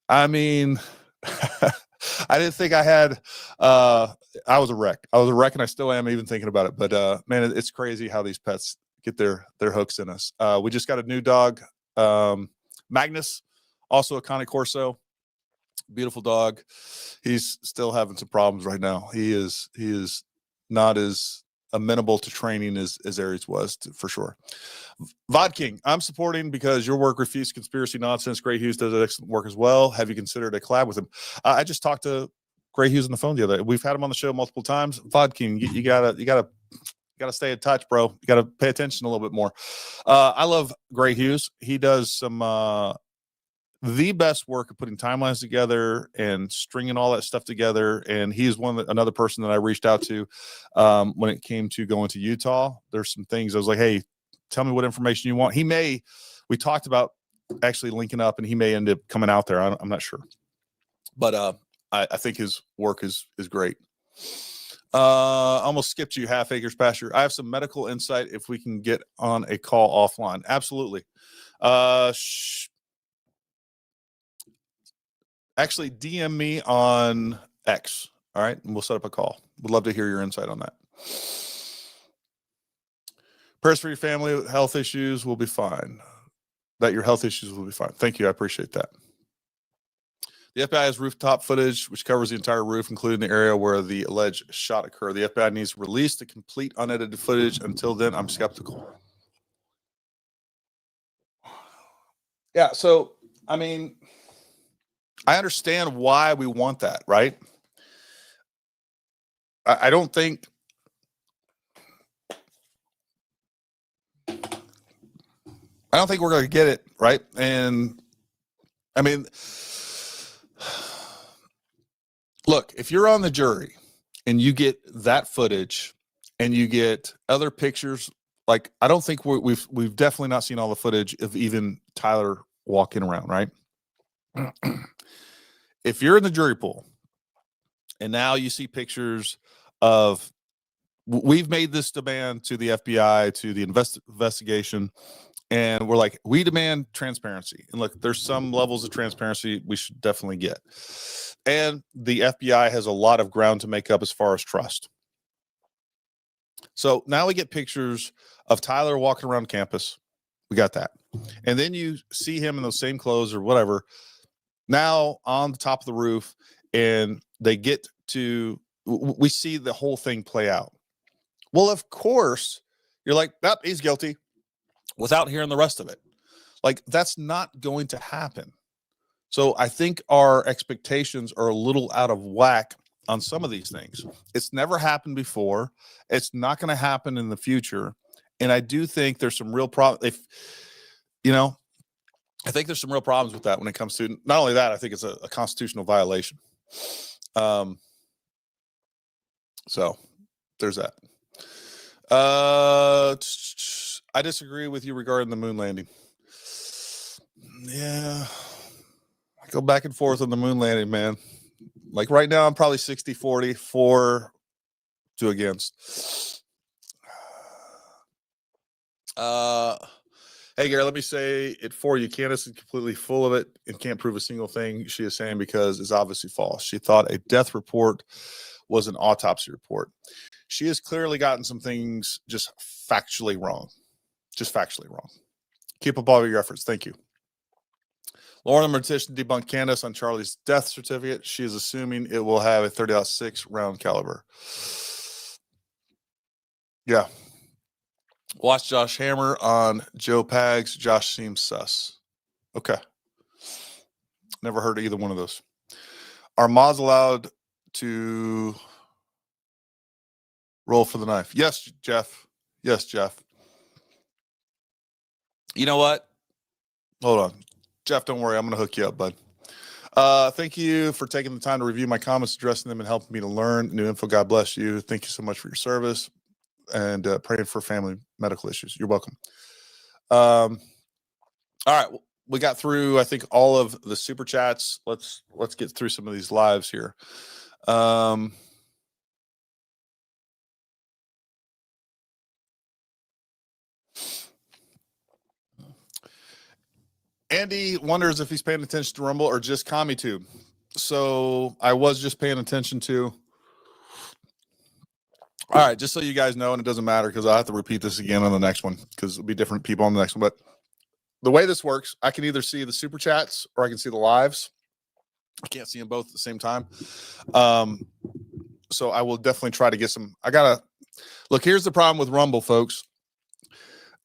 I mean, I didn't think I had, I was a wreck. And I still am even thinking about it. But man, it's crazy how these pets get their hooks in us. We just got a new dog, Magnus, also a Cane Corso. Beautiful dog. He's still having some problems right now. He is not as amenable to training as Aries was, for sure. Vod King, I'm supporting because your work refutes conspiracy nonsense. Gray Hughes does excellent work as well. Have you considered a collab with him? I just talked to Gray Hughes on the phone the other day. We've had him on the show multiple times. Vod King, you gotta stay in touch, bro. You gotta pay attention a little bit more. I love Gray Hughes. He does some the best work of putting timelines together and stringing all that stuff together. And he's another person that I reached out to when it came to going to Utah. There's some things I was like, hey, tell me what information you want. We talked about actually linking up, and he may end up coming out there. I'm not sure, but I think his work is great. Almost skipped you, Half Acres Pasture. I have some medical insight if we can get on a call offline. Absolutely. Actually, DM me on X. All right. And we'll set up a call. Would love to hear your insight on that. Prayers for your family. Health issues will be fine. That your health issues will be fine. Thank you. I appreciate that. The FBI has rooftop footage, which covers the entire roof, including the area where the alleged shot occurred. The FBI needs to release the complete unedited footage. Until then, I'm skeptical. Yeah. So, I mean, I understand why we want that, right? I don't think we're going to get it, right? And I mean, look, if you're on the jury and you get that footage and you get other pictures, like I don't think we've definitely not seen all the footage of even Tyler walking around, right? If you're in the jury pool and now you see pictures of, we've made this demand to the FBI, to the investigation, and we're like, we demand transparency. And look, there's some levels of transparency we should definitely get. And the FBI has a lot of ground to make up as far as trust. So now we get pictures of Tyler walking around campus. We got that. And then you see him in those same clothes or whatever, now on the top of the roof, and we see the whole thing play out. Well, of course, you're like, oh, he's guilty, without hearing the rest of it. Like, that's not going to happen. So I think our expectations are a little out of whack on some of these things. It's never happened before. It's not going to happen in the future. And I do think there's some real problems. I think there's some real problems with that when it comes to, not only that, I think it's a constitutional violation. So there's that. I disagree with you regarding the moon landing. Yeah. I go back and forth on the moon landing, man. Like right now, I'm probably 60-40, for to against. Hey, Gary, let me say it for you. Candace is completely full of it and can't prove a single thing she is saying because it's obviously false. She thought a death report was an autopsy report. She has clearly gotten some things just factually wrong. Just factually wrong. Keep up all your efforts. Thank you. Lauren, I'm petition to debunk Candace on Charlie's death certificate. She is assuming it will have a 30.6 round caliber. Yeah. Watch Josh Hammer on Joe Pags. Josh seems sus. Okay. Never heard of either one of those. Are mods allowed to roll for the knife? Yes, Jeff. Yes, Jeff. You know what? Hold on. Jeff, don't worry. I'm going to hook you up, bud. Thank you for taking the time to review my comments, addressing them, and helping me to learn new info. God bless you. Thank you so much for your service and praying for family medical issues. You're welcome. All right. We got through, I think, all of the super chats. Let's get through some of these lives here. Andy wonders if he's paying attention to Rumble or just CommiTube. So I was just paying attention to. All right, just so you guys know, and it doesn't matter because I'll have to repeat this again on the next one because it'll be different people on the next one. But the way this works, I can either see the super chats or I can see the lives. I can't see them both at the same time. So I will definitely try to get some. Look, here's the problem with Rumble, folks.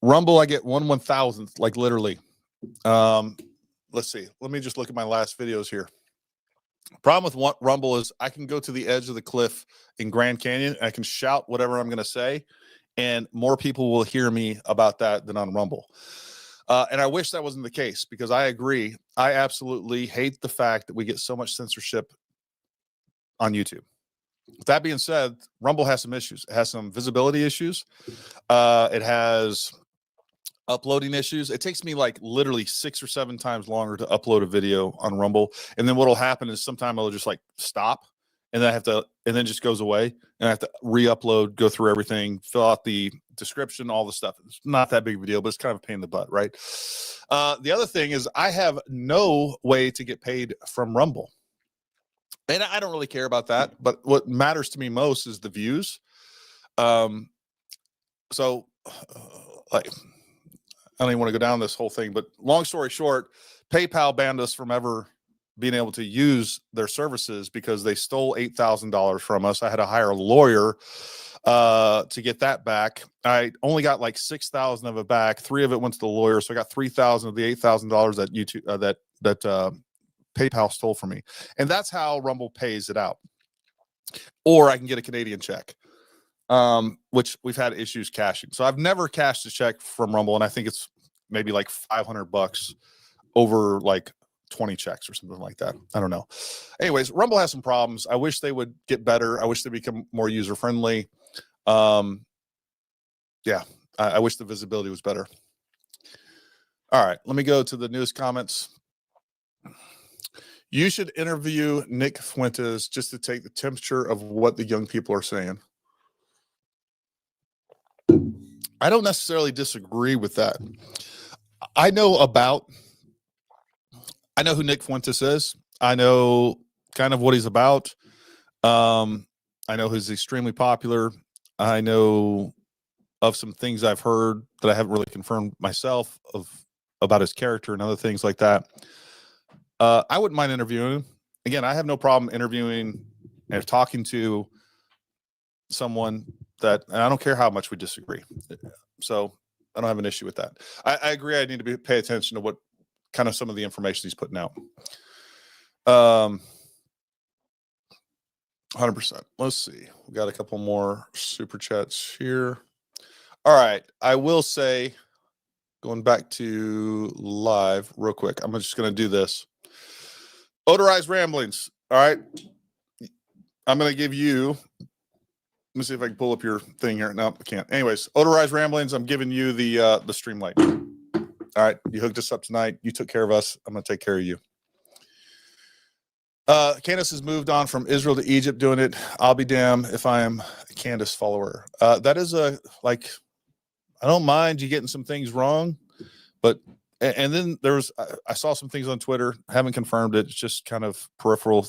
Rumble, I get 1/1000th, like literally. Let's see. Let me just look at my last videos here. Problem with Rumble is I can go to the edge of the cliff in Grand Canyon. And I can shout whatever I'm going to say, and more people will hear me about that than on Rumble. And I wish that wasn't the case, because I agree. I absolutely hate the fact that we get so much censorship on YouTube. With that being said, Rumble has some issues. It has some visibility issues. It has uploading issues. It takes me like literally 6 or 7 times longer to upload a video on Rumble. And then what'll happen is sometime it'll just like stop, and then and then just goes away, and I have to re-upload, go through everything, fill out the description, all the stuff. It's not that big of a deal, but it's kind of a pain in the butt, right? The other thing is I have no way to get paid from Rumble. And I don't really care about that, but what matters to me most is the views. Like, I don't even want to go down this whole thing, but long story short, PayPal banned us from ever being able to use their services because they stole $8,000 from us. I had to hire a lawyer to get that back. I only got like 6,000 of it back. 3 of it went to the lawyer, so I got 3,000 of the $8,000 that YouTube that PayPal stole from me. And that's how Rumble pays it out. Or I can get a Canadian check, which we've had issues cashing. So I've never cashed a check from Rumble, and I think it's maybe like $500 over like 20 checks or something like that. I don't know. Anyways, Rumble has some problems. I wish they would get better. I wish they become more user friendly. Yeah, I wish the visibility was better. All right, let me go to the newest comments. You should interview Nick Fuentes just to take the temperature of what the young people are saying. I don't necessarily disagree with that. I know who Nick Fuentes is. I know kind of what he's about. I know he's extremely popular. I know of some things I've heard that I haven't really confirmed myself about his character and other things like that. I wouldn't mind interviewing him. Again, I have no problem interviewing and talking to someone and I don't care how much we disagree. So I don't have an issue with that. I agree. I need to pay attention to what kind of some of the information he's putting out. 100%. Let's see. We got a couple more super chats here. All right. I will say, going back to live real quick, I'm just going to do this. Odorized ramblings. All right. I'm going to give you, let me see if I can pull up your thing here. No, I can't. Anyways, Odorized ramblings. I'm giving you the stream light. All right. You hooked us up tonight. You took care of us. I'm going to take care of you. Candace has moved on from Israel to Egypt doing it. I'll be damned if I am a Candace follower. That is I don't mind you getting some things wrong, but and then I saw some things on Twitter, haven't confirmed it. It's just kind of peripheral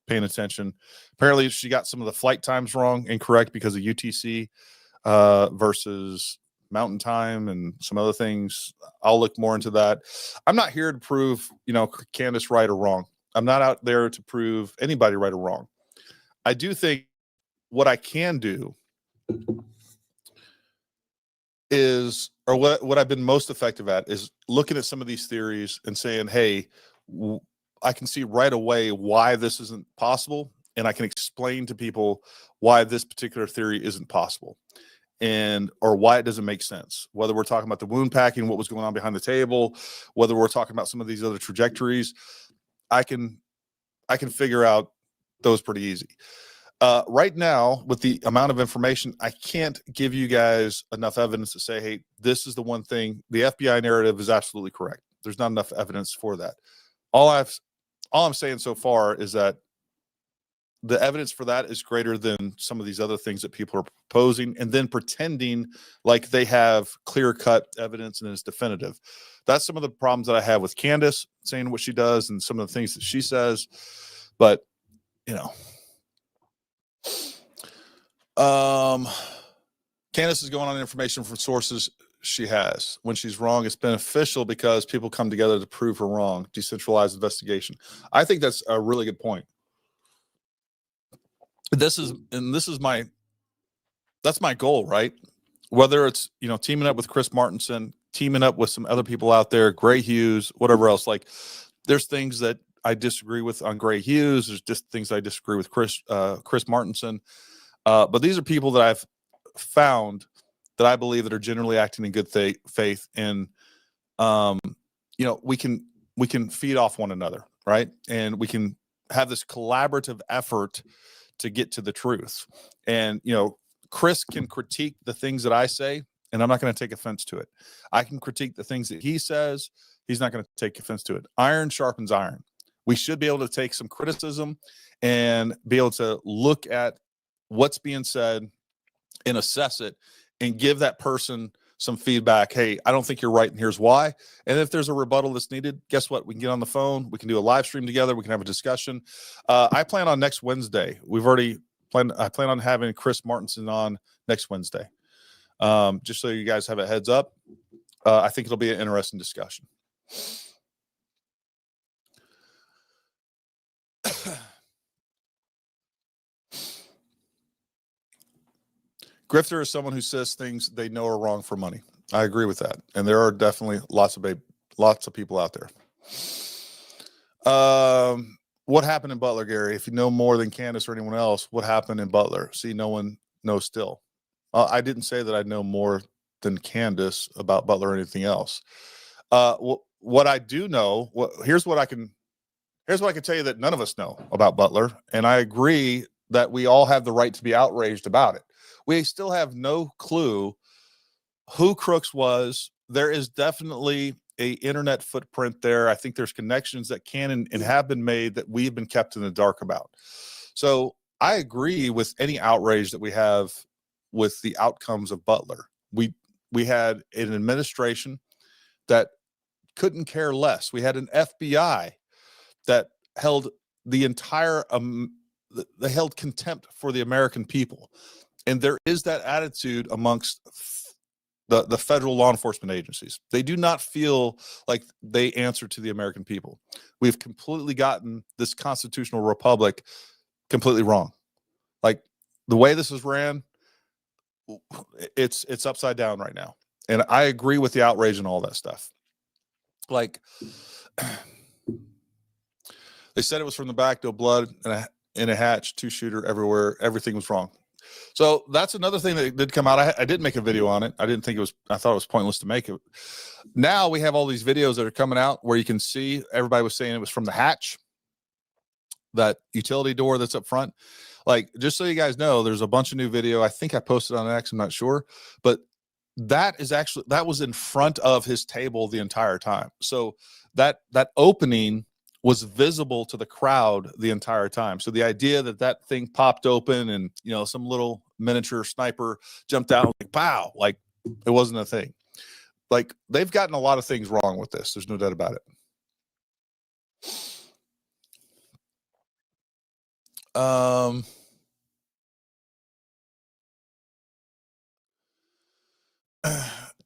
paying attention. Apparently she got some of the flight times wrong, incorrect because of UTC versus Mountain Time and some other things. I'll look more into that. I'm not here to prove, Candace right or wrong. I'm not out there to prove anybody right or wrong. I do think what I can do is, or what I've been most effective at is looking at some of these theories and saying, hey, I can see right away why this isn't possible. And I can explain to people why this particular theory isn't possible or why it doesn't make sense. Whether we're talking about the wound packing, what was going on behind the table, whether we're talking about some of these other trajectories, I can figure out those pretty easy. Right now, with the amount of information, I can't give you guys enough evidence to say, hey, this is the one thing. The FBI narrative is absolutely correct. There's not enough evidence for that. All I'm saying so far is that the evidence for that is greater than some of these other things that people are proposing and then pretending like they have clear-cut evidence and it's definitive. That's some of the problems that I have with Candace saying what she does and some of the things that she says. But, Candace is going on information from sources she has. When she's wrong, it's beneficial because people come together to prove her wrong. Decentralized investigation. I think that's a really good point. That's my goal, right? Whether it's, teaming up with Chris Martenson, teaming up with some other people out there, Gray Hughes, whatever else. Like, there's things that I disagree with on Gray Hughes. There's just things I disagree with Chris Martenson. But these are people that I've found that I believe that are generally acting in good faith, and we can feed off one another, right? And we can have this collaborative effort to get to the truth. And Chris can critique the things that I say, and I'm not going to take offense to it. I can critique the things that he says. He's not going to take offense to it. Iron sharpens iron. We should be able to take some criticism and be able to look at what's being said and assess it and give that person some feedback. Hey, I don't think you're right, and here's why. And if there's a rebuttal that's needed, guess what? We can get on the phone. We can do a live stream together. We can have a discussion. I plan on next Wednesday. I plan on having Chris Martenson on next Wednesday. Just so you guys have a heads up. I think it'll be an interesting discussion. Grifter is someone who says things they know are wrong for money. I agree with that. And there are definitely lots of people out there. What happened in Butler, Gary? If you know more than Candace or anyone else, what happened in Butler? See, no one knows still. I didn't say that I know more than Candace about Butler or anything else. What I do know, here's what I can tell you that none of us know about Butler. And I agree that we all have the right to be outraged about it. We still have no clue who Crooks was. There is definitely a internet footprint there. I think there's connections that can and have been made that we've been kept in the dark about. So I agree with any outrage that we have with the outcomes of Butler. We had an administration that couldn't care less. We had an FBI that held the entire they held contempt for the American people. And there is that attitude amongst the federal law enforcement agencies. They do not feel like they answer to the American people. We've completely gotten this constitutional republic completely wrong. Like, the way this is ran, it's upside down right now. And I agree with the outrage and all that stuff. Like, they said it was from the back, no blood, in a hatch, 2-shooter everywhere. Everything was wrong. So that's another thing that did come out. I did make a video on it. I thought it was pointless to make it. Now we have all these videos that are coming out where you can see everybody was saying it was from the hatch, that utility door that's up front. Like, just so you guys know, there's a bunch of new video. I think I posted on X, I'm not sure, but that was in front of his table the entire time. So that opening was visible to the crowd the entire time. So the idea that thing popped open and, some little miniature sniper jumped out, like, pow, like, it wasn't a thing. Like, they've gotten a lot of things wrong with this. There's no doubt about it.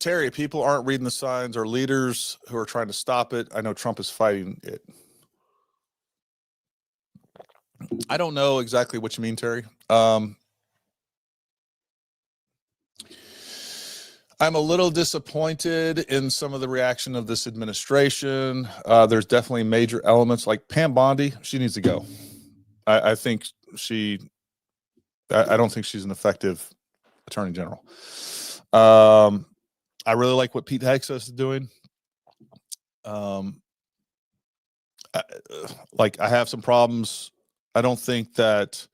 Terry, people aren't reading the signs. Or leaders who are trying to stop it. I know Trump is fighting it. I don't know exactly what you mean, Terry. I'm a little disappointed in some of the reaction of this administration. There's definitely major elements, like Pam Bondi. She needs to go. I think I don't think she's an effective attorney general. I really like what Pete Hegseth is doing. I have some problems. I don't think that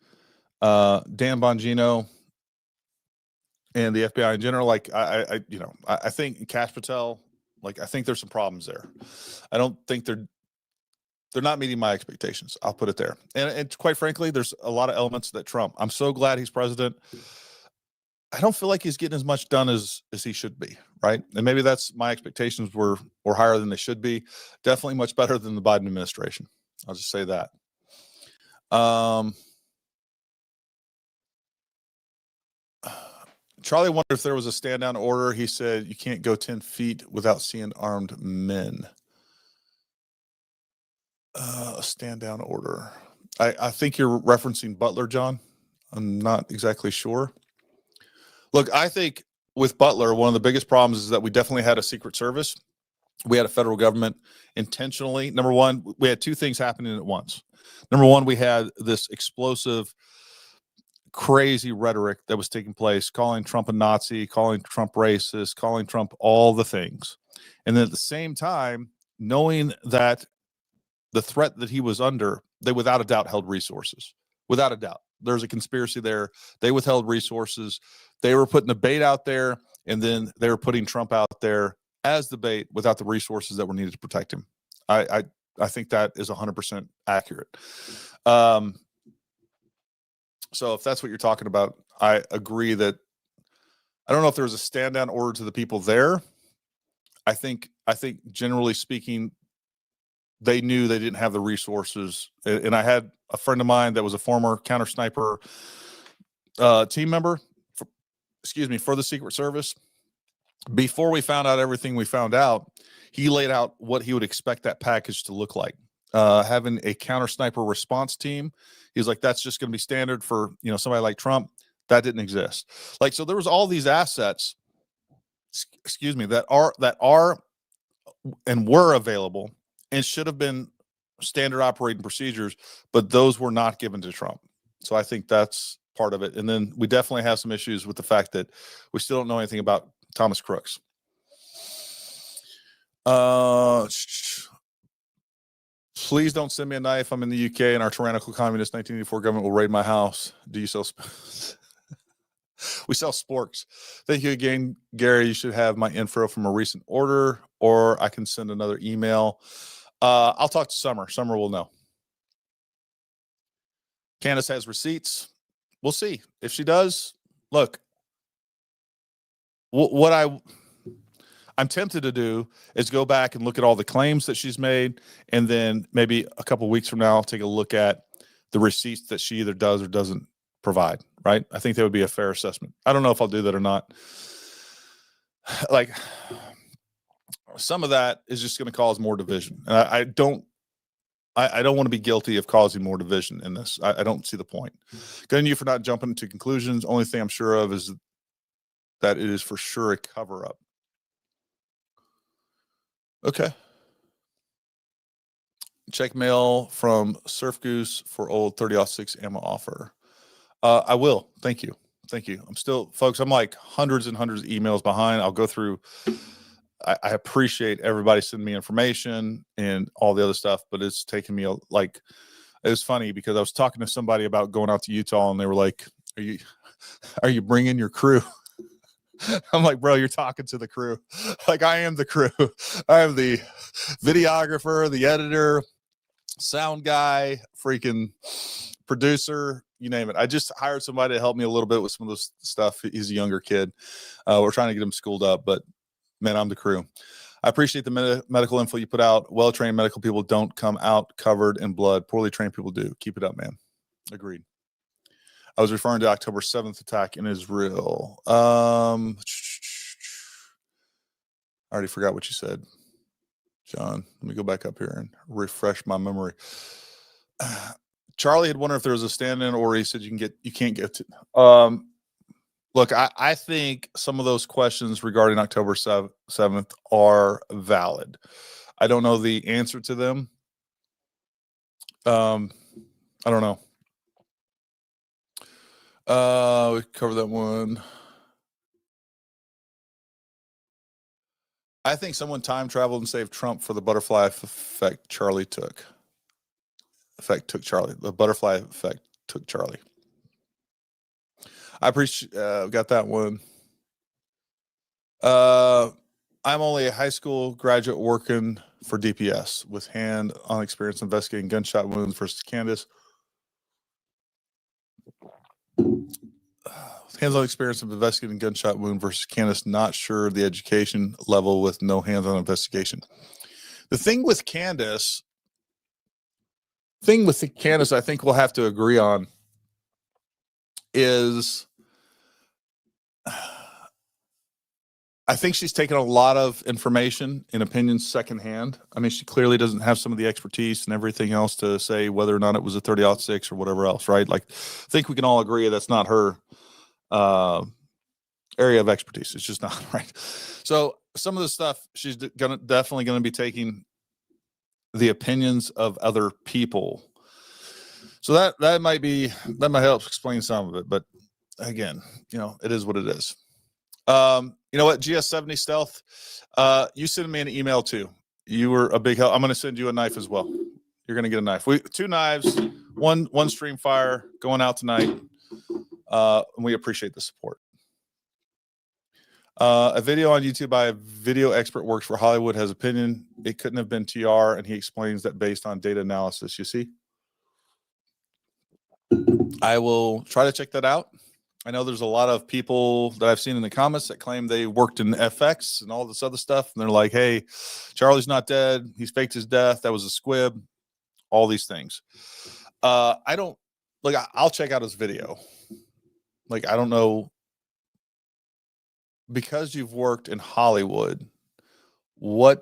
Dan Bongino and the FBI in general, I think Kash Patel, I think there's some problems there. I don't think they're not meeting my expectations. I'll put it there. And quite frankly, there's a lot of elements that Trump. I'm so glad he's president. I don't feel like he's getting as much done as he should be, right? And maybe that's my expectations were higher than they should be. Definitely much better than the Biden administration. I'll just say that. Charlie wondered if there was a stand down order. He said you can't go 10 feet without seeing armed men. A stand down order. I think you're referencing Butler, John. I'm not exactly sure. Look, I think with Butler, one of the biggest problems is that we definitely had a Secret Service. We had a federal government intentionally. Number one, we had two things happening at once. Number one, we had this explosive, crazy rhetoric that was taking place, calling Trump a Nazi, calling Trump racist, calling Trump all the things. And then at the same time, knowing that the threat that he was under, they without a doubt held resources. Without a doubt. There's a conspiracy there. They withheld resources. They were putting the bait out there, and then they were putting Trump out there as the bait without the resources that were needed to protect him. I think that is 100% accurate. So if that's what you're talking about, I agree that I don't know if there was a stand down order to the people there. I think generally speaking, they knew they didn't have the resources. And I had a friend of mine that was a former counter sniper team member, for the Secret Service. Before we found out everything we found out, he laid out what he would expect that package to look like. Having a counter sniper response team, he's like, that's just going to be standard for, somebody like Trump. That didn't exist. So there was all these assets, that are and were available and should have been standard operating procedures, but those were not given to Trump. So I think that's part of it. And then we definitely have some issues with the fact that we still don't know anything about Thomas Crooks. Please don't send me a knife. I'm in the UK and our tyrannical communist 1984 government will raid my house. Do you sell? We sell sporks. Thank you again, Gary. You should have my info from a recent order, or I can send another email. I'll talk to Summer. Summer will know. Candace has receipts. We'll see. If she does, look, what I'm tempted to do is go back and look at all the claims that she's made, and then maybe a couple weeks from now, I'll take a look at the receipts that she either does or doesn't provide, right? I think that would be a fair assessment. I don't know if I'll do that or not. Some of that is just going to cause more division. And I don't want to be guilty of causing more division in this. I don't see the point. Good on you for not jumping into conclusions. Only thing I'm sure of is that it is for sure a cover-up. Okay. Check mail from Surf Goose for old 30-06 ammo offer. I will. Thank you. I'm still, folks, I'm like hundreds and hundreds of emails behind. I'll go through. I appreciate everybody sending me information and all the other stuff, but it's taken me it was funny because I was talking to somebody about going out to Utah and they were like, are you bringing your crew? I'm like, bro, you're talking to the crew. I am the crew. I am the videographer, the editor, sound guy, freaking producer, you name it. I just hired somebody to help me a little bit with some of this stuff. He's a younger kid. We're trying to get him schooled up, but man, I'm the crew. I appreciate the medical info you put out. Well-trained medical people don't come out covered in blood. Poorly trained people do. Keep it up, man. Agreed. I was referring to October 7th attack in Israel. I already forgot what you said, John. Let me go back up here and refresh my memory. Charlie had wondered if there was a stand-in, or he said you can't get to. Look, I think some of those questions regarding October 7th are valid. I don't know the answer to them. I don't know. We covered that one. I think someone time traveled and saved Trump for the butterfly effect Charlie took. The butterfly effect took Charlie. I appreciate, got that one. I'm only a high school graduate working for DPS with hand-on experience investigating gunshot wounds versus Candace. Hands-on experience of investigating gunshot wound versus Candace. Not sure the education level with no hands-on investigation. The thing with Candace, I think we'll have to agree on is I think she's taken a lot of information and opinions secondhand. I mean, she clearly doesn't have some of the expertise and everything else to say whether or not it was a 30-06 or whatever else, right? Like, I think we can all agree that's not her area of expertise. It's just not, right? So some of the stuff she's definitely going to be taking the opinions of other people. So that might help explain some of it. But again, it is what it is. You know what, GS70 Stealth, you sent me an email too. You were a big help. I'm going to send you a knife as well. You're going to get a knife. 2 knives, one stream fire going out tonight. And we appreciate the support. A video on YouTube by a video expert works for Hollywood has opinion. It couldn't have been TR, and he explains that based on data analysis. You see, I will try to check that out. I know there's a lot of people that I've seen in the comments that claim they worked in FX and all this other stuff. And they're like, hey, Charlie's not dead. He's faked his death. That was a squib. All these things. I don't, like, I'll check out his video. Like, I don't know, because you've worked in Hollywood, what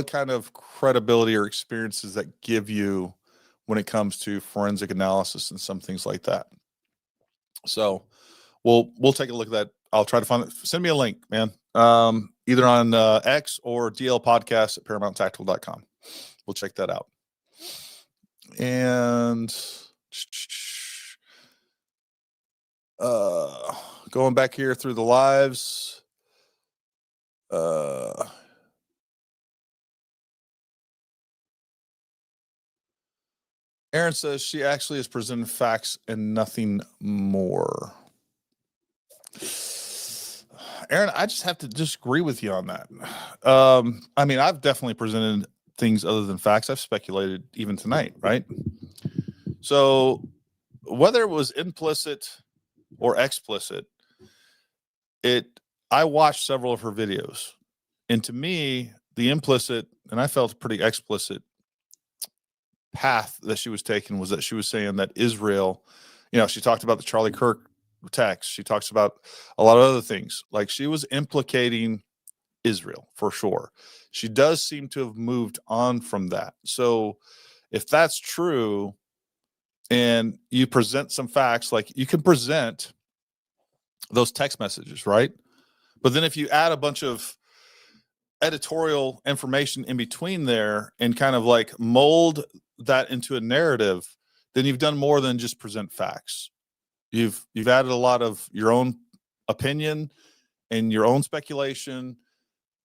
kind of credibility or experiences that give you when it comes to forensic analysis and some things like that. So we'll take a look at that. I'll try to find it. Send me a link, man. Either on X or DLPodcast at ParamountTactical.com. We'll check that out. And going back here through the lives. Aaron says she actually is presenting facts and nothing more. Aaron, I just have to disagree with you on that. I mean, I've definitely presented things other than facts. I've speculated even tonight, right? So whether it was implicit or explicit, I watched several of her videos. And to me, the implicit, and I felt pretty explicit path that she was taking was that she was saying that Israel, she talked about the Charlie Kirk text. She talks about a lot of other things. Like, she was implicating Israel for sure. She does seem to have moved on from that. So if that's true and you present some facts, like, you can present those text messages, right? But then if you add a bunch of editorial information in between there and kind of like mold that into a narrative, then you've done more than just present facts. You've added a lot of your own opinion and your own speculation,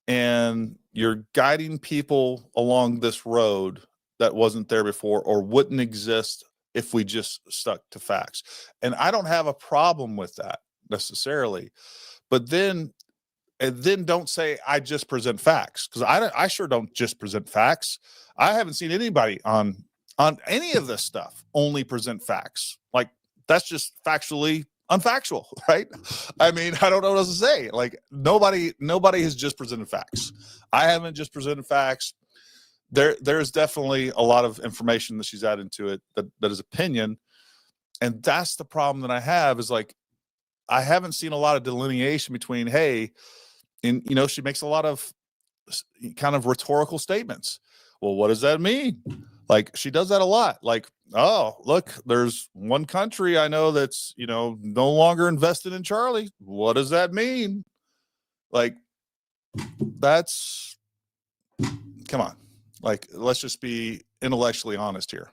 and you're guiding people along this road that wasn't there before or wouldn't exist if we just stuck to facts. And I don't have a problem with that necessarily, but then don't say I just present facts, because I sure don't just present facts. I haven't seen anybody on any of this stuff only present facts. Like, that's just factually unfactual, right? I mean, I don't know what else to say. Like, nobody has just presented facts. I haven't just presented facts. There's definitely a lot of information that she's added to it that is opinion. And that's the problem that I have, is like, I haven't seen a lot of delineation between, hey, and she makes a lot of kind of rhetorical statements. Well, what does that mean? Like, she does that a lot. Like, oh, look, there's one country I know that's, no longer invested in Charlie. What does that mean? Like, come on. Like, let's just be intellectually honest here.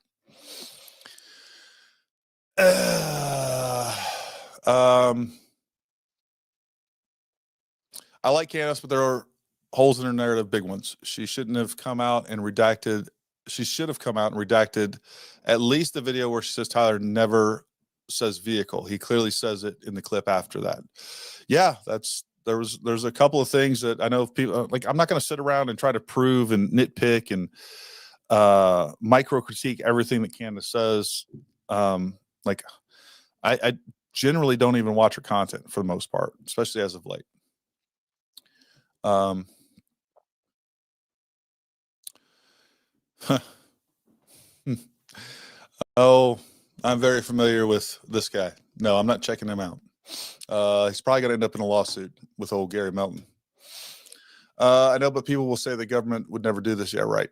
I like Candace, but there are holes in her narrative, big ones. She shouldn't have come out and redacted. She should have come out and redacted at least the video where she says Tyler never says vehicle. He clearly says it in the clip after that. Yeah, there's a couple of things that I know people, like, I'm not going to sit around and try to prove and nitpick and micro critique everything that Candace says. Like, I generally don't even watch her content for the most part, especially as of late. Oh, I'm very familiar with this guy. No, I'm not checking him out. He's probably going to end up in a lawsuit with old Gary Melton. I know, but people will say the government would never do this. Yeah, right.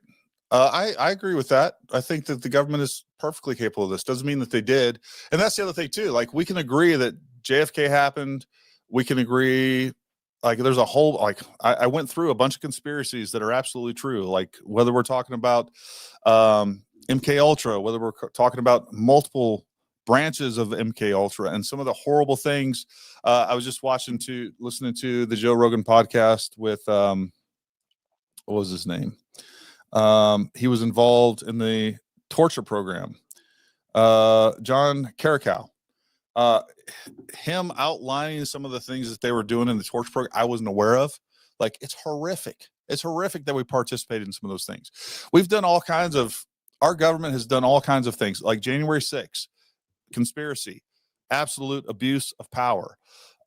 I agree with that. I think that the government is perfectly capable of this. Doesn't mean that they did. And that's the other thing too. Like, we can agree that JFK happened. We can agree, like, there's a whole, like, I went through a bunch of conspiracies that are absolutely true. Like, whether we're talking about MK Ultra, whether we're talking about multiple branches of MK Ultra and some of the horrible things. I was just listening to the Joe Rogan podcast with, what was his name? He was involved in the torture program. John Carricow. Him outlining some of the things that they were doing in the torture program I wasn't aware of. Like, it's horrific. It's horrific that we participated in some of those things. Our government has done all kinds of things, like January 6th, conspiracy, absolute abuse of power.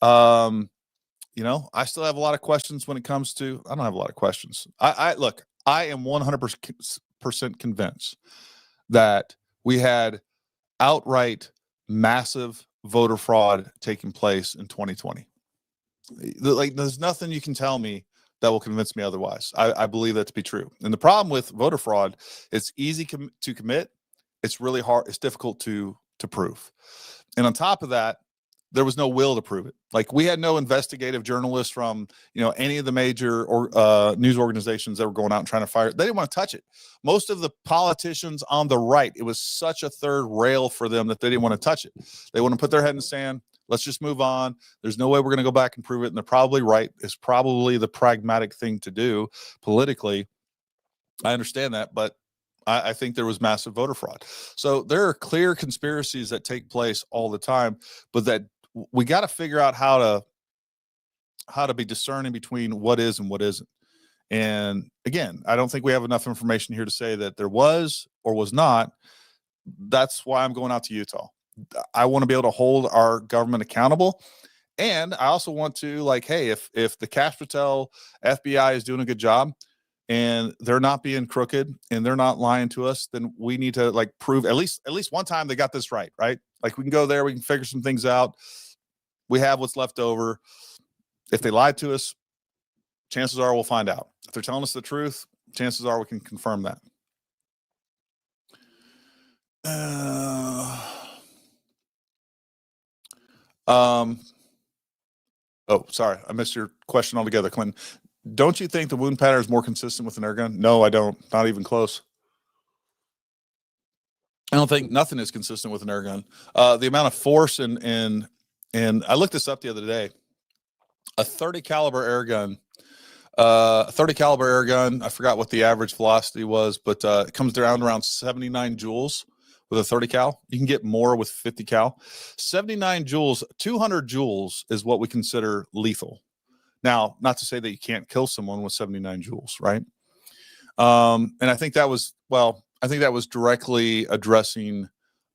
I still have a lot of questions when it comes to, I don't have a lot of questions. I am 100% convinced that we had outright massive voter fraud taking place in 2020. Like, there's nothing you can tell me that will convince me otherwise. I believe that to be true. And the problem with voter fraud, it's easy to commit. It's really hard. It's difficult to prove. And on top of that, there was no will to prove it. Like, we had no investigative journalists from, any of the major news organizations that were going out and trying to fire. They didn't want to touch it. Most of the politicians on the right, it was such a third rail for them that they didn't want to touch it. They want to put their head in the sand. Let's just move on. There's no way we're going to go back and prove it. And they're probably right. It's probably the pragmatic thing to do politically. I understand that, but I think there was massive voter fraud. So there are clear conspiracies that take place all the time, but that we got to figure out how to be discerning between what is and what isn't. And again, I don't think we have enough information here to say that there was or was not. That's why I'm going out to Utah. I want to be able to hold our government accountable. And I also want to, like, hey, if the Cash Patel FBI is doing a good job and they're not being crooked and they're not lying to us, then we need to, like, prove at least one time they got this right? Like, we can go there, we can figure some things out. We have what's left over. If they lied to us, chances are we'll find out. If they're telling us the truth, chances are we can confirm that. Oh, sorry, I missed your question altogether, Clinton. Don't you think the wound pattern is more consistent with an air gun? No, I don't. Not even close. I don't think nothing is consistent with an air gun. The amount of force and I looked this up the other day. A 30 caliber air gun. I forgot what the average velocity was, but it comes down around 79 joules with a 30 cal. You can get more with 50 cal. 79 joules, 200 joules is what we consider lethal. Now, not to say that you can't kill someone with 79 joules, right? And I think that was directly addressing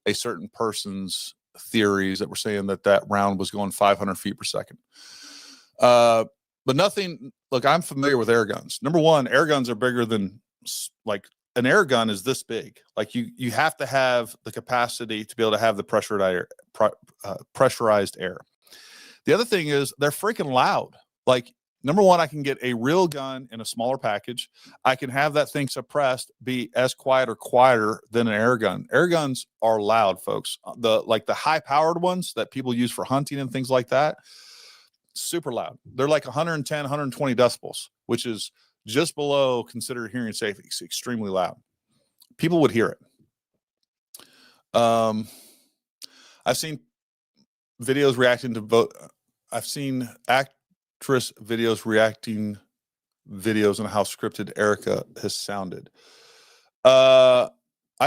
a certain person's theories that were saying that round was going 500 feet per second. But nothing, look, I'm familiar with air guns. Number one, air guns are bigger than, like, an air gun is this big. Like, you have to have the capacity to be able to have the pressurized air. The other thing is they're freaking loud. Like, number one, I can get a real gun in a smaller package. I can have that thing suppressed, be as quiet or quieter than an air gun. Air guns are loud, folks. The high-powered ones that people use for hunting and things like that, super loud. They're like 110, 120 decibels, which is just below considered hearing safe. It's extremely loud. People would hear it. I've seen videos reacting to vote. I've seen actress videos reacting videos on how scripted Erica has sounded. I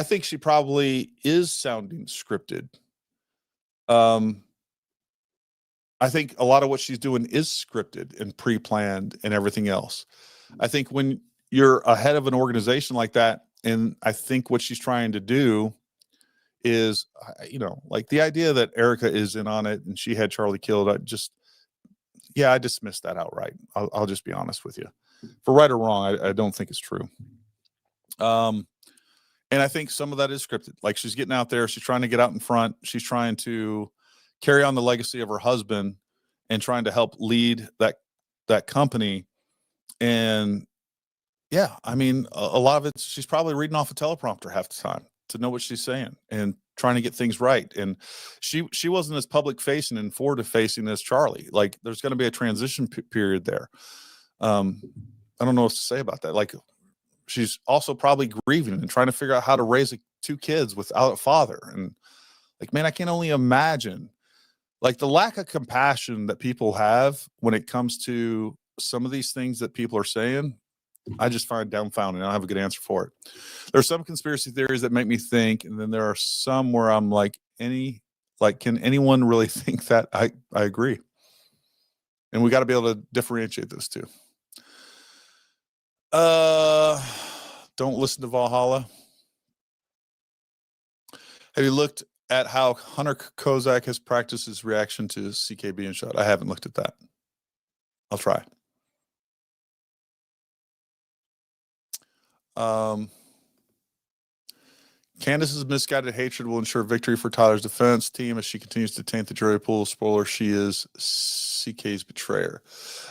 think she probably is sounding scripted. I think a lot of what she's doing is scripted and pre-planned and everything else. I think when you're ahead of an organization like that, and I think what she's trying to do is, like, the idea that Erica is in on it and she had Charlie killed, I dismiss that outright. I'll just be honest with you. For right or wrong, I don't think it's true. And I think some of that is scripted. Like, she's getting out there, she's trying to get out in front, she's trying to carry on the legacy of her husband and trying to help lead that company. And yeah, I mean, a lot of it, she's probably reading off a teleprompter half the time to know what she's saying and trying to get things right. And she wasn't as public facing and forward facing as Charlie. Like, there's going to be a transition period there. I don't know what to say about that. Like, she's also probably grieving and trying to figure out how to raise 2 kids without a father. And like, man, I can only imagine like the lack of compassion that people have when it comes to some of these things that people are saying. I just find dumbfounding. I don't have a good answer for it. There's some conspiracy theories that make me think, and then there are some where I'm like, can anyone really think that? I agree. And we got to be able to differentiate those two. Don't listen to Valhalla. Have you looked at how Hunter Kozak has practiced his reaction to CK being shot? I haven't looked at that. I'll try. Candace's misguided hatred will ensure victory for Tyler's defense team as she continues to taint the jury pool. Spoiler, she is CK's betrayer.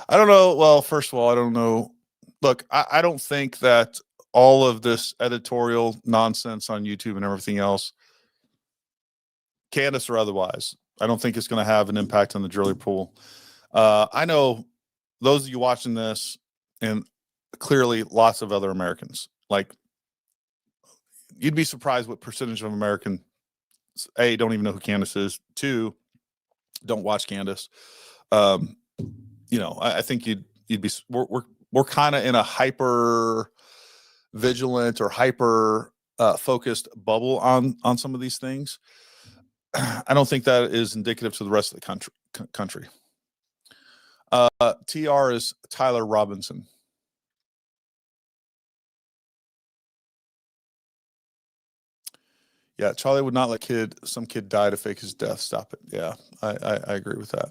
I don't know. Well, first of all, I don't know. Look, I don't think that all of this editorial nonsense on YouTube and everything else, Candace or otherwise, I don't think it's going to have an impact on the jury pool. I know those of you watching this, and clearly lots of other Americans, like, you'd be surprised what percentage of Americans, A, don't even know who Candace is, 2, don't watch Candace. You know, I think you'd be, we're kind of in a hyper vigilant or hyper focused bubble on some of these things. I don't think that is indicative to the rest of the country. TR is Tyler Robinson. Yeah, Charlie would not let some kid die to fake his death. Stop it. Yeah, I agree with that.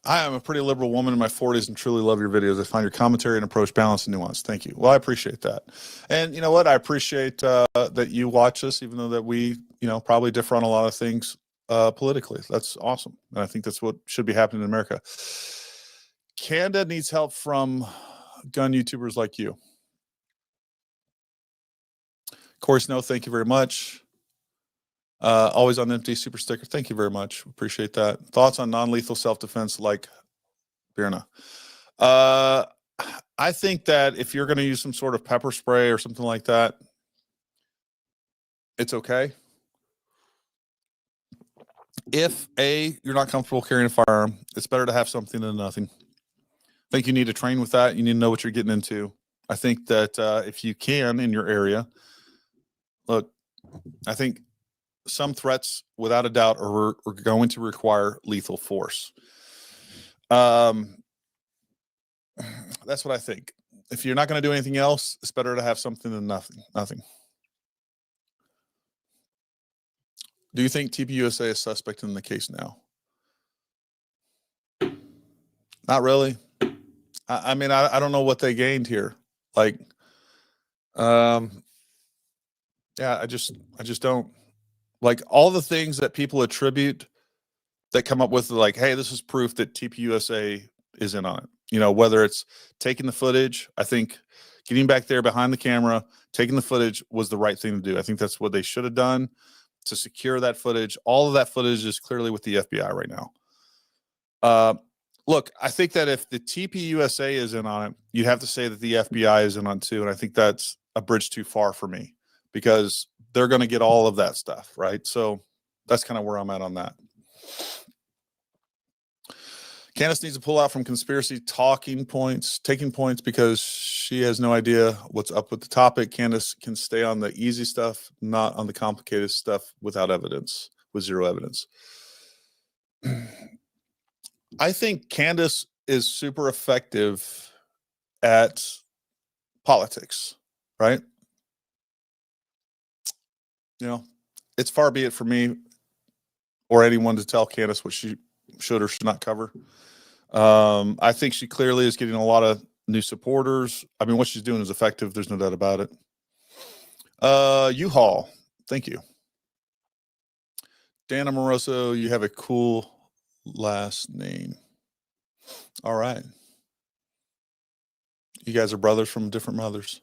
I am a pretty liberal woman in my 40s and truly love your videos. I find your commentary and approach balanced and nuanced. Thank you. Well, I appreciate that. And you know what? I appreciate that you watch us, even though that we, probably differ on a lot of things politically. That's awesome. And I think that's what should be happening in America. Canada needs help from gun YouTubers like you. Corey Snow, thank you very much. Always on empty super sticker. Thank you very much. Appreciate that. Thoughts on non-lethal self-defense like Birna? I think that if you're going to use some sort of pepper spray or something like that, it's okay. If you're not comfortable carrying a firearm, it's better to have something than nothing. I think you need to train with that. You need to know what you're getting into. I think that if you can in your area, look, I think some threats, without a doubt, are going to require lethal force. That's what I think. If you're not going to do anything else, it's better to have something than nothing. Do you think TPUSA is suspect in the case now? Not really. I mean, I don't know what they gained here. Like, yeah, I just don't. Like, all the things that people attribute that come up with, like, hey, this is proof that TPUSA is in on it. Whether it's taking the footage, I think getting back there behind the camera, taking the footage was the right thing to do. I think that's what they should have done to secure that footage. All of that footage is clearly with the FBI right now. Look, I think that if the TPUSA is in on it, you'd have to say that the FBI is in on it too. And I think that's a bridge too far for me, because they're going to get all of that stuff, right? So that's kind of where I'm at on that. Candace needs to pull out from conspiracy taking points because she has no idea what's up with the topic. Candace can stay on the easy stuff, not on the complicated stuff with zero evidence. I think Candace is super effective at politics, right? It's far be it for me or anyone to tell Candace what she should or should not cover. I think she clearly is getting a lot of new supporters. I mean, what she's doing is effective. There's no doubt about it. U-Haul. Thank you. Dan Amoroso, you have a cool last name. All right. You guys are brothers from different mothers.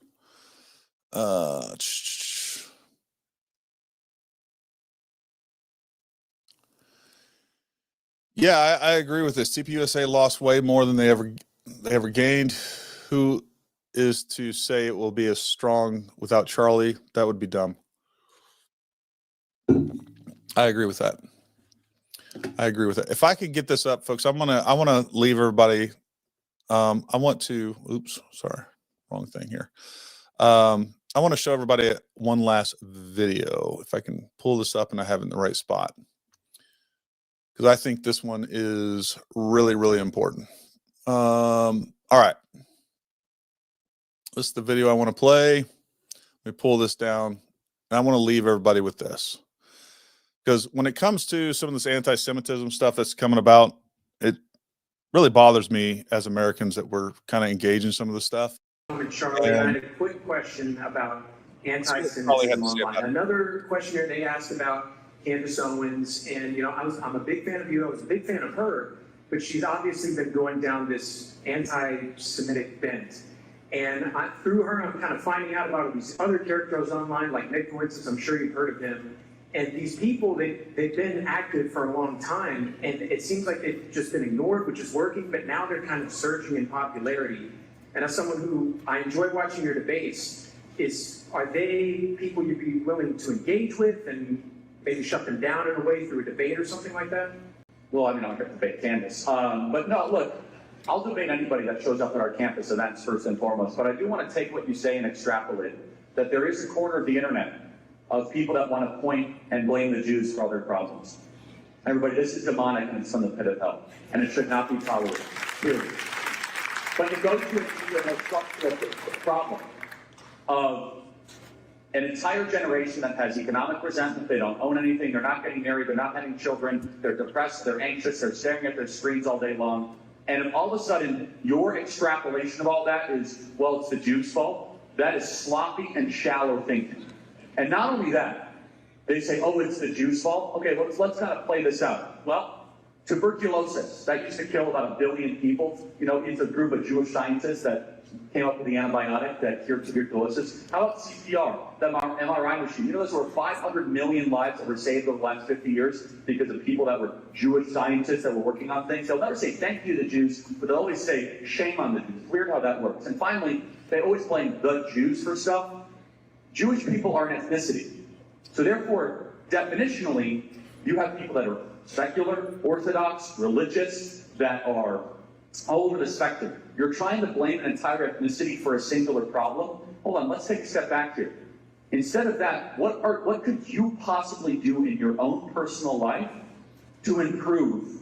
Yeah, I agree with this. TPUSA lost way more than they ever gained. Who is to say it will be as strong without Charlie? That would be dumb. I agree with that. I agree with it. If I could get this up, folks, I want to leave everybody. Oops, sorry, wrong thing here. I want to show everybody one last video. If I can pull this up and I have it in the right spot, because I think this one is really, really important. All right. This is the video I want to play. Let me pull this down. And I want to leave everybody with this. Because when it comes to some of this anti-Semitism stuff that's coming about, it really bothers me as Americans that we're kind of engaged in some of this stuff. Charlie, I had a quick question about anti-Semitism online. Another question here they asked about Candace Owens, and I'm a big fan of you. I was a big fan of her, but she's obviously been going down this anti-Semitic bent. And through her, I'm kind of finding out about these other characters online, like Nick, for instance. I'm sure you've heard of him. And these people, they've been active for a long time, and it seems like they've just been ignored, which is working, but now they're kind of surging in popularity. And as someone who I enjoy watching your debates, are they people you'd be willing to engage with and maybe shut them down in a way through a debate or something like that? Well, I mean, I'll debate Candace. But no, look, I'll debate anybody that shows up at our campus events first and foremost. But I do want to take what you say and extrapolate that there is a corner of the internet of people that want to point and blame the Jews for all their problems. Everybody, this is demonic and it's from the pit of hell. And it should not be tolerated, period. But it goes to a structural problem of an entire generation that has economic resentment. They don't own anything. They're not getting married. They're not having children. They're depressed. They're anxious. They're staring at their screens all day long. And all of a sudden, your extrapolation of all that is, well, it's the Jews' fault. That is sloppy and shallow thinking. And not only that, they say, oh, it's the Jews' fault. Okay, let's kind of play this out. Well, tuberculosis, that used to kill about 1 billion people. It's a group of Jewish scientists that came up with the antibiotic that cured tuberculosis. How about CPR, the MRI machine? There's over 500 million lives that were saved over the last 50 years because of people that were Jewish scientists that were working on things. They'll never say thank you to the Jews, but they'll always say shame on the Jews. It's weird how that works. And finally, they always blame the Jews for stuff. Jewish people are an ethnicity. So therefore, definitionally, you have people that are secular, Orthodox, religious, that are all over the spectrum. You're trying to blame an entire ethnicity for a singular problem. Hold on, let's take a step back here. Instead of that, what could you possibly do in your own personal life to improve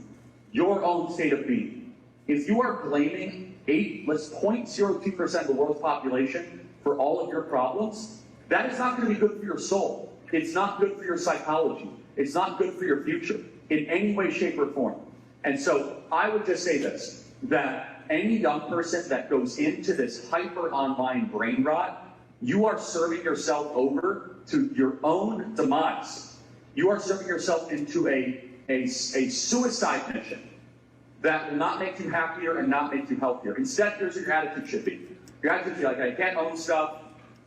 your own state of being? If you are blaming 0.02% of the world's population for all of your problems, that is not going to be good for your soul. It's not good for your psychology. It's not good for your future in any way, shape, or form. And so I would just say this, that any young person that goes into this hyper online brain rot, you are serving yourself over to your own demise. You are serving yourself into a suicide mission that will not make you happier and not make you healthier. Instead, here's what your attitude should be. Your attitude should be like, I can't own stuff.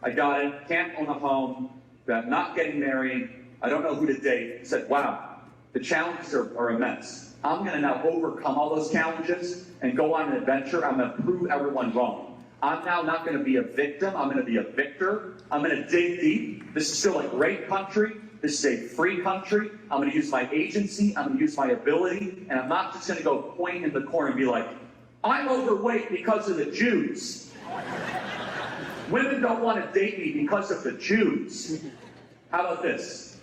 I got it. Can't own a home. I'm not getting married. I don't know who to date. He said, wow, the challenges are immense. I'm going to now overcome all those challenges and go on an adventure. I'm going to prove everyone wrong. I'm now not going to be a victim. I'm going to be a victor. I'm going to dig deep. This is still a great country. This is a free country. I'm going to use my agency. I'm going to use my ability. And I'm not just going to go point in the corner and be like, I'm overweight because of the Jews. Women don't want to date me because of the Jews. How about this?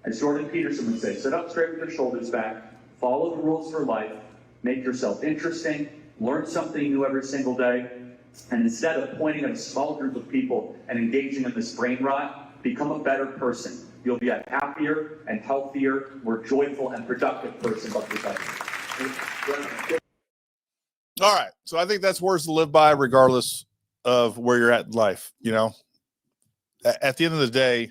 As Jordan Peterson would say, sit up straight with your shoulders back, follow the rules for life, make yourself interesting, learn something new every single day, and instead of pointing at a small group of people and engaging in this brain rot, become a better person. You'll be a happier and healthier, more joyful and productive person. All right. So I think that's words to live by regardless of where you're at in life. You know, at the end of the day,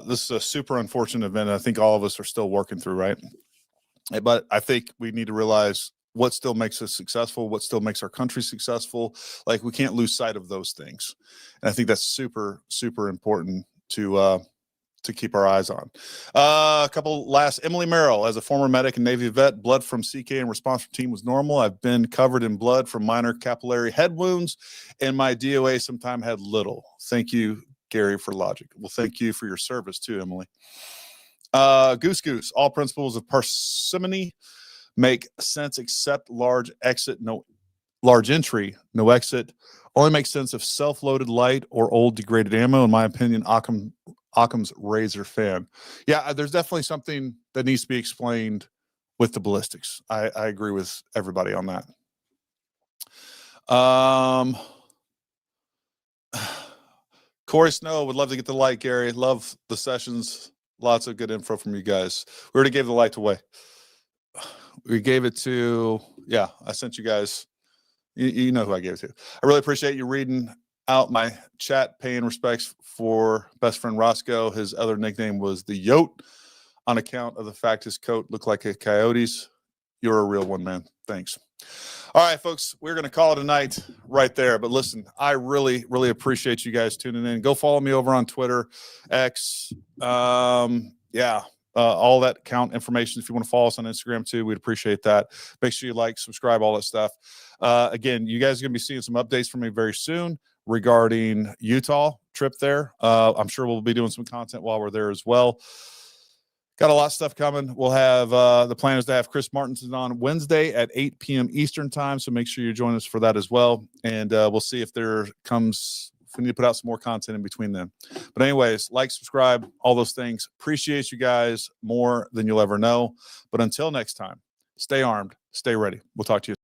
this is a super unfortunate event. I think all of us are still working through, right? But I think we need to realize what still makes us successful, what still makes our country successful. Like, we can't lose sight of those things. And I think that's super, super important to keep our eyes on. A couple last. Emily Merrill, as a former medic and Navy vet, blood from CK and response team was normal. I've been covered in blood from minor capillary head wounds, and my DOA sometime had little. Thank you, Gary, for logic. Well, thank you for your service too, Emily. Goose, all principles of parsimony make sense except large entry, no exit. Only makes sense if self-loaded light or old degraded ammo. In my opinion, Occam's razor fan. Yeah, there's definitely something that needs to be explained with the ballistics. I agree with everybody on that. Corey Snow would love to get the light, Gary. Love the sessions. Lots of good info from you guys. We already gave the light away. We gave it to, yeah, I sent you guys. You know who I gave it to. I really appreciate you reading out my chat, paying respects for best friend Roscoe. His other nickname was the Yote on account of the fact his coat looked like a coyote's. You're a real one, man. Thanks. All right, folks, we're going to call it a night right there. But listen, I really, really appreciate you guys tuning in. Go follow me over on Twitter, X. All that account information. If you want to follow us on Instagram too, we'd appreciate that. Make sure you like, subscribe, all that stuff. Again, you guys are going to be seeing some updates from me very soon regarding Utah trip there. I'm sure we'll be doing some content while we're there as well. Got a lot of stuff coming. We'll have the plan is to have Chris Martinson on Wednesday at 8 p.m. Eastern time. So make sure you join us for that as well. And we'll see if we need to put out some more content in between them. But anyways, like, subscribe, all those things. Appreciate you guys more than you'll ever know. But until next time, stay armed, stay ready. We'll talk to you.